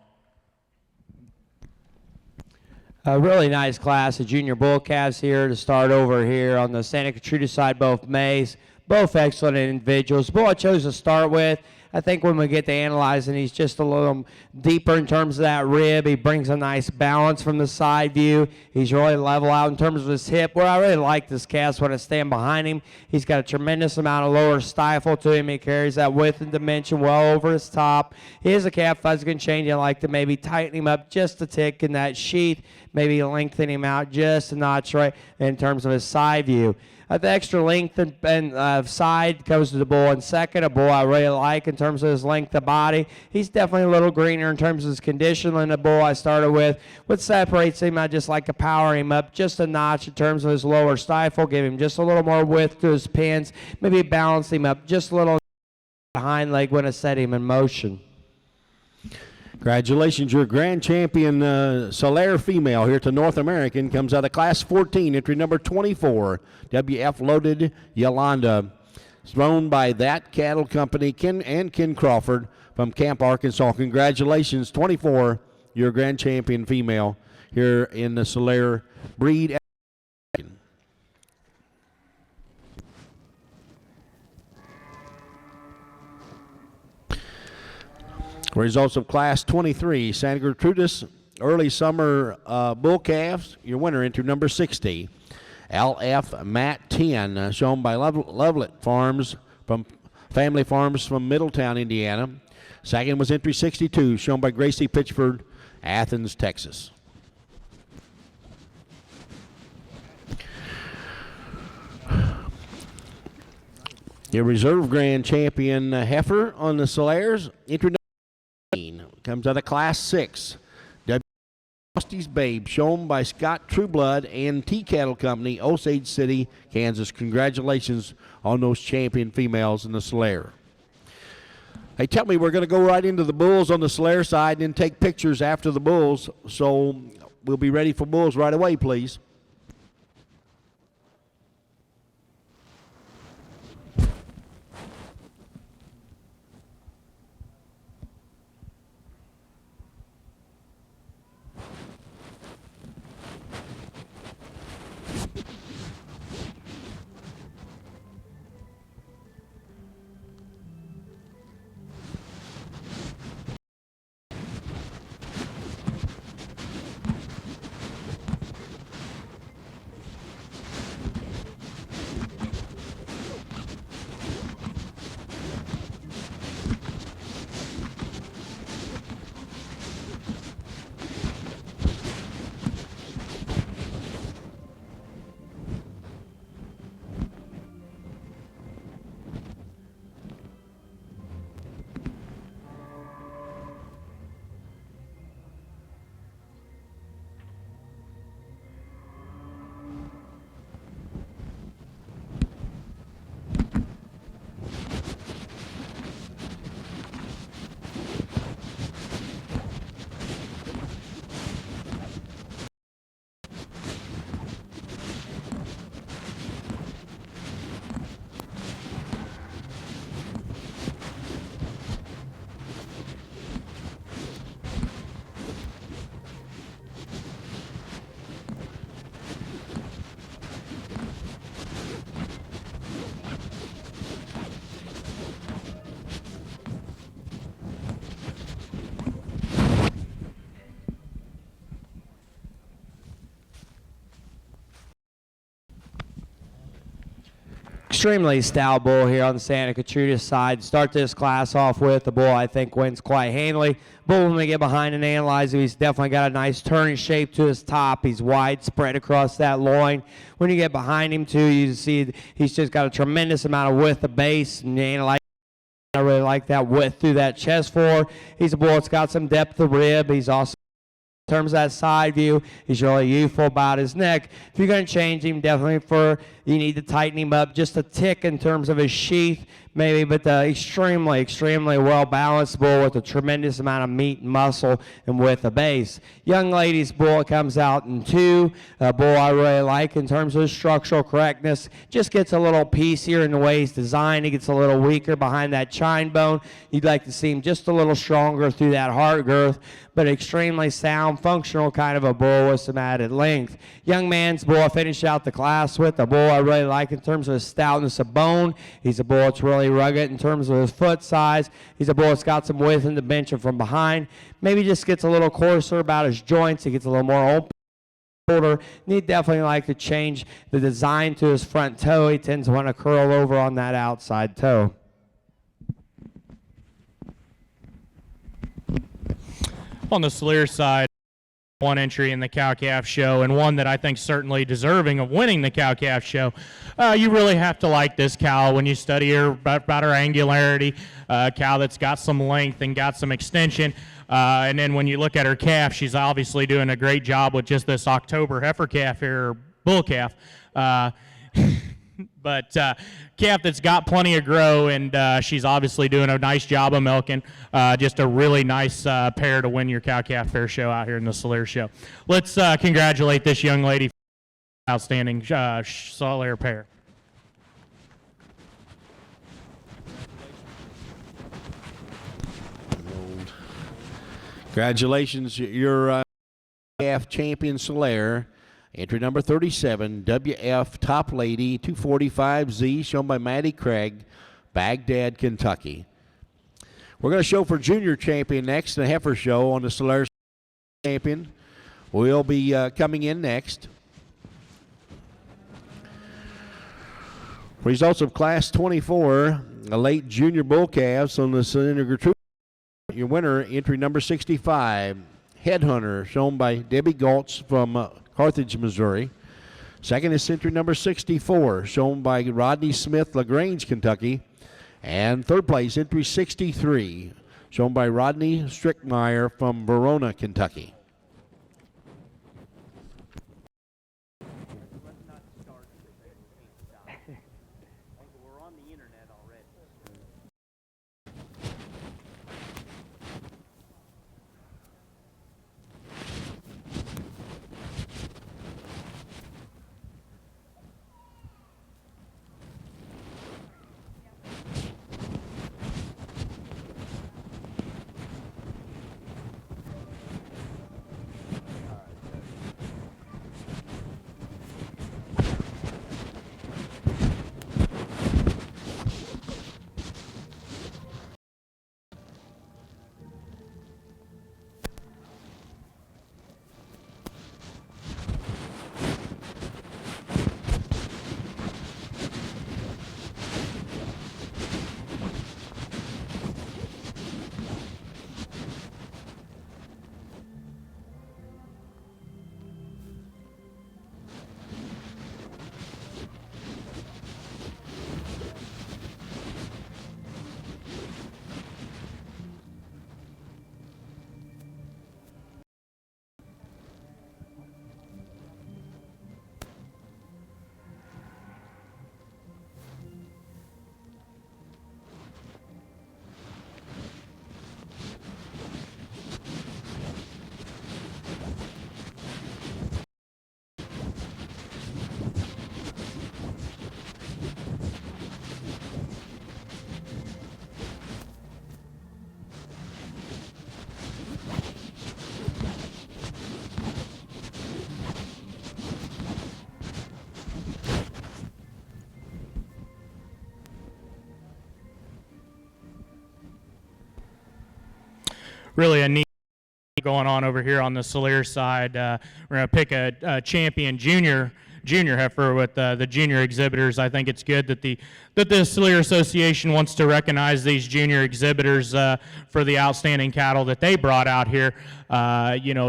A really nice class of junior bull calves here to start over here on the Santa Gertrudis side, both mays, both excellent individuals. The bull I chose to start with, I think when we get to analyzing, he's just a little deeper in terms of that rib. He brings a nice balance from the side view. He's really level out in terms of his hip. Where I really like this cast when I stand behind him, he's got a tremendous amount of lower stifle to him. He carries that width and dimension well over his top. He is a calf size can change. I like to maybe tighten him up just a tick in that sheath, maybe lengthen him out just a notch right in terms of his side view. The extra length and side goes to the bull in second. A bull I really like in terms of his length of body. He's definitely a little greener in terms of his condition than the bull I started with. What separates him, I just like to power him up just a notch in terms of his lower stifle, give him just a little more width to his pins, maybe balance him up just a little hind leg when I set him in motion. Congratulations, your grand champion Solaire female here to North American comes out of class 14, entry number 24, WF Loaded Yolanda. Thrown by That Cattle Company, Ken Crawford from Camp, Arkansas. Congratulations, 24, your grand champion female here in the Solaire breed. Results of Class 23, Santa Gertrudis Early Summer Bull Calves. Your winner into number 60, LF Matt 10, shown by Lovelet Farms from Family Farms from Middletown, Indiana. Second was entry 62, shown by Gracie Pitchford, Athens, Texas. Your reserve grand champion heifer on the Solaires, entry comes out of class 6. Frosty's Babe, shown by Scott Trueblood and T Cattle Company, Osage City, Kansas. Congratulations on those champion females in the Solaire. Hey, tell me, we're going to go right into the bulls on the Solaire side and then take pictures after the bulls. So we'll be ready for bulls right away, please. Extremely stout bull here on the Santa Gertrudis side. Start this class off with the bull I think wins quite handily. Bull, when we get behind and analyze him, he's definitely got a nice turning shape to his top. He's wide spread across that loin. When you get behind him too, you see he's just got a tremendous amount of width of base, and you analyze. I really like that width through that chest floor. He's a bull that's got some depth of rib. He's also, in terms of that side view, he's really youthful about his neck. If you're going to change him, definitely you need to tighten him up just a tick in terms of his sheath, maybe, but extremely well-balanced bull with a tremendous amount of meat and muscle and with a base. Young lady's bull comes out in 2. A bull I really like in terms of his structural correctness. Just gets a little piecier in the way he's designed. He gets a little weaker behind that chine bone. You'd like to see him just a little stronger through that heart girth, but extremely sound, functional kind of a bull with some added length. Young man's bull I finished out the class with. A bull I really like in terms of his stoutness of bone. He's a bull that's really fairly rugged in terms of his foot size. He's a bull that's got some width in the bench and from behind. Maybe just gets a little coarser about his joints. He gets a little more open shoulder. And he'd definitely like to change the design to his front toe. He tends to want to curl over on that outside toe. On the Salier side, one entry in the cow-calf show, and one that I think certainly deserving of winning the cow-calf show. You really have to like this cow when you study her about her angularity. Cow that's got some length and got some extension. And then when you look at her calf, she's obviously doing a great job with just this October heifer calf here, or bull calf. But calf that's got plenty of grow, and she's obviously doing a nice job of milking. Just a really nice pair to win your cow-calf fair show out here in the Salier show. Let's congratulate this young lady for an outstanding Salier pair. Congratulations, your calf champion Salier. Entry number 37, WF Top Lady 245Z, shown by Maddie Craig, Baghdad, Kentucky. We're going to show for junior champion next, the heifer show on the Salier champion. Will be coming in next. Results of Class 24, the late junior bull calves on the Gertrudis. Your winner, entry number 65, Headhunter, shown by Debbie Galtz from Carthage, Missouri. Second is entry number 64, shown by Rodney Smith, LaGrange, Kentucky. And third place, entry 63, shown by Rodney Strickmeyer from Verona, Kentucky. Really a neat going on over here on the Salier side. We're going to pick a champion junior heifer with the junior exhibitors. I think it's good that the Salier Association wants to recognize these junior exhibitors for the outstanding cattle that they brought out here.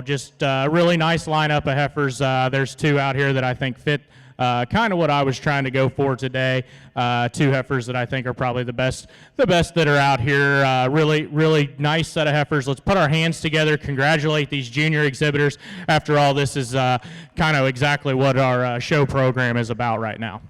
Just a really nice lineup of heifers. There's two out here that I think fit kind of what I was trying to go for today. Two heifers that I think are probably the best that are out here. Really nice set of heifers. Let's put our hands together, congratulate these junior exhibitors. After all, this is kind of exactly what our show program is about right now.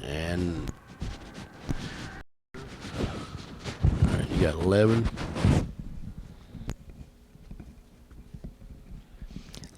And all right, you got 11. A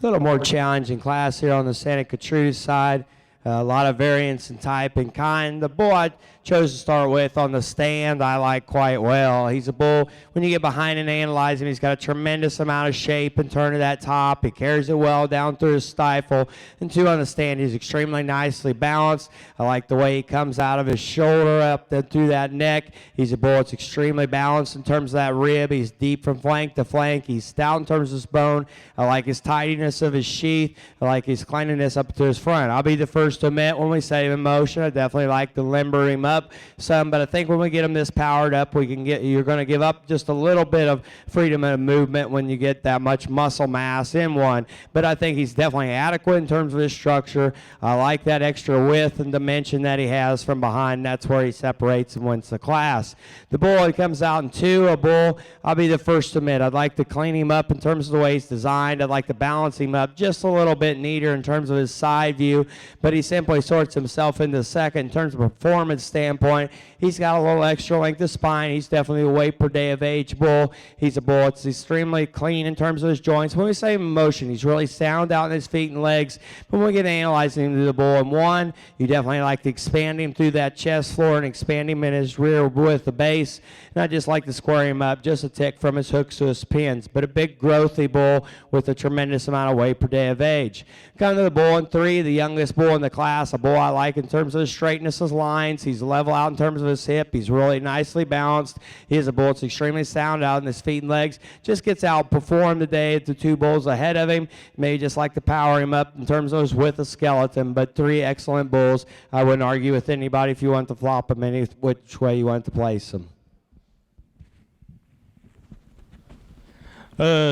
little more challenging class here on the Santa Gertrudis side. A lot of variance in type and kind. The bull I chose to start with on the stand I like quite well. He's a bull, when you get behind and analyze him, he's got a tremendous amount of shape and turn to that top. He carries it well down through his stifle. And two, on the stand, he's extremely nicely balanced. I like the way he comes out of his shoulder up through that neck. He's a bull that's extremely balanced in terms of that rib. He's deep from flank to flank. He's stout in terms of his bone. I like his tidiness of his sheath. I like his cleanliness up to his front. I'll be the first to admit, when we set him in motion, I definitely like to limber him up some, but I think when we get him this powered up, you're going to give up just a little bit of freedom of movement when you get that much muscle mass in one. But I think he's definitely adequate in terms of his structure. I like that extra width and dimension that he has from behind. That's where he separates and wins the class. The bull, he comes out in two. A bull, I'll be the first to admit, I'd like to clean him up in terms of the way he's designed. I'd like to balance him up just a little bit neater in terms of his side view, but he simply sorts himself into second in terms of performance standpoint. He's got a little extra length of spine. He's definitely a weight per day of age bull. He's a bull that's extremely clean in terms of his joints. When we say him in motion, he's really sound out in his feet and legs. But when we get analyzing him through the bull in one, you definitely like to expand him through that chest floor and expand him in his rear with the base. And I just like to square him up just a tick from his hooks to his pins. But a big growthy bull with a tremendous amount of weight per day of age. Coming to the bull in three, the youngest bull in the class, a bull I like in terms of his straightness of lines. He's level out in terms of his hip. He's really nicely balanced. He is a bull that's extremely sound out in his feet and legs. Just gets outperformed today at the two bulls ahead of him. Maybe just like to power him up in terms of his width of skeleton, but three excellent bulls. I wouldn't argue with anybody if you want to flop them any which way you want to place them.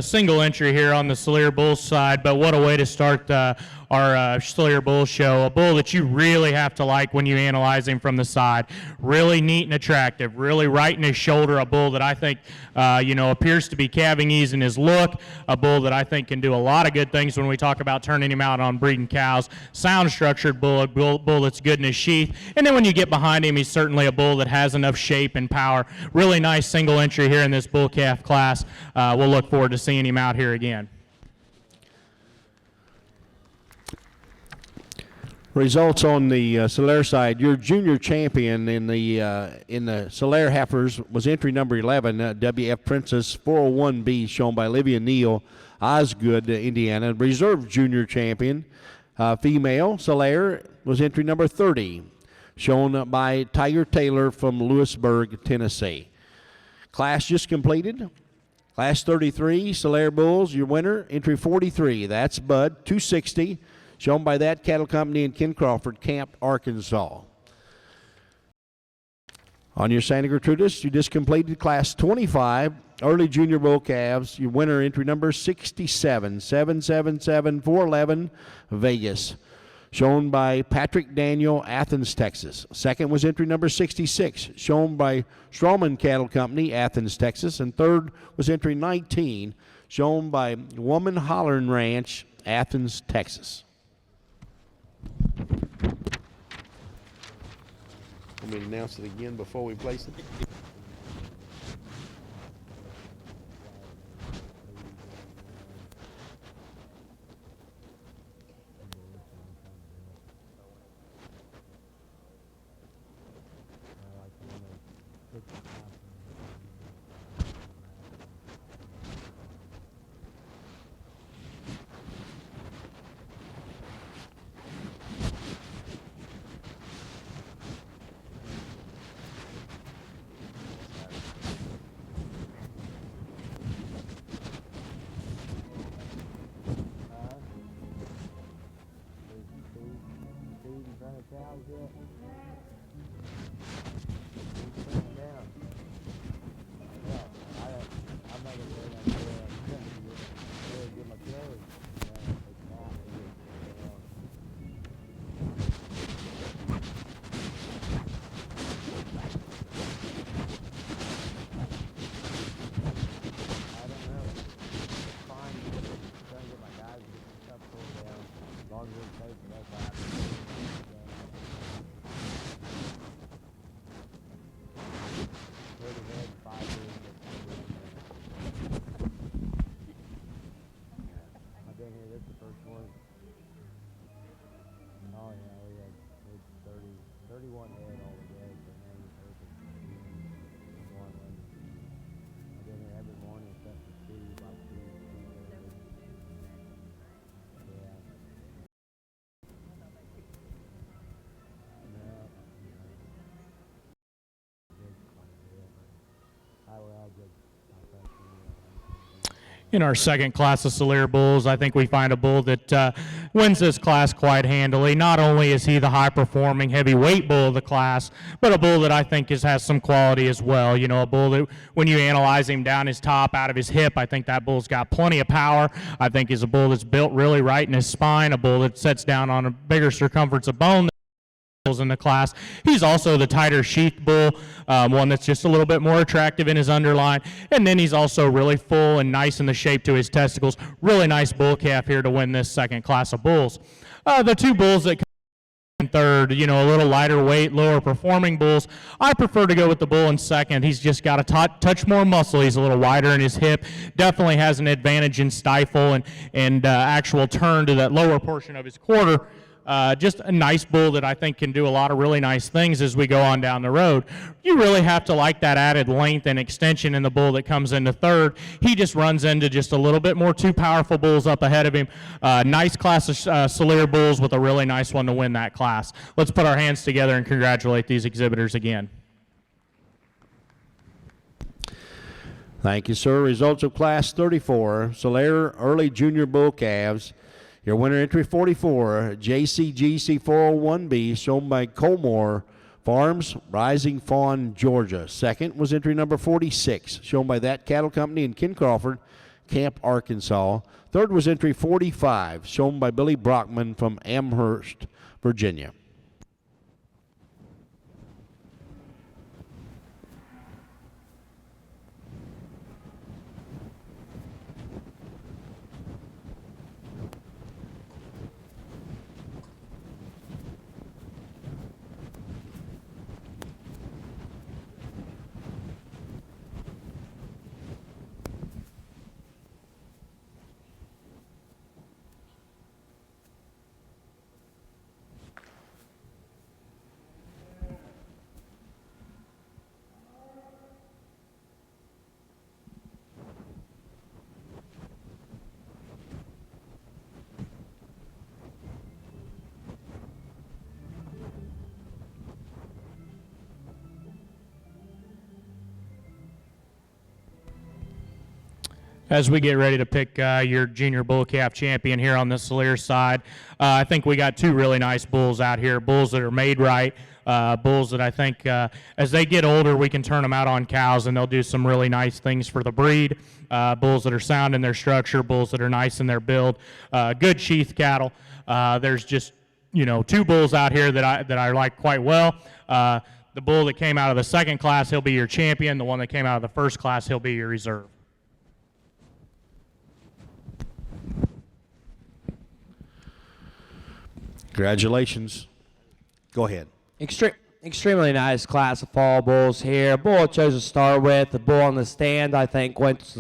Single entry here on the Salier Bulls side, but what a way to start our Salier Bulls show. A bull that you really have to like when you analyze him from the side. Really neat and attractive, really right in his shoulder. A bull that I think, appears to be calving ease in his look. A bull that I think can do a lot of good things when we talk about turning him out on breeding cows. Sound structured bull, a bull that's good in his sheath. And then when you get behind him, he's certainly a bull that has enough shape and power. Really nice single entry here in this bull calf class. We'll look forward to seeing him out here again. Results on the Solaire side. Your junior champion in the Solaire heifers was entry number 11, WF Princess 401B, shown by Olivia Neal, Osgood, Indiana. Reserve junior champion, female Solaire, was entry number 30, shown by Tiger Taylor from Lewisburg, Tennessee. Class just completed. Class 33, Solaire Bulls, your winner, entry 43. That's Bud, 260, shown by that cattle company in Ken Crawford, Camp, Arkansas. On your Santa Gertrudis, you just completed Class 25, early junior bull calves. Your winner, entry number 67, 777411, Vegas, shown by Patrick Daniel, Athens, Texas. Second was entry number 66, shown by Strawman Cattle Company, Athens, Texas. And third was entry 19, shown by Woman Hollern Ranch, Athens, Texas. Want me to announce it again before we place it? Oh yeah, we had In our second class of Salier bulls, I think we find a bull that wins this class quite handily. Not only is he the high-performing heavyweight bull of the class, but a bull that I think has some quality as well. You know, a bull that when you analyze him down his top, out of his hip, I think that bull's got plenty of power. I think he's a bull that's built really right in his spine, a bull that sets down on a bigger circumference of bone in the class. He's also the tighter sheathed bull, one that's just a little bit more attractive in his underline, and then he's also really full and nice in the shape to his testicles. Really nice bull calf here to win this second class of bulls. The two bulls that come in third, you know, a little lighter weight, lower performing bulls, I prefer to go with the bull in second. He's just got a touch more muscle. He's a little wider in his hip, definitely has an advantage in stifle and actual turn to that lower portion of his quarter. Just a nice bull that I think can do a lot of really nice things as we go on down the road. You really have to like that added length and extension in the bull that comes into third. He just runs into just a little bit more two powerful bulls up ahead of him. Nice class of Salier bulls with a really nice one to win that class. Let's put our hands together and congratulate these exhibitors again. Thank you, sir. Results of Class 34, Salier Early Junior Bull Calves. Your winner, entry 44, JCGC 401B, shown by Colmore Farms, Rising Fawn, Georgia. Second was entry number 46, shown by That Cattle Company in Ken Crawford, Camp, Arkansas. Third was entry 45, shown by Billy Brockman from Amherst, Virginia. As we get ready to pick your junior bull calf champion here on the Salier side, I think we got two really nice bulls out here, bulls that are made right, bulls that I think as they get older we can turn them out on cows and they'll do some really nice things for the breed. Bulls that are sound in their structure, bulls that are nice in their build, good sheath cattle. There's just, you know, two bulls out here that I like quite well. The bull that came out of the second class, he'll be your champion. The one that came out of the first class, he'll be your reserve. Congratulations. Go ahead. Extremely nice class of fall bulls here. Bull I chose to start with. The bull on the stand, I think, wins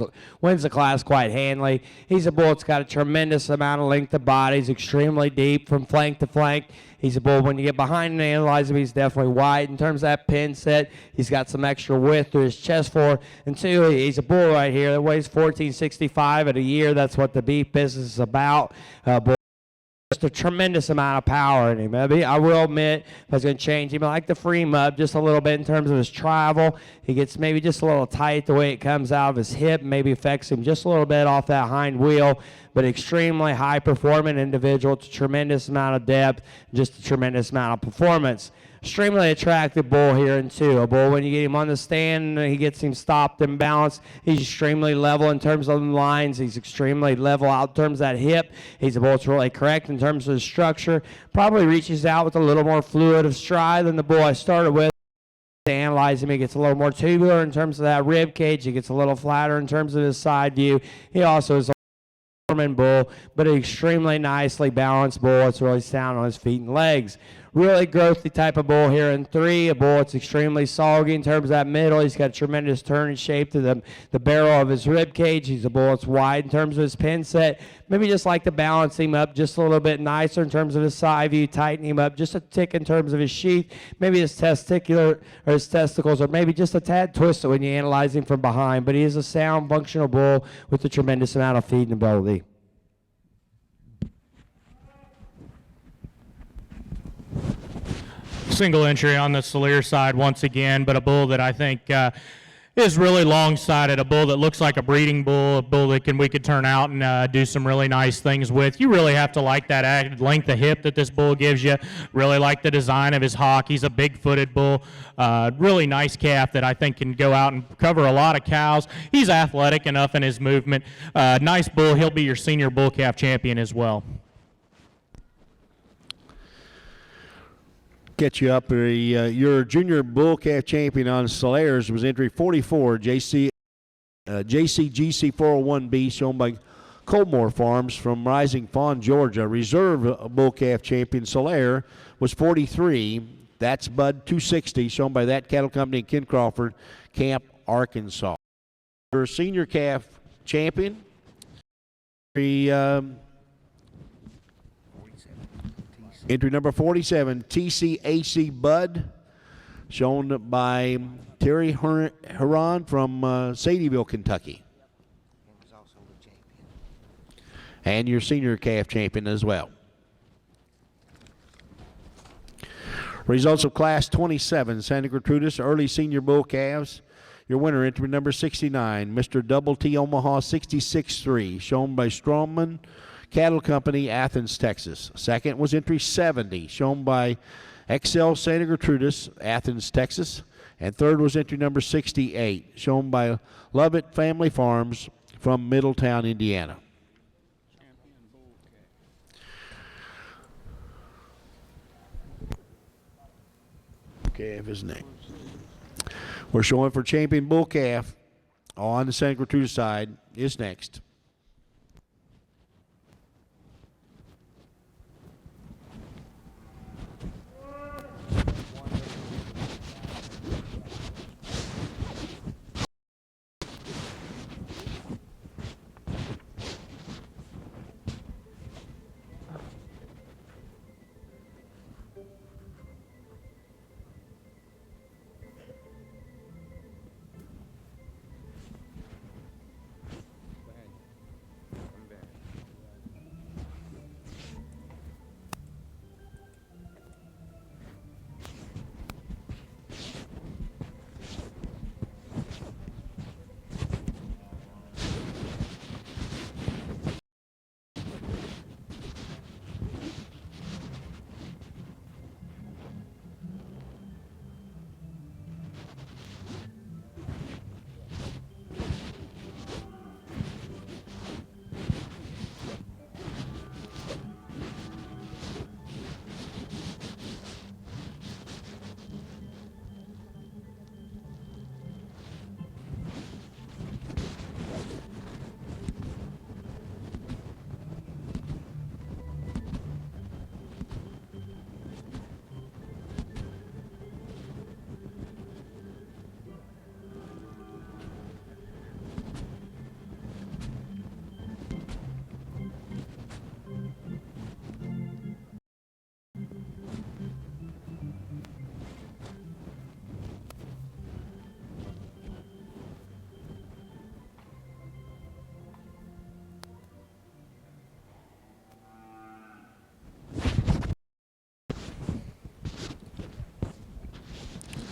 the class quite handily. He's a bull that's got a tremendous amount of length of body. He's extremely deep from flank to flank. He's a bull, when you get behind and analyze him, he's definitely wide. In terms of that pin set, he's got some extra width through his chest for. And two, he's a bull right here that weighs 1465 at a year. That's what the beef business is about. Bull just a tremendous amount of power in him. I will admit, if I was going to change him, I like to free him up just a little bit in terms of his travel. He gets maybe just a little tight the way it comes out of his hip, maybe affects him just a little bit off that hind wheel, but extremely high-performing individual. It's a tremendous amount of depth, just a tremendous amount of performance. Extremely attractive bull here in two. A bull, when you get him on the stand, he gets him stopped and balanced. He's extremely level in terms of the lines. He's extremely level out in terms of that hip. He's a bull that's really correct in terms of his structure. Probably reaches out with a little more fluid of stride than the bull I started with. To analyze him, he gets a little more tubular in terms of that rib cage. He gets a little flatter in terms of his side view. He also is a bull, but an extremely nicely balanced bull. It's really sound on his feet and legs. Really growthy type of bull here in three. A bull that's extremely soggy in terms of that middle. He's got a tremendous turn and shape to the barrel of his rib cage. He's a bull that's wide in terms of his pin set. Maybe just like to balance him up just a little bit nicer in terms of his side view, tighten him up just a tick in terms of his sheath. Maybe his testicular or his testicles are maybe just a tad twisted when you analyze him from behind. But he is a sound, functional bull with a tremendous amount of feeding ability. Single entry on the Salier side once again, but a bull that I think is really long-sided, a bull that looks like a breeding bull, a bull that we could turn out and do some really nice things with. You really have to like that added length of hip that this bull gives you. Really like the design of his hock. He's a big-footed bull. Really nice calf that I think can go out and cover a lot of cows. He's athletic enough in his movement. Nice bull. He'll be your senior bull calf champion as well. Get you up. Your junior bull calf champion on Solaires was entry 44, JCGC 401B, shown by Colmore Farms from Rising Fawn, Georgia. Reserve bull calf champion Solaire was 43. That's Bud 260, shown by that cattle company in Ken Crawford, Camp, Arkansas. Your senior calf champion, entry number 47, TCAC Bud, shown by Terry Huron from Sadieville, Kentucky. And your senior calf champion as well. Results of Class 27, Santa Gertrudis Early Senior Bull Calves. Your winner, entry number 69, Mr. Double T Omaha 66-3, shown by Strongman Cattle Company, Athens, Texas. Second was entry 70, shown by XL Santa Gertrudis, Athens, Texas. And third was entry number 68, shown by Lovett Family Farms from Middletown, Indiana. Calf is next. We're showing for champion bull calf on the Santa Gertrudis side is next.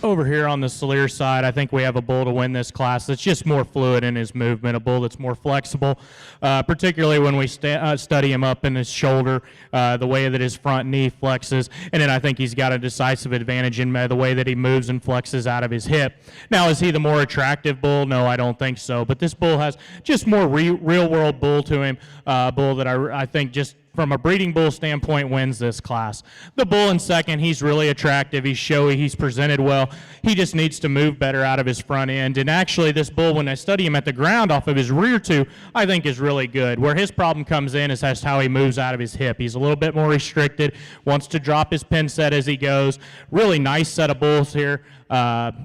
Over here on the Salier side, I think we have a bull to win this class that's just more fluid in his movement, a bull that's more flexible, particularly when we study him up in his shoulder, the way that his front knee flexes, and then I think he's got a decisive advantage in the way that he moves and flexes out of his hip. Now, is he the more attractive bull? No, I don't think so, but this bull has just more real-world bull to him, bull that I think just from a breeding bull standpoint wins this class. The bull in second, he's really attractive, he's showy, he's presented well. He just needs to move better out of his front end. And actually this bull, when I study him at the ground off of his rear two, I think is really good. Where his problem comes in is how he moves out of his hip. He's a little bit more restricted, wants to drop his pin set as he goes. Really nice set of bulls here. Really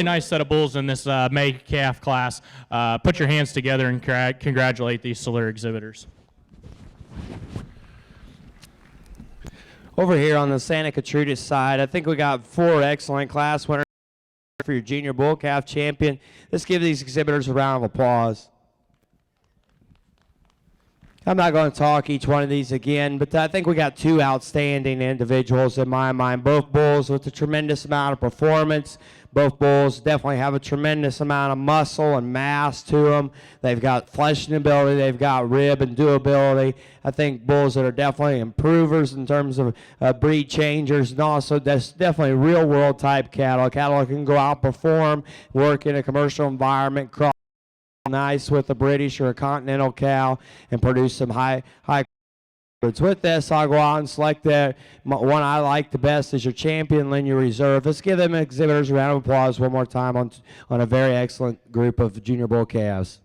nice set of bulls in this May calf class. Put your hands together and congratulate these Salier exhibitors. Over here on the Santa Gertrudis side, I think we got 4 excellent class winners for your junior bull calf champion. Let's give these exhibitors a round of applause. I'm not going to talk each one of these again, but I think we got two outstanding individuals in my mind. Both bulls with a tremendous amount of performance. Both bulls definitely have a tremendous amount of muscle and mass to them. They've got fleshing ability. They've got rib and durability. I think bulls that are definitely improvers in terms of breed changers, and also that's definitely real-world type cattle. Cattle that can go out, perform, work in a commercial environment, cross nice with a British or a continental cow, and produce some high. With this, I'll go out and select the one I like the best is your champion linear reserve. Let's give them exhibitors a round of applause one more time on a very excellent group of junior bull calves.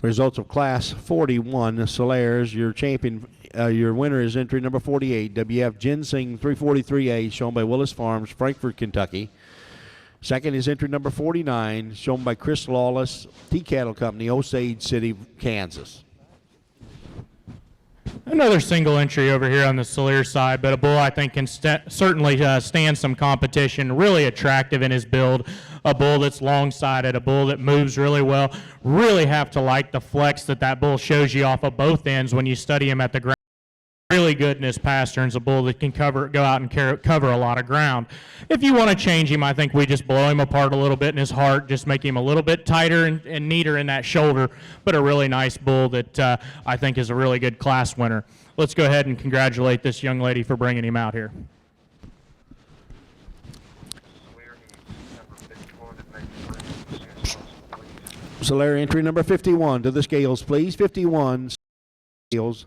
Results of Class 41, Solaires. Your champion, your winner is entry number 48, WF Ginseng 343A, shown by Willis Farms, Frankfort, Kentucky. Second is entry number 49, shown by Chris Lawless, Tea Cattle Company, Osage City, Kansas. Another single entry over here on the Solaire side, but a bull I think can certainly stand some competition. Really attractive in his build. A bull that's long-sided, a bull that moves really well. Really have to like the flex that bull shows you off of both ends when you study him at the ground. Really good in his pasterns, a bull that can go out and cover a lot of ground. If you want to change him, I think we just blow him apart a little bit in his heart, just make him a little bit tighter and neater in that shoulder, but a really nice bull that I think is a really good class winner. Let's go ahead and congratulate this young lady for bringing him out here. Solaire entry number 51 to the scales, please. 51 scales.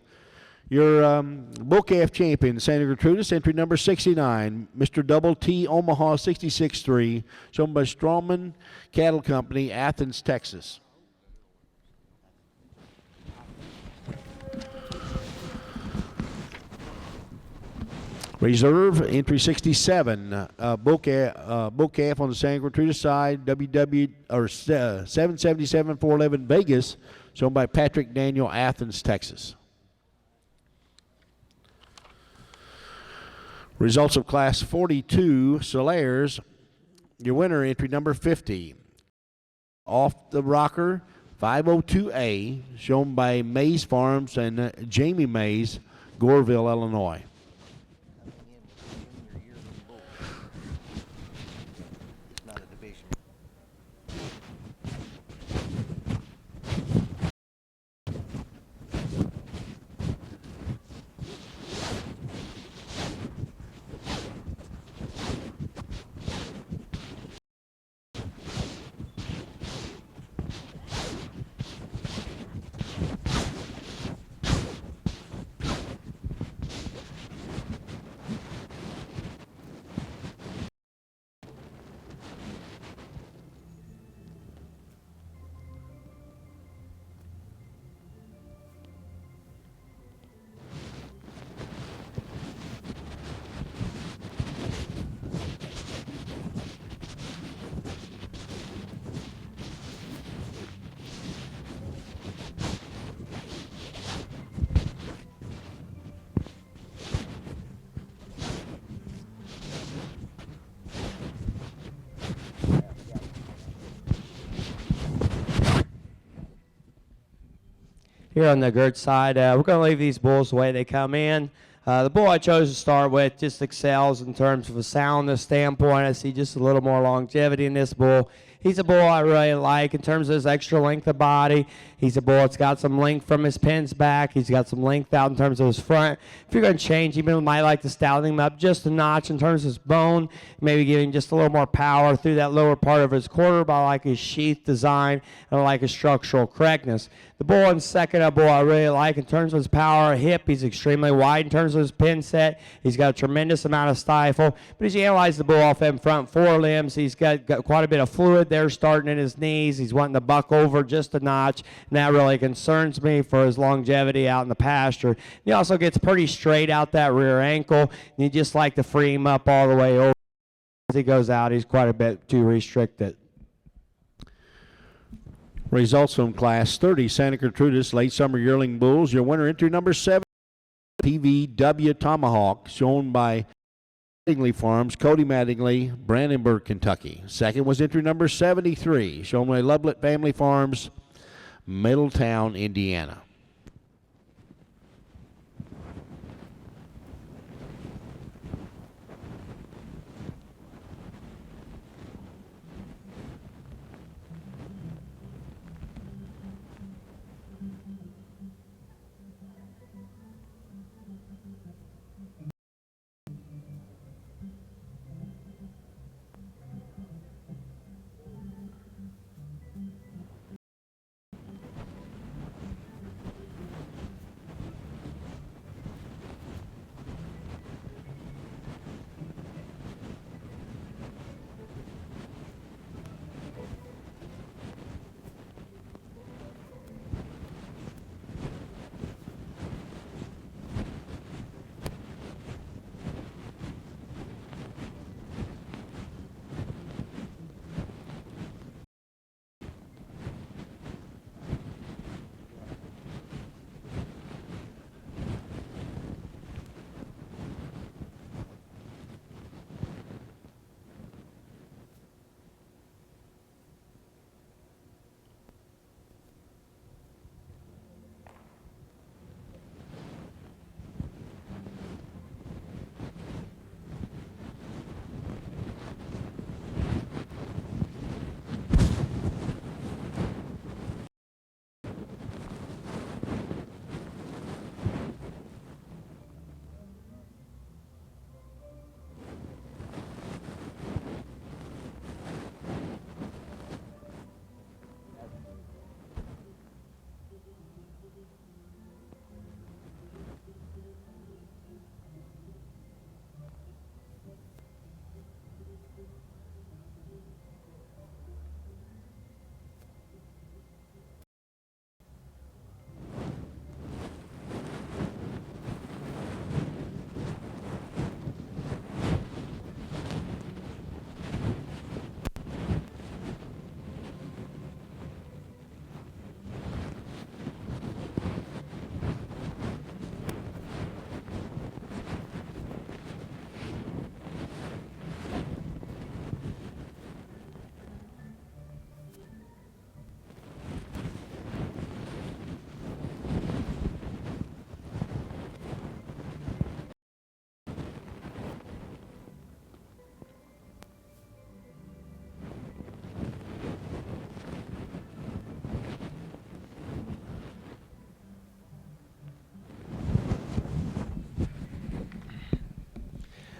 Your bull calf champion, Santa Gertrudis, entry number 69, Mr. Double T Omaha 66-3, shown by Strawman Cattle Company, Athens, Texas. Reserve, entry 67, bull calf on the Santa Gertrudis side, 777-411 Vegas, shown by Patrick Daniel, Athens, Texas. Results of Class 42, Solaires. Your winner, entry number 50. Off the Rocker, 502A, shown by Mays Farms and Jamie Mays, Goreville, Illinois. Here on the Gert side, we're going to leave these bulls the way they come in. The bull I chose to start with just excels in terms of a soundness standpoint. I see just a little more longevity in this bull. He's a bull I really like in terms of his extra length of body. He's a bull that's got some length from his pins back. He's got some length out in terms of his front. If you're going to change him, you might like to stout him up just a notch in terms of his bone, maybe giving just a little more power through that lower part of his quarter. But I like his sheath design, and I like his structural correctness. The bull in second, a bull I really like in terms of his power, hip. He's extremely wide in terms of his pin set. He's got a tremendous amount of stifle. But as you analyze the bull off them front forelimbs, he's got quite a bit of fluid there starting in his knees. He's wanting to buck over just a notch, and that really concerns me for his longevity out in the pasture. He also gets pretty straight out that rear ankle, and you just like to free him up all the way over. As he goes out, he's quite a bit too restricted. Results from Class 30, Santa Gertrudis Late Summer Yearling Bulls. Your winner, entry number 7, PVW Tomahawk, shown by Mattingly Farms, Cody Mattingly, Brandenburg, Kentucky. Second was entry number 73, shown by Lovelet Family Farms, Middletown, Indiana.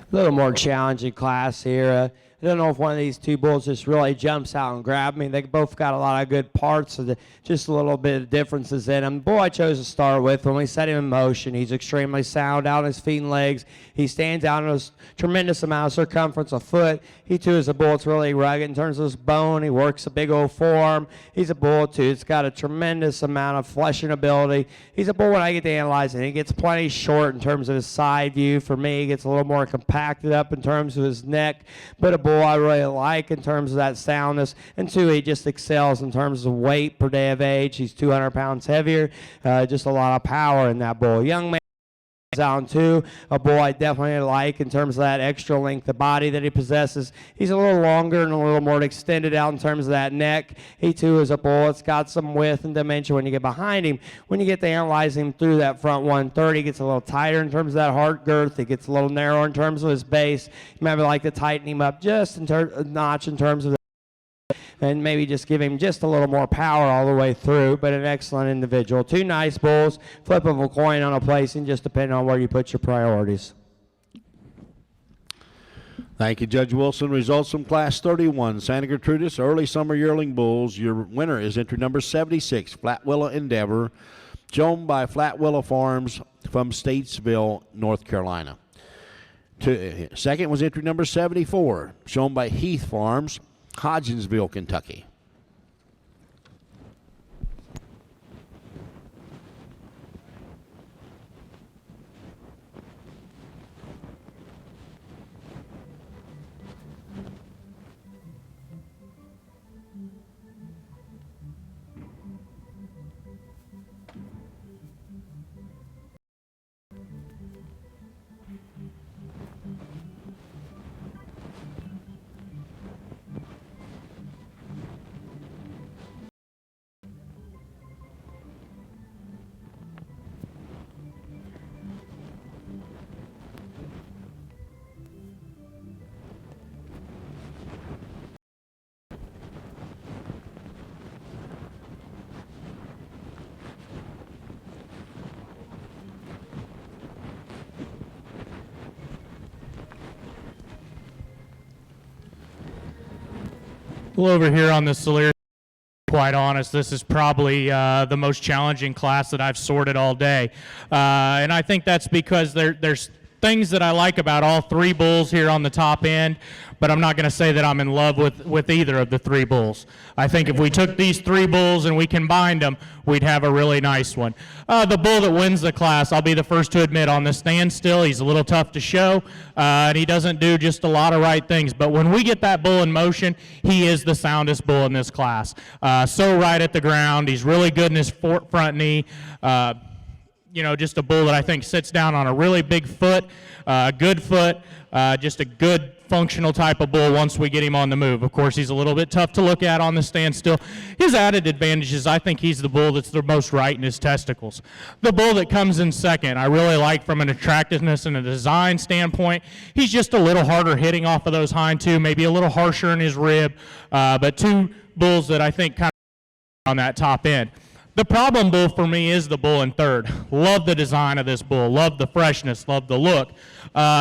A little more challenging class here. I don't know if one of these two bulls just really jumps out and grabs me. They both got a lot of good parts, so just a little bit of differences in them. The bull I chose to start with, when we set him in motion, he's extremely sound out on his feet and legs. He stands out on a tremendous amount of circumference of foot. He, too, is a bull that's really rugged in terms of his bone. He works a big old forearm. He's a bull, too. It's got a tremendous amount of fleshing ability. He's a bull when I get to analyze it. He gets plenty short in terms of his side view. For me, he gets a little more compacted up in terms of his neck, but a bull I really like in terms of that soundness. And two, he just excels in terms of weight per day of age. He's 200 pounds heavier, just a lot of power in that bull. Young man down too, a bull I definitely like in terms of that extra length of body that he possesses. He's a little longer and a little more extended out in terms of that neck. He too is a bull that's got some width and dimension when you get behind him. When you get to analyze him through that front 130, he gets a little tighter in terms of that heart girth. He gets a little narrower in terms of his base. You maybe like to tighten him up just a notch in terms of and maybe just give him just a little more power all the way through, but an excellent individual. Two nice bulls, flip of a coin on a placing, just depending on where you put your priorities. Thank you, Judge Wilson. Results from Class 31, Santa Gertrudis Early Summer Yearling Bulls. Your winner is entry number 76, Flat Willow Endeavor, shown by Flat Willow Farms from Statesville, North Carolina. Second was entry number 74, shown by Heath Farms, Hodgensville, Kentucky. Well, over here on the Soler, quite honest, this is probably the most challenging class that I've sorted all day. And I think that's because there's things that I like about all three bulls here on the top end, but I'm not going to say that I'm in love with either of the three bulls. I think if we took these three bulls and we combined them, we'd have a really nice one. The bull that wins the class, I'll be the first to admit, on the standstill, he's a little tough to show, and he doesn't do just a lot of right things. But when we get that bull in motion, he is the soundest bull in this class. So right at the ground, he's really good in his front knee. Just a bull that I think sits down on a really big foot, good foot, just a good functional type of bull once we get him on the move. Of course, he's a little bit tough to look at on the standstill. His added advantage is I think he's the bull that's the most right in his testicles. The bull that comes in second, I really like from an attractiveness and a design standpoint. He's just a little harder hitting off of those hind two, maybe a little harsher in his rib, but two bulls that I think kind of on that top end. The problem bull for me is the bull in third. Love the design of this bull, love the freshness, love the look.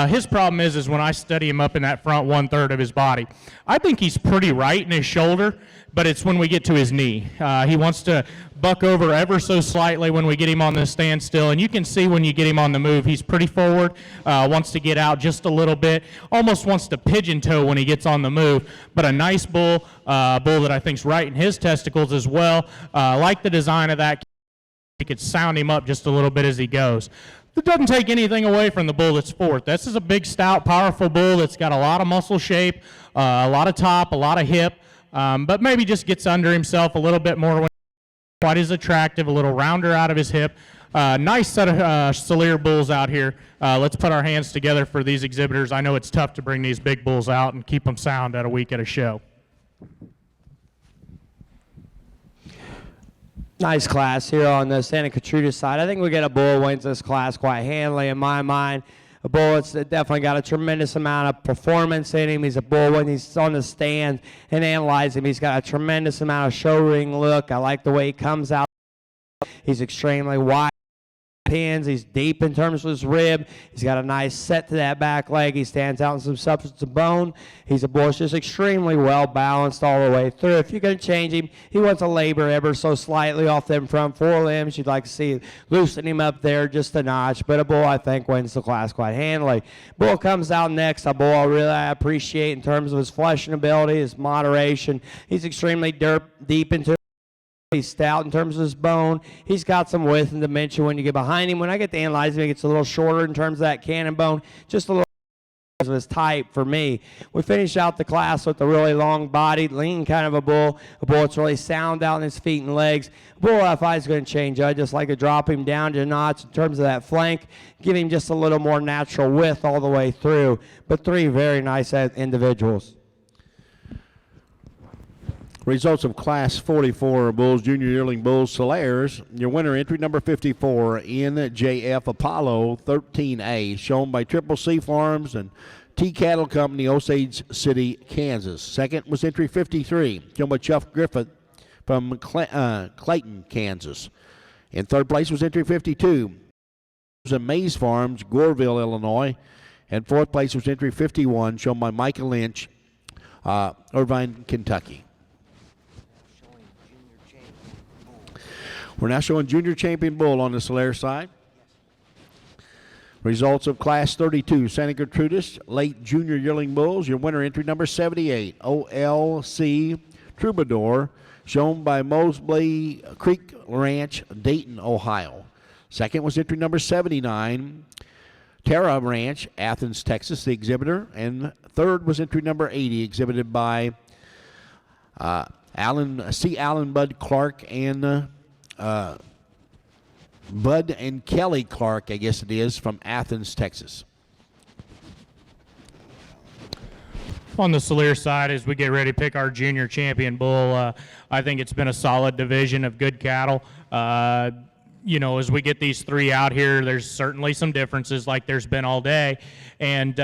His problem is when I study him up in that front 1/3 of his body, I think he's pretty right in his shoulder, but it's when we get to his knee. He wants to buck over ever so slightly when we get him on the standstill, and you can see when you get him on the move, he's pretty forward, wants to get out just a little bit, almost wants to pigeon toe when he gets on the move, but a nice bull, bull that I think's right in his testicles as well. Like the design of that, he could sound him up just a little bit as he goes. It doesn't take anything away from the bull that's fourth. This is a big, stout, powerful bull that's got a lot of muscle shape, a lot of top, a lot of hip, but maybe just gets under himself a little bit more when quite as attractive, a little rounder out of his hip. Nice set of Soler bulls out here. Let's put our hands together for these exhibitors. I know it's tough to bring these big bulls out and keep them sound at a week at a show. Nice class here on the Santa Gertrudis side. I think we get a bull wins this class quite handily in my mind. A bull that's definitely got a tremendous amount of performance in him. He's a bull when he's on the stand and analyze him. He's got a tremendous amount of show ring look. I like the way he comes out. He's extremely wide pins. He's deep in terms of his rib. He's got a nice set to that back leg. He stands out in some substance of bone. He's a bull that's just extremely well balanced all the way through. If you're going to change him, he wants to labor ever so slightly off them front forelimbs. You'd like to see loosen him up there just a notch, but a bull I think wins the class quite handily. Bull comes out next, a bull I really appreciate in terms of his fleshing ability, his moderation. He's extremely deep into He's stout in terms of his bone. He's got some width and dimension when you get behind him. When I get to analyze him, he gets a little shorter in terms of that cannon bone, just a little of his type for me. We finish out the class with a really long-bodied, lean kind of a bull that's really sound out in his feet and legs. A bull if I was going to change, I'd just like to drop him down to a notch in terms of that flank, give him just a little more natural width all the way through. But three very nice individuals. Results of Class 44 Bulls, Junior Yearling Bulls, Solers. Your winner, entry number 54, NJF Apollo 13A, shown by Triple C Farms and T Cattle Company, Osage City, Kansas. Second was entry 53, shown by Chuff Griffith from Clayton, Kansas. In third place was entry 52, and Mays Farms, Goreville, Illinois. And fourth place was entry 51, shown by Michael Lynch, Irvine, Kentucky. We're now showing Junior Champion Bull on the Soler side. Results of Class 32, Santa Gertrudis, late Junior Yearling Bulls. Your winner, entry number 78, OLC Troubadour, shown by Mosley Creek Ranch, Dayton, Ohio. Second was entry number 79, Terra Ranch, Athens, Texas, the exhibitor. And third was entry number 80, exhibited by Alan Bud Clark and Bud and Kelly Clark, I guess it is, from Athens, Texas. On the Soler side, as we get ready to pick our junior champion bull, I think it's been a solid division of good cattle. As we get these three out here, there's certainly some differences like there's been all day. And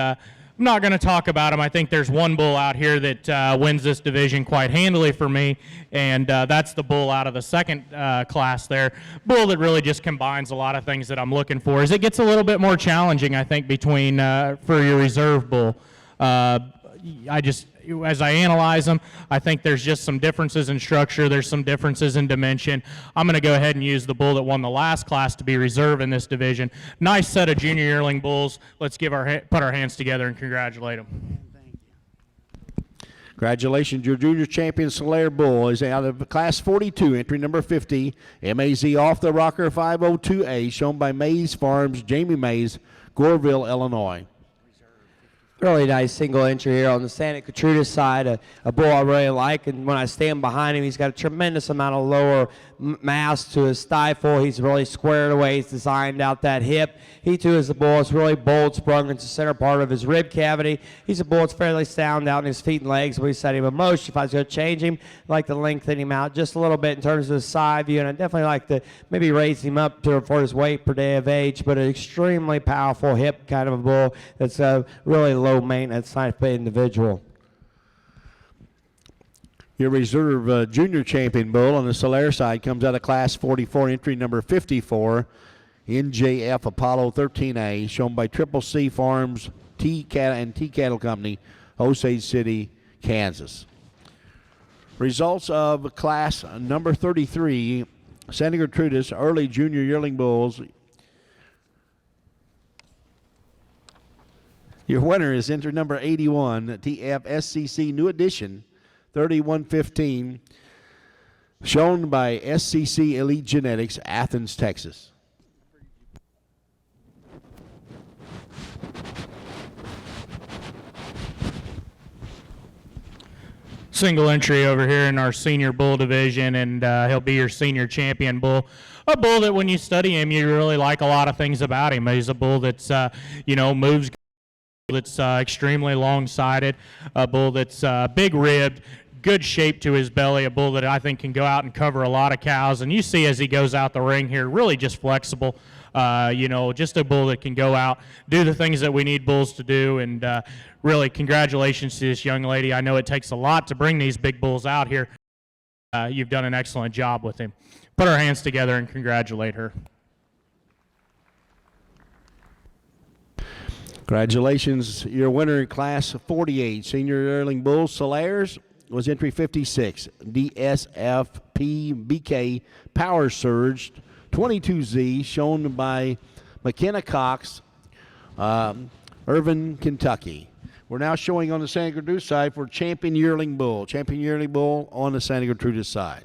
I'm not going to talk about them. I think there's one bull out here that wins this division quite handily for me, and that's the bull out of the second class there. Bull that really just combines a lot of things that I'm looking for. As it gets a little bit more challenging, I think, between for your reserve bull. as I analyze them, I think there's just some differences in structure. There's some differences in dimension. I'm going to go ahead and use the bull that won the last class to be reserve in this division. Nice set of junior yearling bulls. Let's put our hands together and congratulate them. Congratulations, your junior champion Solaire Bull is out of class 42, entry number 50, MAZ Off the Rocker 502A, shown by Mays Farms, Jamie Mays, Goreville, Illinois. Really nice single entry here on the Santa Gertrudis side, a bull I really like, and when I stand behind him, he's got a tremendous amount of lower mass to his stifle. He's really squared away. He's designed out that hip. He too is a bull that's really bold sprung into the center part of his rib cavity. He's a bull that's fairly sound out in his feet and legs. We set him in motion. If I was going to change him, I'd like to lengthen him out just a little bit in terms of his side view, and I'd definitely like to maybe raise him up for his weight per day of age, but an extremely powerful hip kind of a bull that's really low maintenance type of individual. Your reserve junior champion bull on the Solaire side comes out of class 44, entry number 54, NJF Apollo 13A, shown by Triple C Farms T Cattle Company, Osage City, Kansas. Results of class number 33, Santa Gertrudis early junior yearling bulls. Your winner is entry number 81, TF SCC New Edition, 3115, shown by SCC Elite Genetics, Athens, Texas. Single entry over here in our senior bull division, and he'll be your senior champion bull. A bull that when you study him, you really like a lot of things about him. He's a bull that's, moves, that's extremely long-sided, a bull that's big-ribbed, good shape to his belly, a bull that I think can go out and cover a lot of cows. And you see as he goes out the ring here, really just flexible, just a bull that can go out, do the things that we need bulls to do. And really, congratulations to this young lady. I know it takes a lot to bring these big bulls out here. You've done an excellent job with him. Put our hands together and congratulate her. Congratulations. Your winner in class 48, senior yearling bull Solaires, was entry 56, DSFP-BK Power Surge 22Z, shown by McKenna Cox, Irvin, Kentucky. We're now showing on the Santa Gertrudis side for champion yearling bull. Champion yearling bull on the Santa Gertrudis side.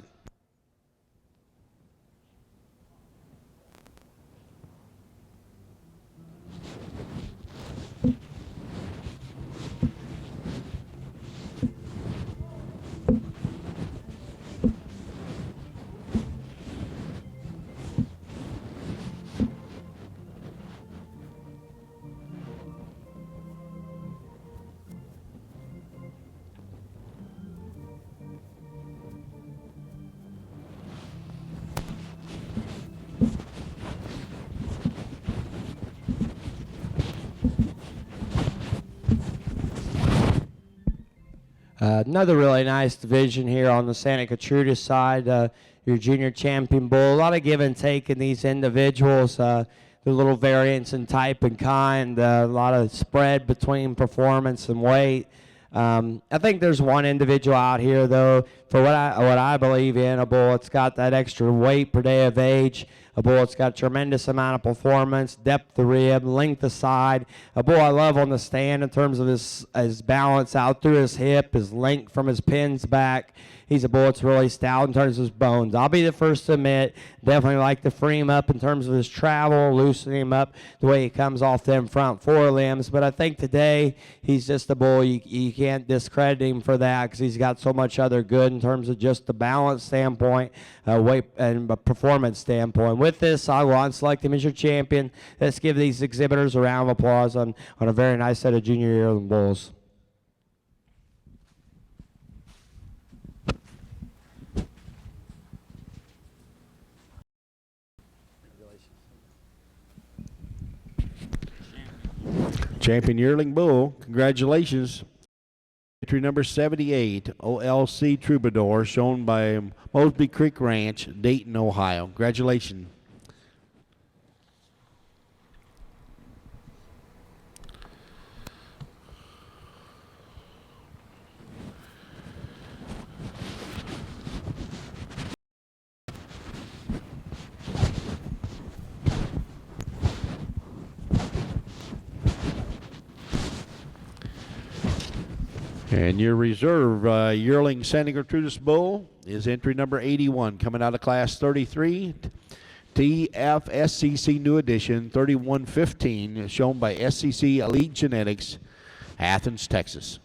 Another really nice division here on the Santa Gertrudis side, your junior champion bull. A lot of give and take in these individuals. The little variance in type and kind, a lot of spread between performance and weight. I think there's one individual out here, though, for what I believe in, a bull that's got that extra weight per day of age, a bull that's got a tremendous amount of performance, depth of rib, length of side, a bull I love on the stand in terms of his balance out through his hip, his length from his pins back. He's a bull that's really stout in terms of his bones. I'll be the first to admit, definitely like to free him up in terms of his travel, loosen him up the way he comes off them front forelimbs. But I think today he's just a bull. You can't discredit him for that because he's got so much other good in terms of just the balance standpoint, weight and performance standpoint. With this, I will select him as your champion. Let's give these exhibitors a round of applause on a very nice set of junior yearling bulls. Champion yearling bull, congratulations. Entry number 78, OLC Troubadour, shown by Mosby Creek Ranch, Dayton, Ohio. Congratulations. And your reserve yearling Santa Gertrudis bull is entry number 81, coming out of class 33. TFSCC New Edition 3115, shown by SCC Elite Genetics, Athens, Texas.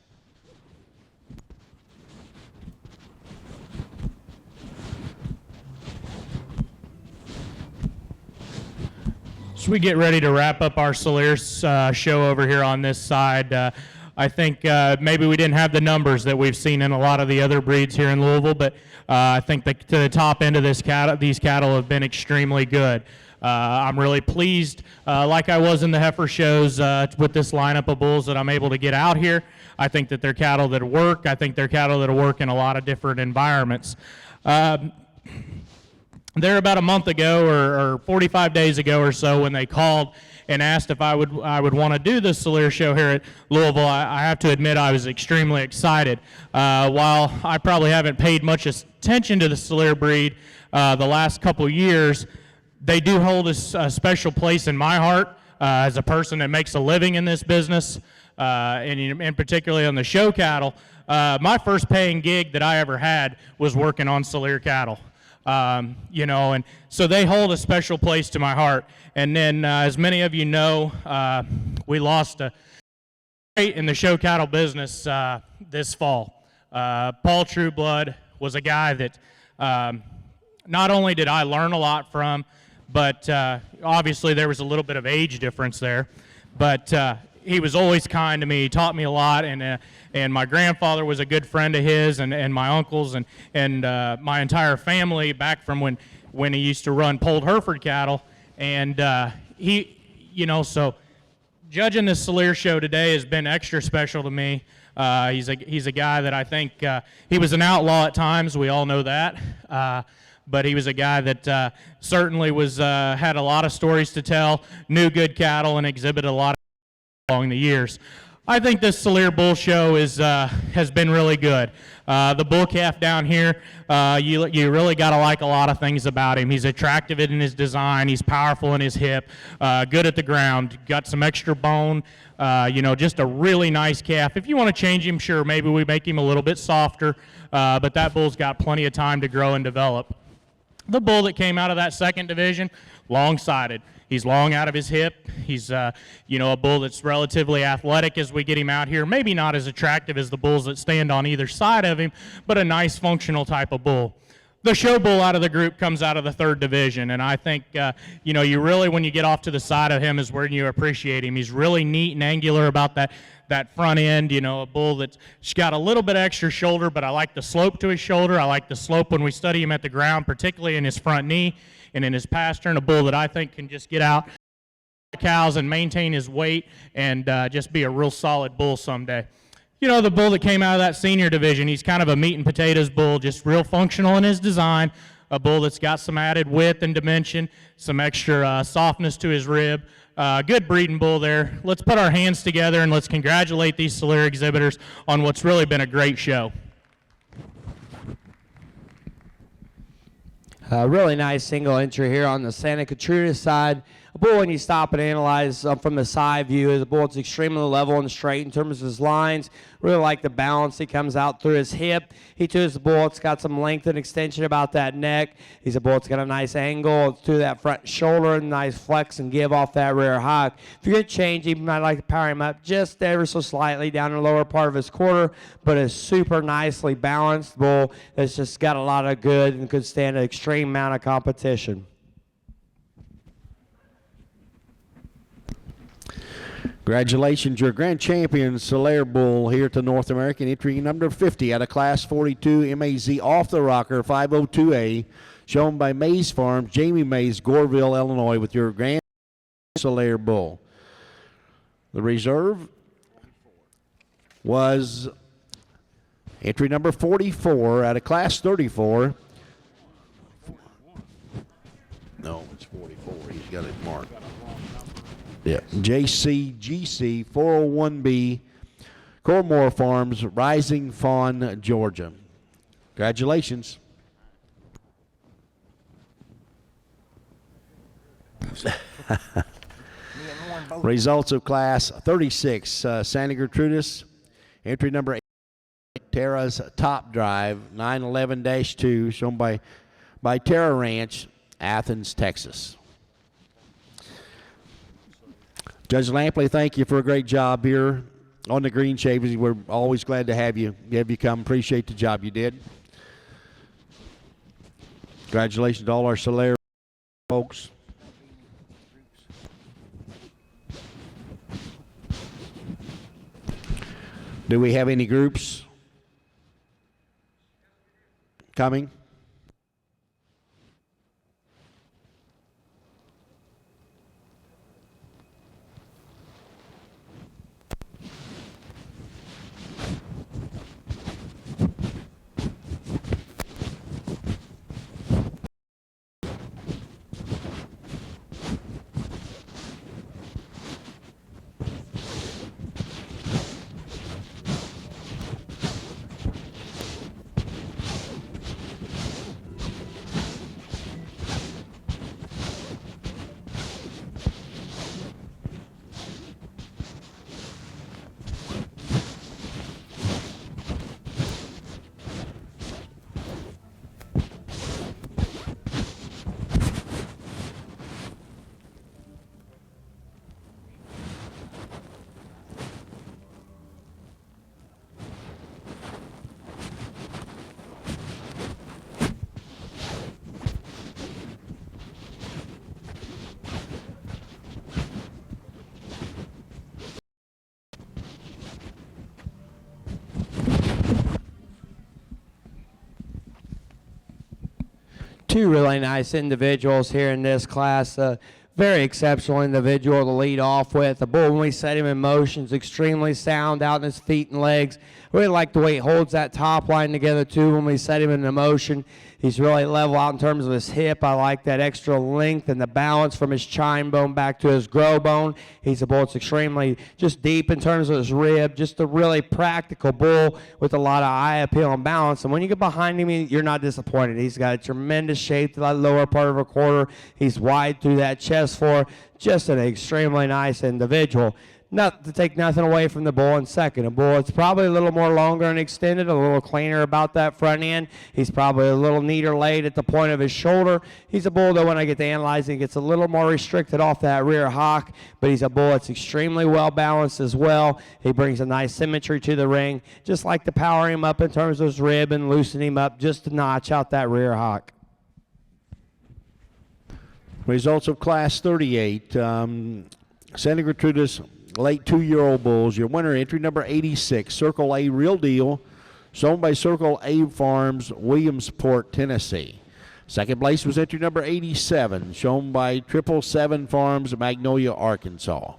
As we get ready to wrap up our Solaire show over here on this side, I think maybe we didn't have the numbers that we've seen in a lot of the other breeds here in Louisville, but I think to the top end of these cattle have been extremely good. I'm really pleased, like I was in the heifer shows, with this lineup of bulls that I'm able to get out here. I think that they're cattle that work. I think they're cattle that work in a lot of different environments. There about a month ago or 45 days ago or so, when they called and asked if I would want to do the Solaire show here at Louisville, I have to admit I was extremely excited. While I probably haven't paid much attention to the Solaire breed the last couple years, they do hold a special place in my heart as a person that makes a living in this business, and particularly on the show cattle. My first paying gig that I ever had was working on Solaire cattle. You know, and so they hold a special place to my heart. And then, as many of you know, we lost a great in the show cattle business this fall. Paul Trueblood was a guy that not only did I learn a lot from, but obviously there was a little bit of age difference there, but he was always kind to me. He taught me a lot, and my grandfather was a good friend of his, and my uncles, and my entire family back from when he used to run Polled Hereford cattle. And he, you know, so judging this Solaire show today has been extra special to me. He's a guy that I think he was an outlaw at times. We all know that. But he was a guy that certainly had a lot of stories to tell, knew good cattle, and exhibited a lot along the years. I think this Solaire bull show has been really good. The bull calf down here, you really got to like a lot of things about him. He's attractive in his design. He's powerful in his hip, good at the ground, got some extra bone, you know, just a really nice calf. If you want to change him, sure, maybe we make him a little bit softer, but that bull's got plenty of time to grow and develop. The bull that came out of that second division, long-sided. He's long out of his hip. He's, you know, a bull that's relatively athletic as we get him out here. Maybe not as attractive as the bulls that stand on either side of him, but a nice functional type of bull. The show bull out of the group comes out of the third division, and I think, you know, you really, when you get off to the side of him is where you appreciate him. He's really neat and angular about that front end, you know, a bull that's got a little bit extra shoulder, but I like the slope to his shoulder. I like the slope when we study him at the ground, particularly in his front knee and in his pastern, a bull that I think can just get out cows and maintain his weight and just be a real solid bull someday. You know, the bull that came out of that senior division, he's kind of a meat and potatoes bull, just real functional in his design, a bull that's got some added width and dimension, some extra softness to his rib. Good breeding bull there. Let's put our hands together and let's congratulate these Solaire exhibitors on what's really been a great show. Really nice single entry here on the Santa Gertrudis side. A bull, when you stop and analyze from the side view, the bull is extremely level and straight in terms of his lines. Really like the balance. He comes out through his hip. He too is a bull. It's got some length and extension about that neck. He's a bull that's got a nice angle through that front shoulder and nice flex and give off that rear hock. If you're going to change him, I'd like to power him up just ever so slightly down the lower part of his quarter, but a super nicely balanced bull that's just got a lot of good and could stand an extreme amount of competition. Congratulations, your grand champion, Solaire bull, here to North American, entry number 50 out of Class 42 MAZ off the rocker 502A, shown by Mays Farms, Jamie Mays, Goreville, Illinois, with your grand Solaire bull. The reserve was entry number 44 out of Class 34. No, it's 44. He's got it marked. Yeah, JCGC 401B, Cormore Farms, Rising Fawn, Georgia. Congratulations. Results of Class 36, Santa Gertrudis, entry number Terra's Top Drive 911-2, shown by Terra Ranch, Athens, Texas. Judge Lampley, thank you for a great job here on the green shavings. We're always glad to have you come. Appreciate the job you did. Congratulations to all our Solera folks. Do we have any groups coming? Two really nice individuals here in this class. Very exceptional individual to lead off with. The bull, when we set him in motion, is extremely sound out in his feet and legs. I really like the way he holds that top line together, too, when we set him in motion. He's really level out in terms of his hip. I like that extra length and the balance from his chine bone back to his grow bone. He's a bull that's extremely just deep in terms of his rib. Just a really practical bull with a lot of eye appeal and balance. And when you get behind him, you're not disappointed. He's got a tremendous shape to that lower part of a quarter. He's wide through that chest floor. Just an extremely nice individual. Not to take nothing away from the bull in second. A bull it's probably a little more longer and extended, a little cleaner about that front end. He's probably a little neater laid at the point of his shoulder. He's a bull, though, when I get to analyzing, he gets a little more restricted off that rear hock, but he's a bull that's extremely well balanced as well. He brings a nice symmetry to the ring. Just like to power him up in terms of his rib and loosen him up just to notch out that rear hock. Results of Class 38. Santa Gertrudis late 2-year-old bulls. Your winner, entry number 86, Circle A Real Deal, shown by Circle A Farms, Williamsport, Tennessee. Second place was entry number 87, shown by 777 Farms, Magnolia, Arkansas.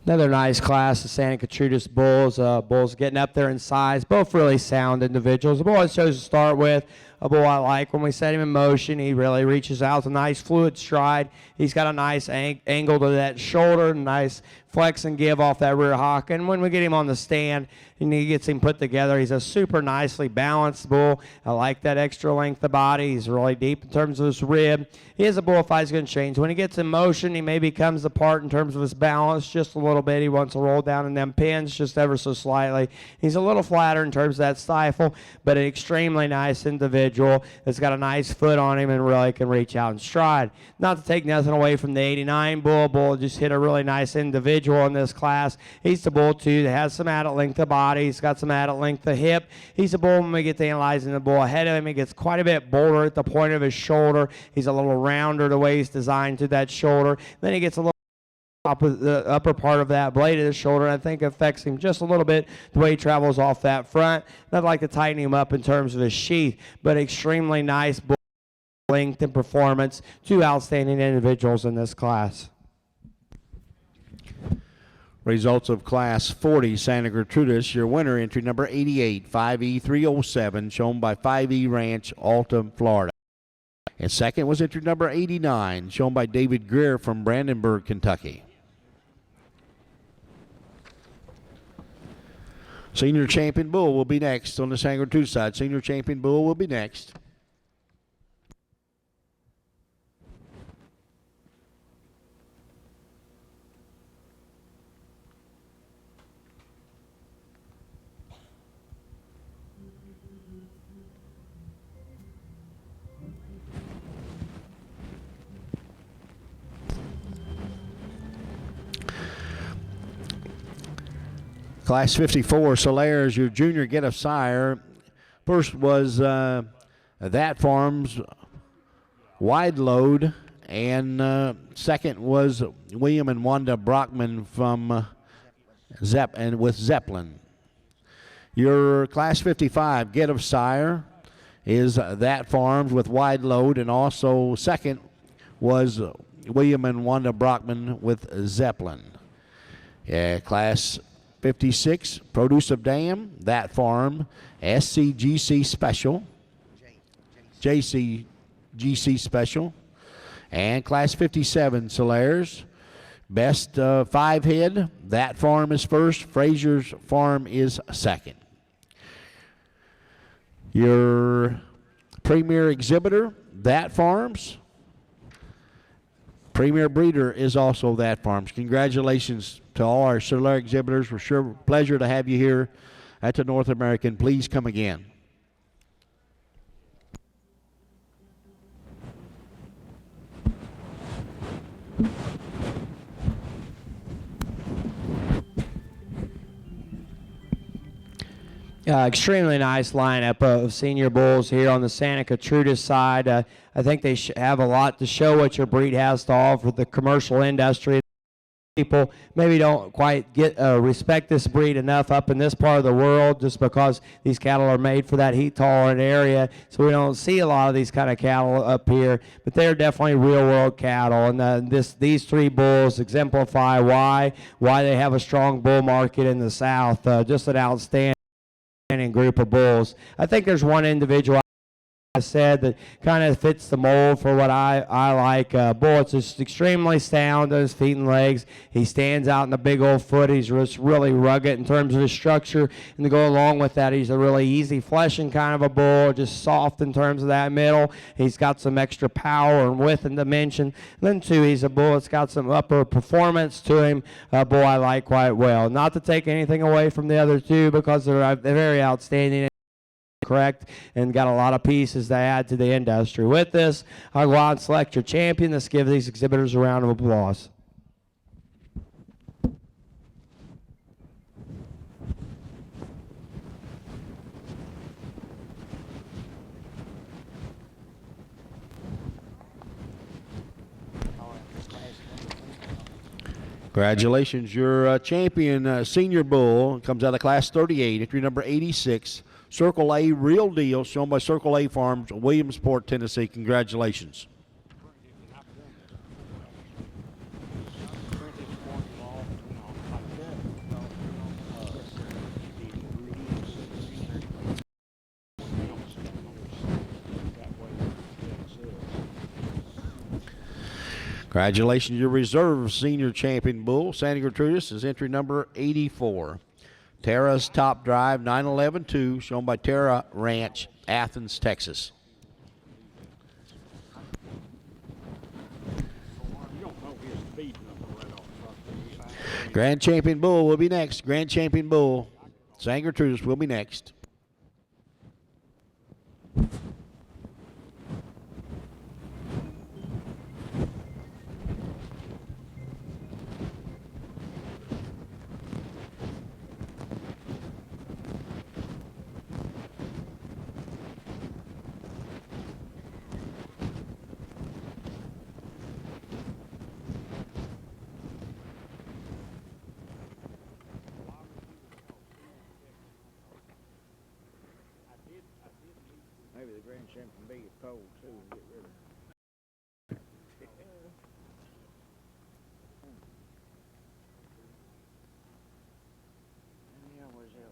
Another nice class of Santa Gertrudis bulls. Bulls getting up there in size. Both really sound individuals. The bull I chose to start with, a bull I like. When we set him in motion, he really reaches out. It's a nice fluid stride. He's got a nice angle to that shoulder, nice flex and give off that rear hock. And when we get him on the stand and he gets him put together, he's a super nicely balanced bull. I like that extra length of body. He's really deep in terms of his rib. He is a bull if he's going to change. When he gets in motion, he maybe comes apart in terms of his balance just a little bit. He wants to roll down in them pins just ever so slightly. He's a little flatter in terms of that stifle, but an extremely nice individual that's got a nice foot on him and really can reach out and stride. Not to take nothing away from the 89 bull. Bull just hit a really nice individual in this class. He's the bull too that has some added length of body. He's got some added length of hip. He's a bull when we get to analyzing the bull ahead of him. He gets quite a bit bolder at the point of his shoulder. He's a little rounder the way he's designed to that shoulder. Then he gets a little the upper part of that blade of the shoulder, and I think it affects him just a little bit the way he travels off that front. And I'd like to tighten him up in terms of his sheath, but extremely nice bull length and performance. Two outstanding individuals in this class. Results of Class 40, Santa Gertrudis. Your winner, entry number 88, 5E307, shown by 5E Ranch, Alta, Florida. And second was entry number 89, shown by David Greer from Brandenburg, Kentucky. Senior Champion Bull will be next on the Santa Gertrudis side. Senior Champion Bull will be next. Class 54, Solaires, your junior get a sire. First was That Farm's Wide Load, and second was William and Wanda Brockman from with Zeppelin. Your Class 55 get of sire is That Farms with Wide Load, and also second was William and Wanda Brockman with Zeppelin. Class 56, Produce of Dam, That Farm, SCGC Special, JCGC Special, and Class 57, Solaires, Best 5 head, That Farm is first, Frazier's Farm is second. Your Premier Exhibitor, That Farms. Premier Breeder is also That Farms. Congratulations to all our Solaire exhibitors. We're sure pleasure to have you here at the North American. Please come again. Extremely nice lineup of senior bulls here on the Santa Gertrudis side. I think they have a lot to show what your breed has to offer the commercial industry. People maybe don't quite get respect this breed enough up in this part of the world just because these cattle are made for that heat tolerant area, so we don't see a lot of these kind of cattle up here, but they're definitely real world cattle, and these three bulls exemplify why they have a strong bull market in the South. Just an outstanding group of bulls. I think there's one individual I said that kind of fits the mold for what I like. Bull, it's just extremely sound on his feet and legs. He stands out in the big old foot. He's just really rugged in terms of his structure, and to go along with that, he's a really easy fleshing kind of a bull, just soft in terms of that middle. He's got some extra power and width and dimension. And then too, he's a bull that's got some upper performance to him. A bull I like quite well. Not to take anything away from the other two because they're very outstanding, correct, and got a lot of pieces to add to the industry. With this, I'll go out and select your champion. Let's give these exhibitors a round of applause. Congratulations. Your champion senior bull comes out of Class 38, entry number 86, Circle A Real Deal, shown by Circle A Farms, Williamsport, Tennessee. Congratulations. Congratulations, your reserve senior champion bull, Santa Gertrudis, is entry number 84. Tara's Top Drive 911-2, shown by Tara Ranch, Athens, Texas. Grand Champion Bull will be next. Grand Champion Bull, Santa Gertrudis will be next. Maybe the Grand Champion B is cold too and get rid of it. Yeah, where's that?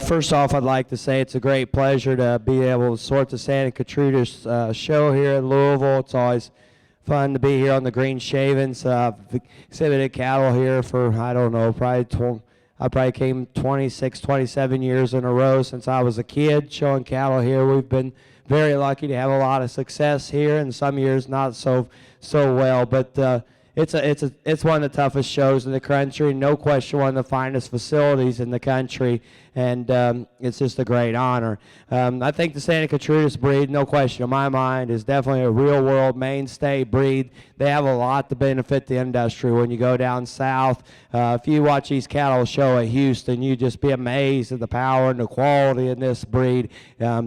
First off, I'd like to say it's a great pleasure to be able to sort the Santa Gertrudis show here in Louisville. It's always fun to be here on the Green Shavens. I've exhibited cattle here for, I don't know, I probably came 26, 27 years in a row since I was a kid showing cattle here. We've been very lucky to have a lot of success here, and some years not so well, but it's one of the toughest shows in the country, no question one of the finest facilities in the country, and it's just a great honor. I think the Santa Gertrudis breed, no question in my mind, is definitely a real-world mainstay breed. They have a lot to benefit the industry. When you go down south, if you watch these cattle show at Houston, you just be amazed at the power and the quality in this breed.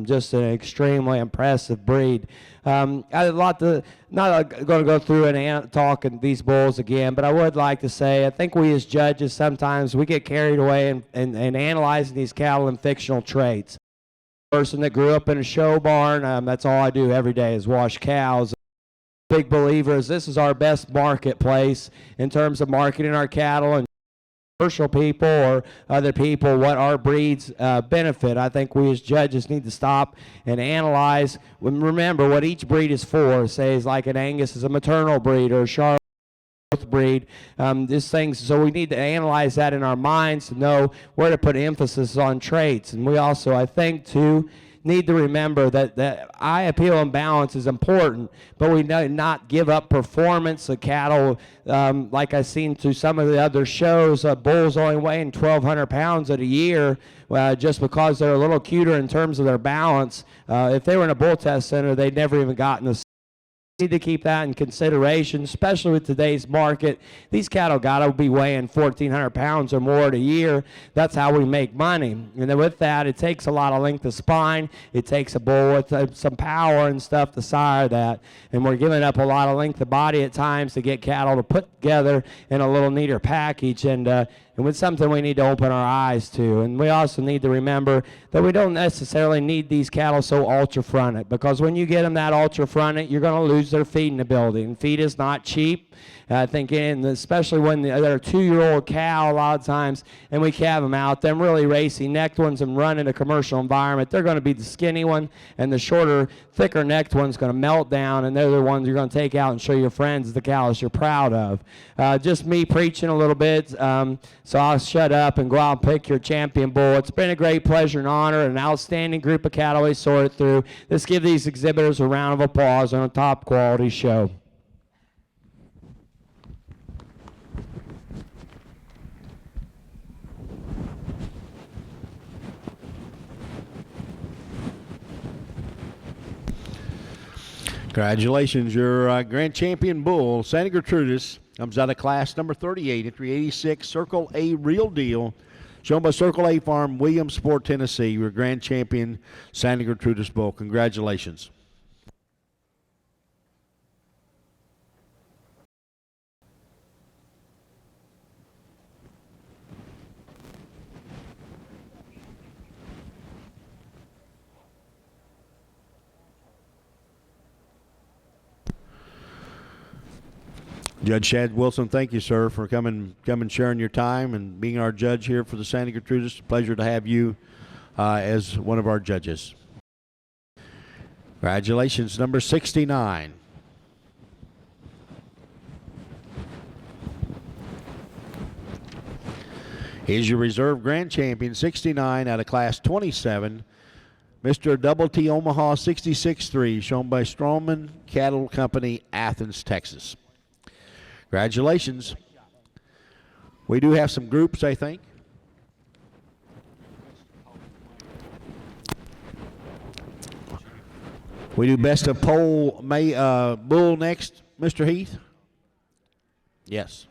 Just an extremely impressive breed. I had a lot to, not going to go through and talk in these bulls again, but I would like to say I think we as judges sometimes we get carried away in analyzing these cattle in fictional traits. Person that grew up in a show barn, that's all I do every day is wash cows. Big believer is this is our best marketplace in terms of marketing our cattle and commercial people or other people what our breeds benefit. I think we as judges need to stop and analyze. Remember what each breed is for. Say, like an Angus is a maternal breed or a Charlotte breed. So we need to analyze that in our minds to know where to put emphasis on traits. And we also, I think, too, need to remember that eye appeal and balance is important, but we not give up performance of cattle. Like I've seen through some of the other shows, bulls only weighing 1,200 pounds at a year just because they're a little cuter in terms of their balance. If they were in a bull test center, they'd never even gotten the need to keep that in consideration, especially with today's market. These cattle got to be weighing 1,400 pounds or more a year. That's how we make money. And then with that, it takes a lot of length of spine. It takes a bull with some power and stuff to sire that. And we're giving up a lot of length of body at times to get cattle to put together in a little neater package. And it's something we need to open our eyes to. And we also need to remember that we don't necessarily need these cattle so ultra-fronted, because when you get them that ultra-fronted, you're going to lose their feeding ability. And feed is not cheap. I think, especially when they're a 2-year-old cow a lot of times, and we calve them out, them really racy necked ones and run in a commercial environment, they're going to be the skinny one, and the shorter, thicker necked one's going to melt down, and they're the ones you're going to take out and show your friends the cows you're proud of. Just me preaching a little bit, so I'll shut up and go out and pick your champion bull. It's been a great pleasure and honor, an outstanding group of cattle we sorted through. Let's give these exhibitors a round of applause on a top quality show. Congratulations, your grand champion bull, Santa Gertrudis, comes out of class number 38, entry 86, Circle A Real Deal, shown by Circle A Farm, Williamsport, Tennessee. Your grand champion, Santa Gertrudis bull. Congratulations. Judge Shad Wilson, thank you, sir, for coming, sharing your time and being our judge here for the Santa Gertrudis. Pleasure to have you as one of our judges. Congratulations, number 69. Here's your reserve grand champion, 69 out of class 27, Mr. Double T Omaha 66-3, shown by Strowman Cattle Company, Athens, Texas. Congratulations. We do have some groups, I think. We do best of pole bull next, Mr. Heath? Yes.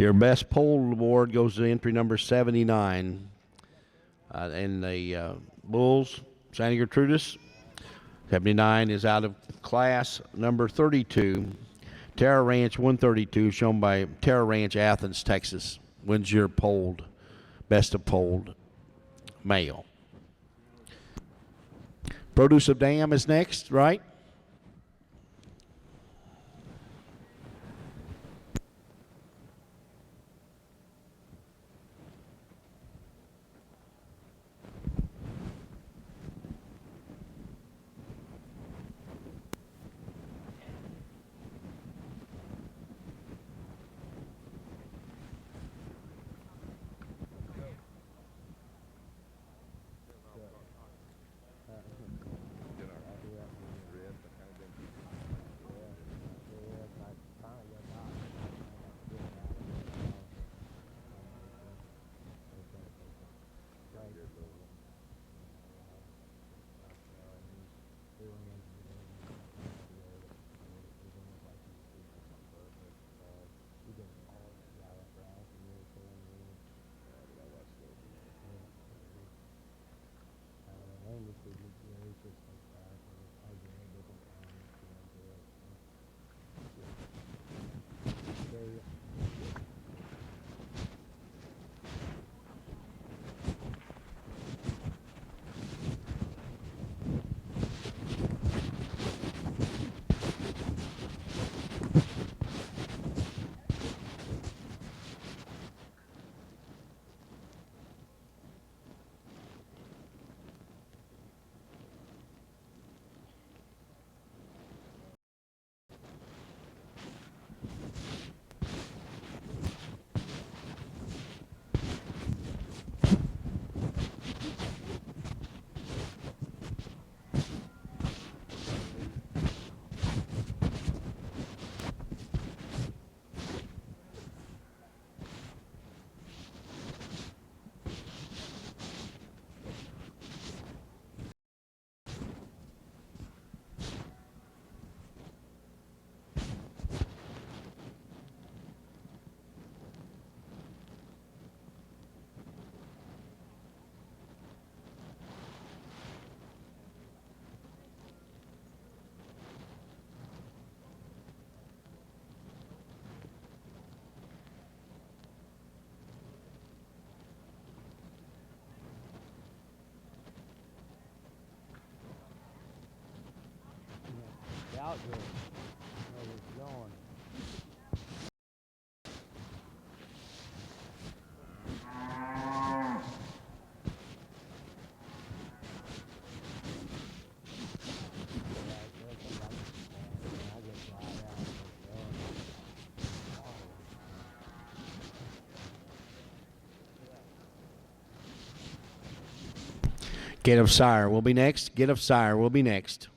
Your best pole award goes to entry number 79. And the Bulls, Santa Gertrudis. 79 is out of class number 32. Terra Ranch 132, shown by Terra Ranch, Athens, Texas. Wins your polled, best of polled male. Produce of Dam is next, right? Outdoor. Where it's going. Get of Sire will be next. Get of Sire will be next.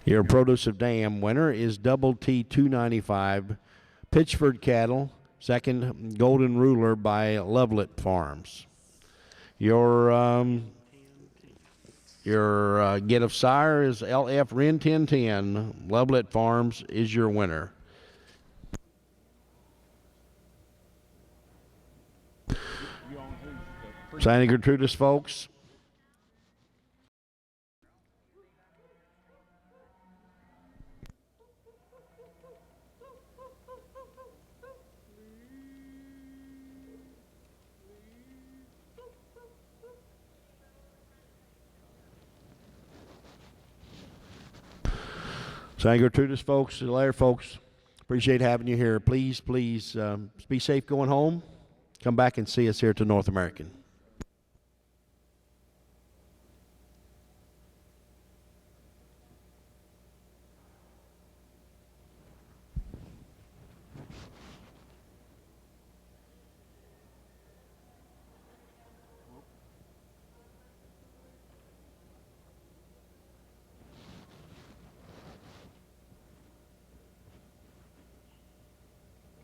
Your produce of dam winner is Double T 295 Pitchford Cattle, second Golden Ruler by Lovelet Farms. Your get of sire is LF Ren 1010. Lovelet Farms is your winner. Signing Gertrudis, folks. Signing Gertrudis, folks. See you later, folks. Appreciate having you here. Please, be safe going home. Come back and see us here to North American.